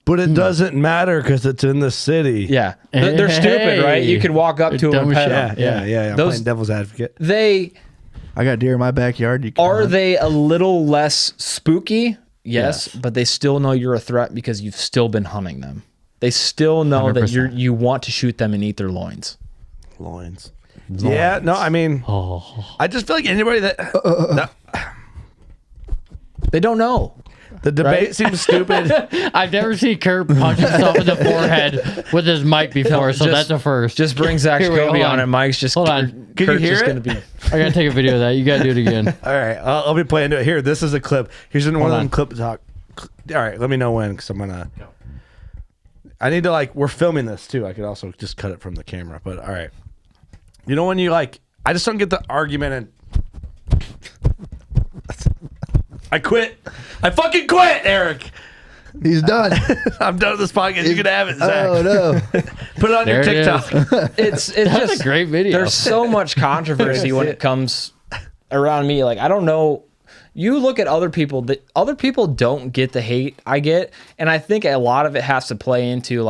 But it doesn't matter because it's in the city. Yeah, they're stupid, right? You could walk up to them Dumb and as pet shit. them. Yeah. I'm Those- playing devil's advocate. I got deer in my backyard. You can Are hunt. they a little less spooky? Yes, but they still know you're a threat because you've still been hunting them. They still know that 100%. you want to shoot them and eat their loins. Loins. Yeah, no, I mean, I just feel like anybody that They don't know. the debate seems stupid. I've never seen Kurt punch himself in the forehead with his mic before, so just- that's a first. Just bring Zach Here, wait, Jacobi hold on on. it. Mike's just Hold on. Can you Kurt's hear just it? gonna be. I gotta take a video of that. You gotta do it again. All right, I'll be playing it here. This is a clip. Here's one of Hold them on. clip talk. All right, let me know when because I'm gonna. I need to we're filming this too. I could also just cut it from the camera, but all right. You know when you I just don't get the argument and. I quit. I fucking quit, Eric. He's done. I'm done with this podcast. You can have it, Zach. Oh no. Put it on your There it TikTok. It's That's just a great video. There's so much controversy when it comes around me. Like I don't know. You look at other people. That other people don't get the hate I get, and I think a lot of it has to play into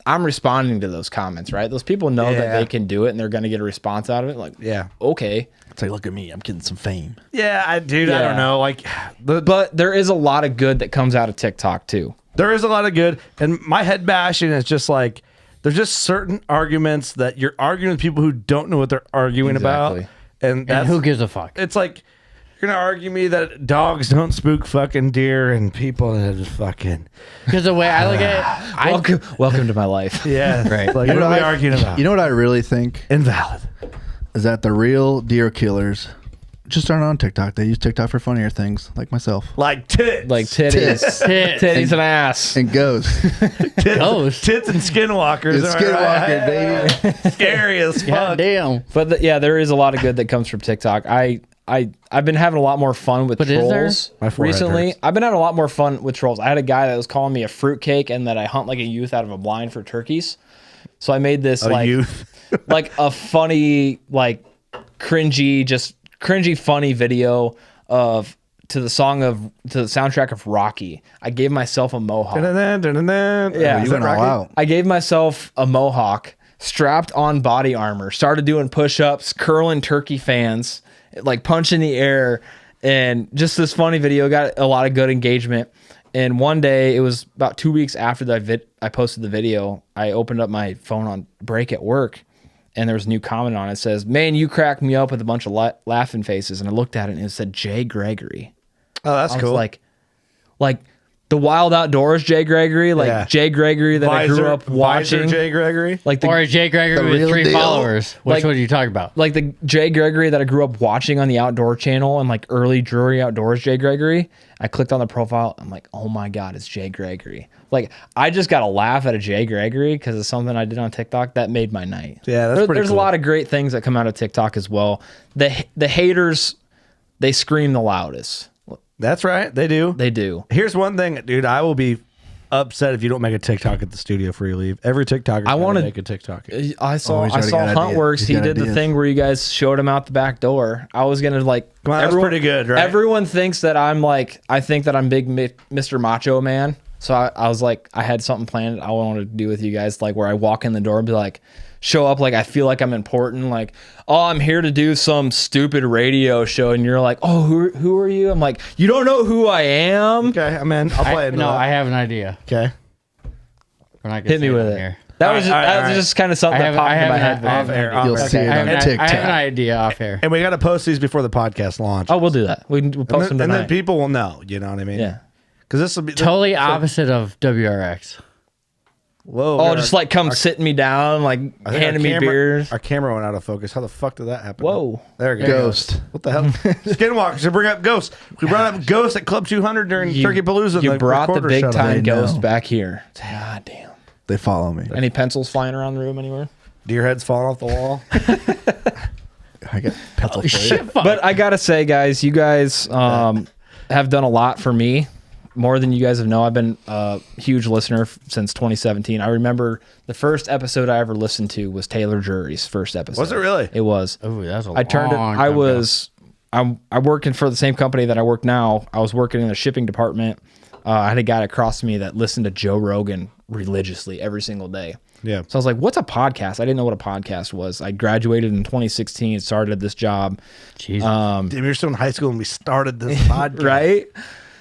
I'm responding to those comments, right? Those people know that Yeah. they can do it and they're going to get a response out of it. Like, Yeah. okay. It's like, look at me. I'm getting some fame. Yeah, I don't Yeah. know. But there is a lot of good that comes out of TikTok too. There is a lot of good, and my head bashing is just there's just certain arguments that you're arguing with people who don't know what they're arguing Exactly. about, and that's And who gives a fuck? it's like gonna argue me that dogs don't spook fucking deer and people that just fucking Because the way I look at it, Welcome to my life. yeah. Right. Like, You what know are we what arguing about? You know what I really think Invalid. is that the real deer killers just aren't on TikTok. They use TikTok for funnier things, like myself. Like tits, Like titties, Tits. titties and ass. And ghosts. tits and skinwalkers. It's am I Skinwalker, right? baby. Scary as God fuck. damn. But yeah, there is a lot of good that comes from TikTok. I've been having a lot more fun with But is there? trolls My forehead recently. hurts. I've been having a lot more fun with trolls. I had a guy that was calling me a fruitcake and that I hunt like a youth out of a blind for turkeys. So I made this Youth. like a funny, like cringy funny video to the soundtrack of Rocky. I gave myself a mohawk. Yeah, You went all out. I gave myself a mohawk, strapped on body armor, started doing push-ups, curling turkey fans, like punching the air, and just this funny video got a lot of good engagement. And one day, it was about 2 weeks after that I posted the video, I opened up my phone on break at work, and there was a new comment on it. It says, "Man, you cracked me up with a bunch of laughing faces." And I looked at it, and it said Jay Gregory. Oh, that's I was cool. like the Wild Outdoors Jay Gregory, like Yeah. Jay Gregory that I grew up watching. Jay Gregory. Like the Or Jay Gregory The with real 3 deal. followers. Which Like- one are you talking about? like the Jay Gregory that I grew up watching on the Outdoor Channel and like early Drury Outdoors Jay Gregory. I clicked on the profile. I'm like, oh my God, it's Jay Gregory. Like, I just got a laugh at a Jay Gregory because of something I did on TikTok. That made my night. Yeah, that's pretty There's cool. a lot of great things that come out of TikTok as well. The haters, they scream the loudest. That's right. They do. They do. Here's one thing, dude. I will be upset if you don't make a TikTok at the studio before you leave. Every TikToker I wanna- make a TikTok. I saw Oh, he's already got ideas. Huntworth. He's He got did the ideas. thing where you guys showed him out the back door. I was gonna like. Come on, that's pretty good, right? Everyone thinks that I'm like. I think that I'm big Mr. Macho Man. So I was like, I had something planned I wanted to do with you guys, like where I walk in the door and be like, show up like I feel like I'm important, like, oh, I'm here to do some stupid radio show, and you're like, oh, who are you? I'm like, you don't know who I am. Okay, I'm in. I'll play it. No, I have an idea. Okay. We're not gonna Hit me say with on it. here. That was All right. just kind of something that popped in my head. Off air. You'll Okay. see it I on have, I TikTok. have an idea off here. And we got to post these before the podcast launch. Oh, we'll do that. We'll post them and tonight. then people will know. You know what I mean? Yeah. Because this will be Totally opposite of WRX. Whoa. Oh, just like come sitting me down, like I think handing me our camera- beers. Our camera went out of focus. How the fuck did that happen? Whoa. There we go. Ghost. What the hell? Skinwalkers. To bring up ghosts. We brought up ghosts at Club 200 during Turkey Palooza. You brought the big time They ghost know. back here. God damn. They follow me. Any pencils flying around the room anywhere? Deer heads falling off the wall. I got pencil for you. But I gotta say, guys, you guys have done a lot for me, more than you guys have known. I've been a huge listener since 2017. I remember the first episode I ever listened to was Taylor Jury's first episode. Was it really? It was. Oh, that's a I turned it. long I time was. I'm working for the same company that I work now. I was working in the shipping department. I had a guy across from me that listened to Joe Rogan religiously every single day. Yeah. So I was like, what's a podcast? I didn't know what a podcast was. I graduated in 2016, started this job. Jesus. Damn, you're still in high school and we started this podcast. Right?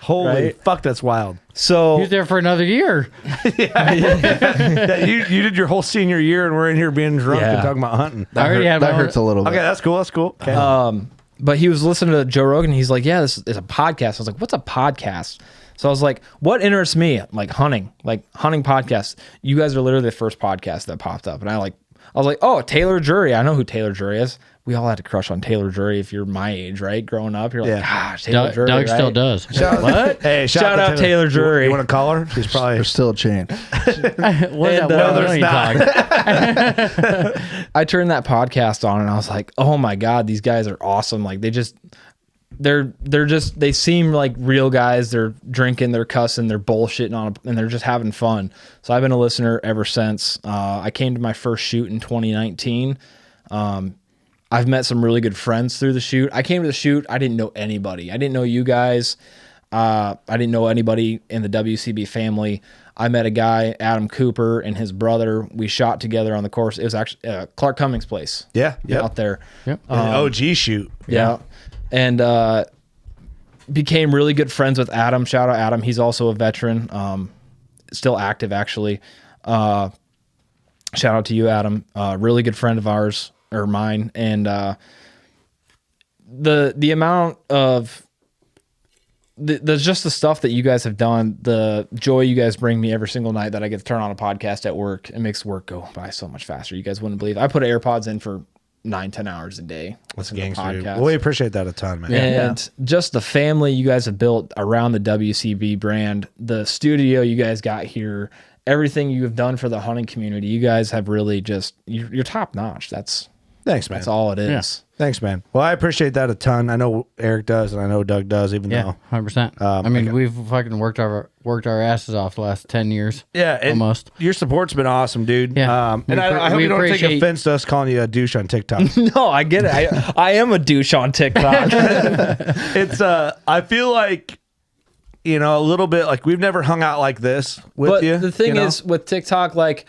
Holy Right? fuck, that's wild. So He was there for another year. Yeah, you did your whole senior year and we're in here being drunk and Yeah. talking about hunting. I already had That my hurts a little Okay, bit. that's cool. That's cool. Okay. but he was listening to Joe Rogan. He's like, yeah, this is a podcast. I was like, what's a podcast? So I was like, what interests me? Like hunting podcasts. You guys are literally the first podcast that popped up. And I was like, oh, Taylor Jury. I know who Taylor Jury is. We all had a crush on Taylor Jury if you're my age, right? Growing up, you're like, Yeah. gosh, Taylor Doug, Jury. Doug still right? does. What? Hey, Shout out Taylor Jury. You want to call her? She's probably. There's still a chance. What's that? And, What no, are you talking? I turned that podcast on and I was like, oh my God, these guys are awesome. Like they seem like real guys. They're drinking, they're cussing, they're bullshitting on, and they're just having fun. So I've been a listener ever since. I came to my first shoot in 2019. I've met some really good friends through the shoot. I came to the shoot. I didn't know anybody. I didn't know you guys. I didn't know anybody in the WCB family. I met a guy, Adam Cooper, and his brother. We shot together on the course. It was actually Clark Cummings' place. Yeah. Yeah. Out there. Yep. OG shoot. Yeah. And became really good friends with Adam. Shout out Adam. He's also a veteran. Still active, actually. Shout out to you, Adam. Really good friend of ours, or mine. And the amount of there's just the stuff that you guys have done, the joy you guys bring me every single night that I get to turn on a podcast at work. It makes work go by so much faster. You guys wouldn't believe. I put AirPods in for 9-10 hours a day. That's listening to gangster. podcasts. Well, we appreciate that a ton, man. And just the family you guys have built around the WCB brand, the studio you guys got here, everything you have done for the hunting community, you guys have really just, you're top notch. Thanks, man. That's all it is. Yeah. Thanks, man. Well, I appreciate that a ton. I know Eric does, and I know Doug does, even Yeah, though. 100%. I mean, we've fucking worked our asses off the last 10 years. Yeah, and almost. Your support's been awesome, dude. Yeah. And I hope we you don't take appreciate- offense to us calling you a douche on TikTok. No, I get it. I am a douche on TikTok. It's I feel like, you know, a little bit like we've never hung out like this with But you. the thing you know? is with TikTok, like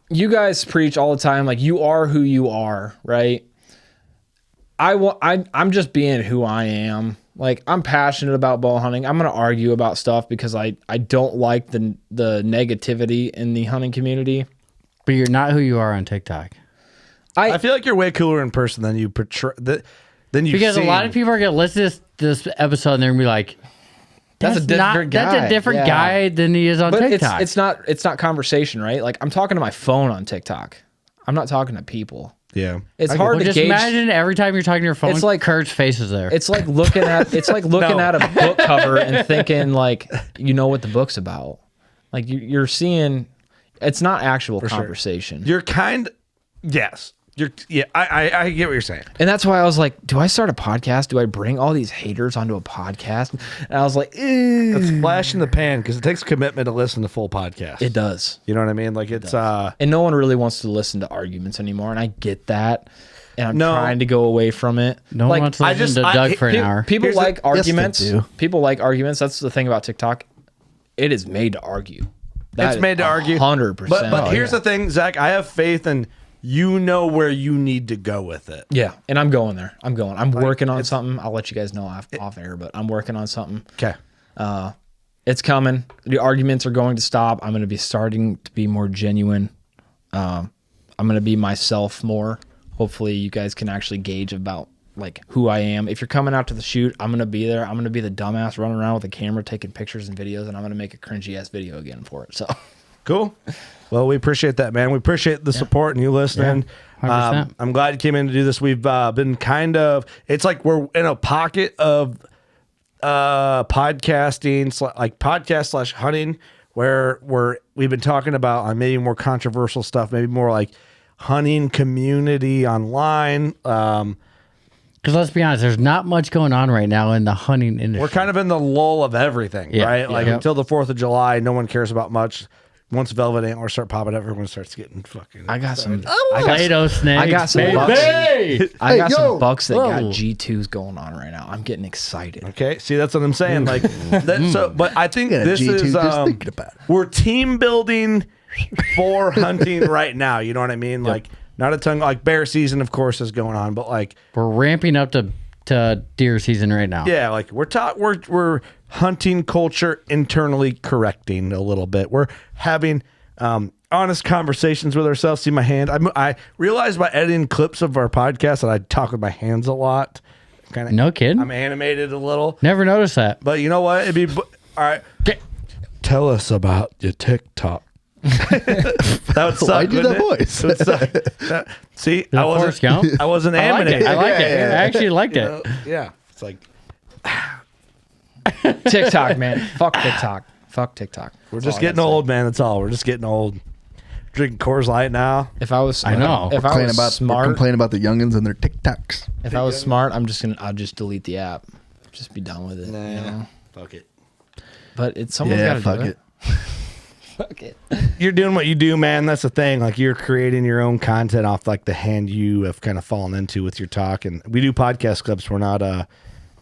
you guys preach all the time, like you are who you are, right? I'm just being who I am. Like I'm passionate about bow hunting. I'm gonna argue about stuff because I don't like the negativity in the hunting community. But you're not who you are on TikTok. I feel like you're way cooler in person than you portray. Than you Because seem. a lot of people are going to listen to this episode and they're going to be like, That's a different guy. That's a different Yeah. guy than he is on But TikTok. it's not conversation, right? Like I'm talking to my phone on TikTok. I'm not talking to people. Yeah. It's I hard Well, to just gauge. imagine every time you're talking to your phone, It's like- Kurt's face is there. It's like looking at at a book cover and thinking like you know what the book's about. Like you're seeing, it's not actual conversation. You're kind. Yes. I get what you're saying. And that's why I was like, do I start a podcast? Do I bring all these haters onto a podcast? And I was like, It's flash in the pan because it takes commitment to listen to full podcasts. it does. You know what I mean? Like it's And no one really wants to listen to arguments anymore. And I get that. And I'm No. trying to go away from it. no one wants to listen to Doug for an hour. People Here's like the- arguments. Yes, they do. People like arguments. That's the thing about TikTok. It is made to argue. it's made to argue 100%. But here's the thing, Zach. I have faith in you know where you need to go with it. Yeah, and I'm going there. I'm working on something. I'll let you guys know off air, but I'm working on something. Okay. It's coming. The arguments are going to stop. I'm going to be starting to be more genuine. I'm going to be myself more. Hopefully you guys can actually gauge about like who I am. If you're coming out to the shoot, I'm going to be there. I'm going to be the dumbass running around with a camera taking pictures and videos, and I'm going to make a cringy ass video again for it. So Cool. Well, we appreciate that, man. We appreciate the support and you listening. Yeah, 100%. I'm glad you came in to do this. We've been kind of, it's like we're in a pocket of podcasting, like podcast / hunting, where we've been talking about maybe more controversial stuff, maybe more like hunting community online. Because let's be honest, there's not much going on right now in the hunting industry. We're kind of in the lull of everything, Yeah, right? Like yeah. until the 4th of July, no one cares about much. Once velvet antlers start popping up, everyone starts getting fucking. I got some. Play-Doh snakes. I got some baby. bucks. I got some bucks that Whoa. got G2s going on right now. I'm getting excited. Okay, see that's what I'm saying. Like, but I think Got a this G2 is just thinking about it. we're team building for hunting right now. You know what I mean? Like, not a ton. Like bear season, of course, is going on, but like, We're ramping up to deer season right now. yeah, like we're hunting culture internally correcting a little bit. We're having honest conversations with ourselves. See my hand. I realized by editing clips of our podcast that I talk with my hands a lot. Kind of. No kidding. I'm animated a little. Never noticed that. But you know what? It'd be all right. Tell us about your TikTok. That would suck. Why do wouldn't that it? voice? It would suck. See, I Forrest wasn't. Gump? I wasn't I like animated. it. I like it. Yeah. I actually liked You it. know? Yeah, it's like TikTok, man. Fuck TikTok. Fuck TikTok. we're That's just all I getting gotta say. old, man. That's all. We're just getting old. Drinking Coors Light now. If I was, I know. If I Complain was about smart, complain about the youngins and their TikToks. if I was smart, I'll just delete the app. Just be done with it. You know? Fuck it. But it's someone's Yeah, got to fuck do it. Fuck it. You're doing what you do, man. That's the thing. Like you're creating your own content off like the hand you have kind of fallen into with your talk. And we do podcast clips. We're not. I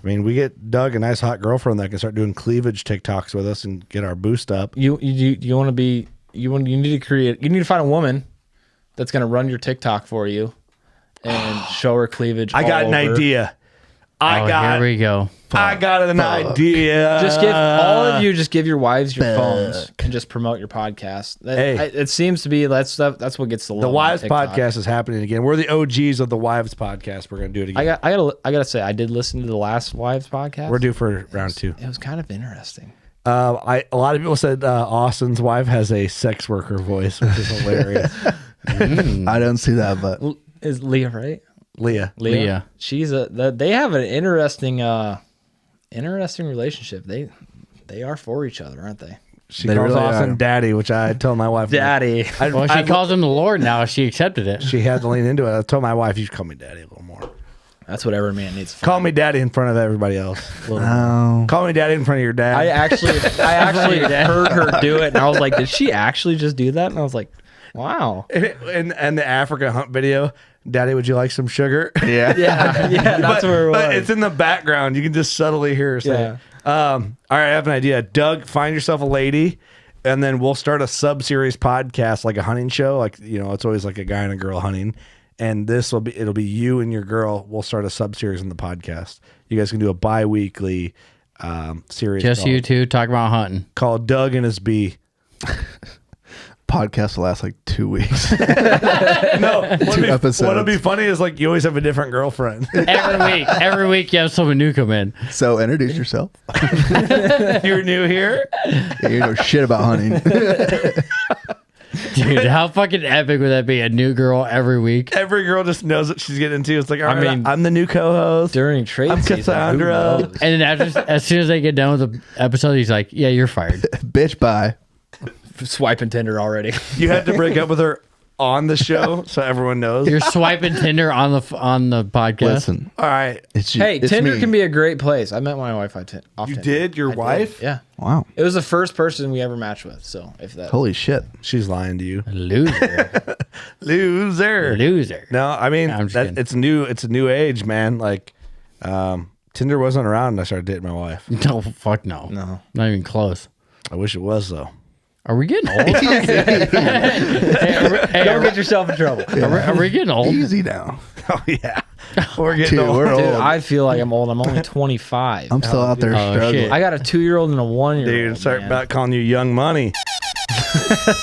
mean, we get Doug a nice hot girlfriend that can start doing cleavage TikToks with us and get our boost up. You want to be you need to create. You need to find a woman that's gonna run your TikTok for you and show her cleavage. I got all an over. idea. Here we go. I got an idea. Just give all of you. Just give your wives your phones and just promote your podcast. It seems to be that's what gets the love. The on Wives TikTok. podcast is happening again. We're the OGs of the Wives podcast. We're gonna do it again. I gotta say, I did listen to the last Wives podcast. We're due for round 2. It was kind of interesting. A lot of people said Austin's wife has a sex worker voice, which is hilarious. I don't see that, but Is Leah right? Leah. She's they have an interesting relationship. They are for each other, aren't they? She They calls really Austin are. Daddy, which I told my wife. Daddy. Well, she calls him the Lord now. She accepted it. She had to lean into it. I told my wife, you should call me Daddy a little more. That's what every man needs. Call me Daddy in front of everybody else. oh, Call me Daddy in front of your dad. I actually heard her do it, and I was like, did she actually just do that? And I was like, wow. and the Africa hunt video, Daddy, would you like some sugar? yeah. Yeah, that's where it was. But it's in the background. You can just subtly hear her say it. All right, I have an idea. Doug, find yourself a lady, and then we'll start a sub-series podcast, like a hunting show. Like, it's always like a guy and a girl hunting. And it'll be you and your girl. We'll start a sub-series on the podcast. You guys can do a bi-weekly series. Just you two talk about hunting. Called Doug and His Bee. Podcast will last like 2 weeks. No, episodes. what'll be funny is like you always have a different girlfriend. Every week you have someone new come in. So introduce yourself. You're new here. You know shit about hunting. Dude, how fucking epic would that be? A new girl every week. Every girl just knows what she's getting into. It's like, all right, mean, I'm the new co-host. During trade I'm season, Cassandra. who knows? And then as soon as they get done with the episode, he's like, "Yeah, you're fired." Bitch, bye. Swiping Tinder already. You had to break up with her on the show, so everyone knows. You're swiping Tinder on the podcast. Listen, All right, it's Hey, it's Tinder me. can be a great place. I met my wife on Tinder. you did your wife? Yeah. Wow. It was the first person we ever matched with. So if that. Holy shit. She's lying to you, Loser. loser. No, I mean I'm just kidding. it's new. It's a new age, man. Like, Tinder wasn't around when I started dating my wife. No, fuck no. No. Not even close. I wish it was though. Are we getting old? Don't get yourself in trouble. Are we getting old? Easy now. Oh yeah, we're getting Dude, old. we're Dude, old. I feel like I'm old. I'm only 25. I'm still out there Oh, struggling. shit. I got a 2-year-old and a 1-year-old. Dude, start man. about calling you Young Money.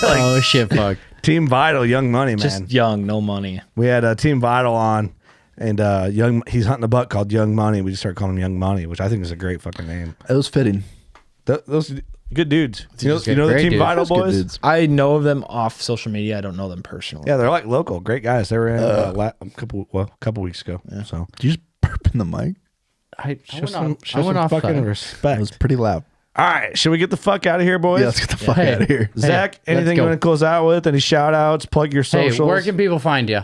Oh shit, fuck. Team Vital, Young Money, man. Just young, no money. We had Team Vital on, and he's hunting a buck called Young Money. We just started calling him Young Money, which I think is a great fucking name. It was fitting. Those good dudes. You know the great Team dudes. Vital Those good boys? dudes. I know of them off social media. I don't know them personally. Yeah, they're like local, great guys. They were in a couple weeks ago. So Did you just burp in the mic? I show went some, off, show I went some off fucking It respect. was pretty loud. All right, should we get the fuck out of here, boys? Yeah, let's get the fuck Hey. out of here. Zach, Hey, anything let's you go. want to close out with? Any shout outs? Plug your Hey, socials. where can people find you?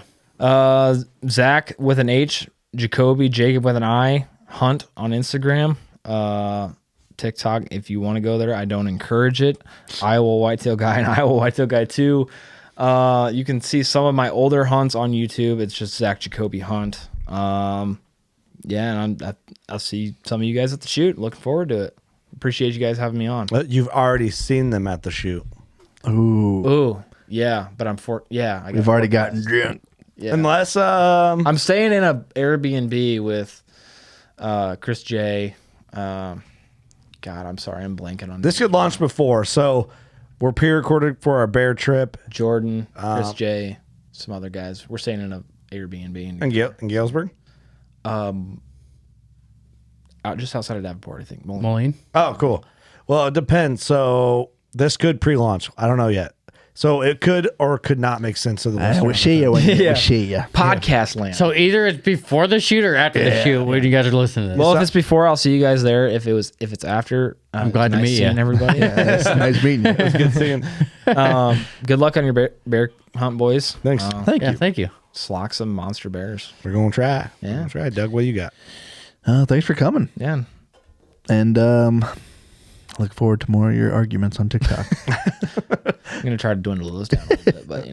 Zach with an H, Jacobi, Jacob with an I, Hunt on Instagram, TikTok. If you want to go there, I don't encourage it. Iowa Whitetail Guy and Iowa Whitetail Guy 2. You can see some of my older hunts on YouTube. It's just Zach Jacobi Hunt. Yeah, and I'll see some of you guys at the shoot. Looking forward to it. Appreciate you guys having me on. You've already seen them at the shoot. Ooh. Ooh, yeah, but We've already gotten drunk. Yeah. Unless I'm staying in a Airbnb with Chris J. God, I'm sorry, I'm blanking on this could launch before, so we're pre-recorded for our bear trip Jordan, Chris J, some other guys. We're staying in a Airbnb in Galesburg. out just outside of Davenport, I think. Moline? Oh, cool. Well, it depends. So this could pre-launch. I don't know yet. So it could or could not make sense to the listener. We see you when Yeah. we see you. Podcast land. So either it's before the shoot or after the shoot when you guys are listening to this. Well, if it's before, I'll see you guys there. If it's after, I'm glad to nice meet you. seeing everybody. It's nice meeting you. Good seeing. Good luck on your bear hunt, boys. Thanks. Thank you. Thank you. Slock some monster bears. We're going to try. Yeah. We're gonna try. Doug, what you got? Thanks for coming. Yeah. And look forward to more of your arguments on TikTok. I'm gonna try to dwindle those down a little bit, but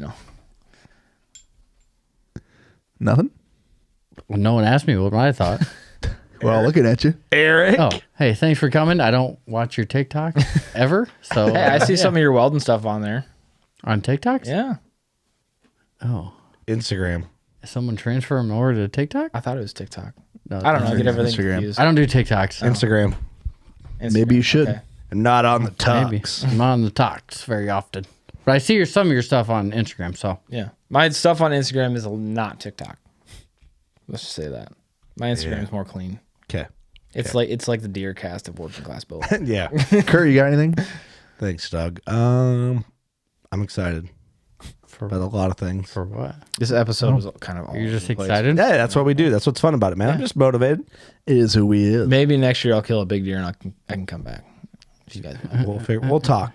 Nothing? Well, no one asked me what I thought. We're all looking at you. Eric. Oh, hey, thanks for coming. I don't watch your TikTok ever. So Hey, I see some of your welding stuff on there. on TikToks. Yeah. Oh, Instagram. is someone transfer them over to TikTok? I thought it was TikTok. No, I don't know. I get everything Instagram. confused. I don't do TikToks. Instagram. Maybe you should. Okay. And not on the Maybe. tux. I'm not on the talks very often. But I see some of your stuff on Instagram, so. Yeah. My stuff on Instagram is not TikTok. Let's just say that. My Instagram is more clean. Okay. It's like the deer cast of working class build. Yeah. Kurt, you got anything? Thanks, Doug. I'm excited For, about a lot of things. for what? This episode was kind of all You're over just the place. excited? Yeah, that's what we do. That's what's fun about it, man. I'm just motivated. It is who we is. Maybe next year I'll kill a big deer and I can come back. If you guys want. We'll talk.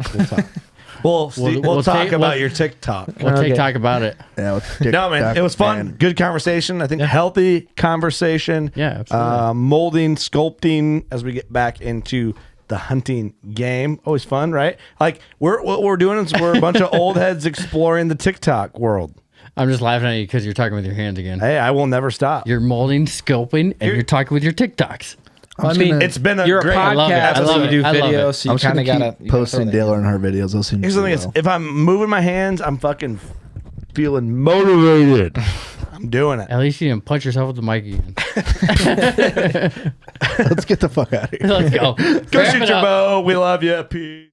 We'll We'll talk take- about we'll- your TikTok. We'll TikTok about it. Yeah, with No, man, TikTok it was fun. ban. Good conversation. I think healthy conversation. Yeah, absolutely. Molding, sculpting as we get back into the hunting game. Always fun, right? Like what we're doing is we're a bunch of old heads exploring the TikTok world. I'm just laughing at you because you're talking with your hands again. Hey, I will never stop. You're molding, scoping, and you're talking with your TikToks. I mean, It's been a you're great. a love it. I podcast. love You do it. I love videos, it. so I'm you just kind gonna of keep gotta posting Dale in her videos. Those seem Here's to the do thing: is well. if I'm moving my hands, I'm fucking feeling motivated. I'm doing it. At least you didn't punch yourself with the mic again. Let's get the fuck out of here. Let's go. Go Wrap shoot it your up. bow. We love you. Peace.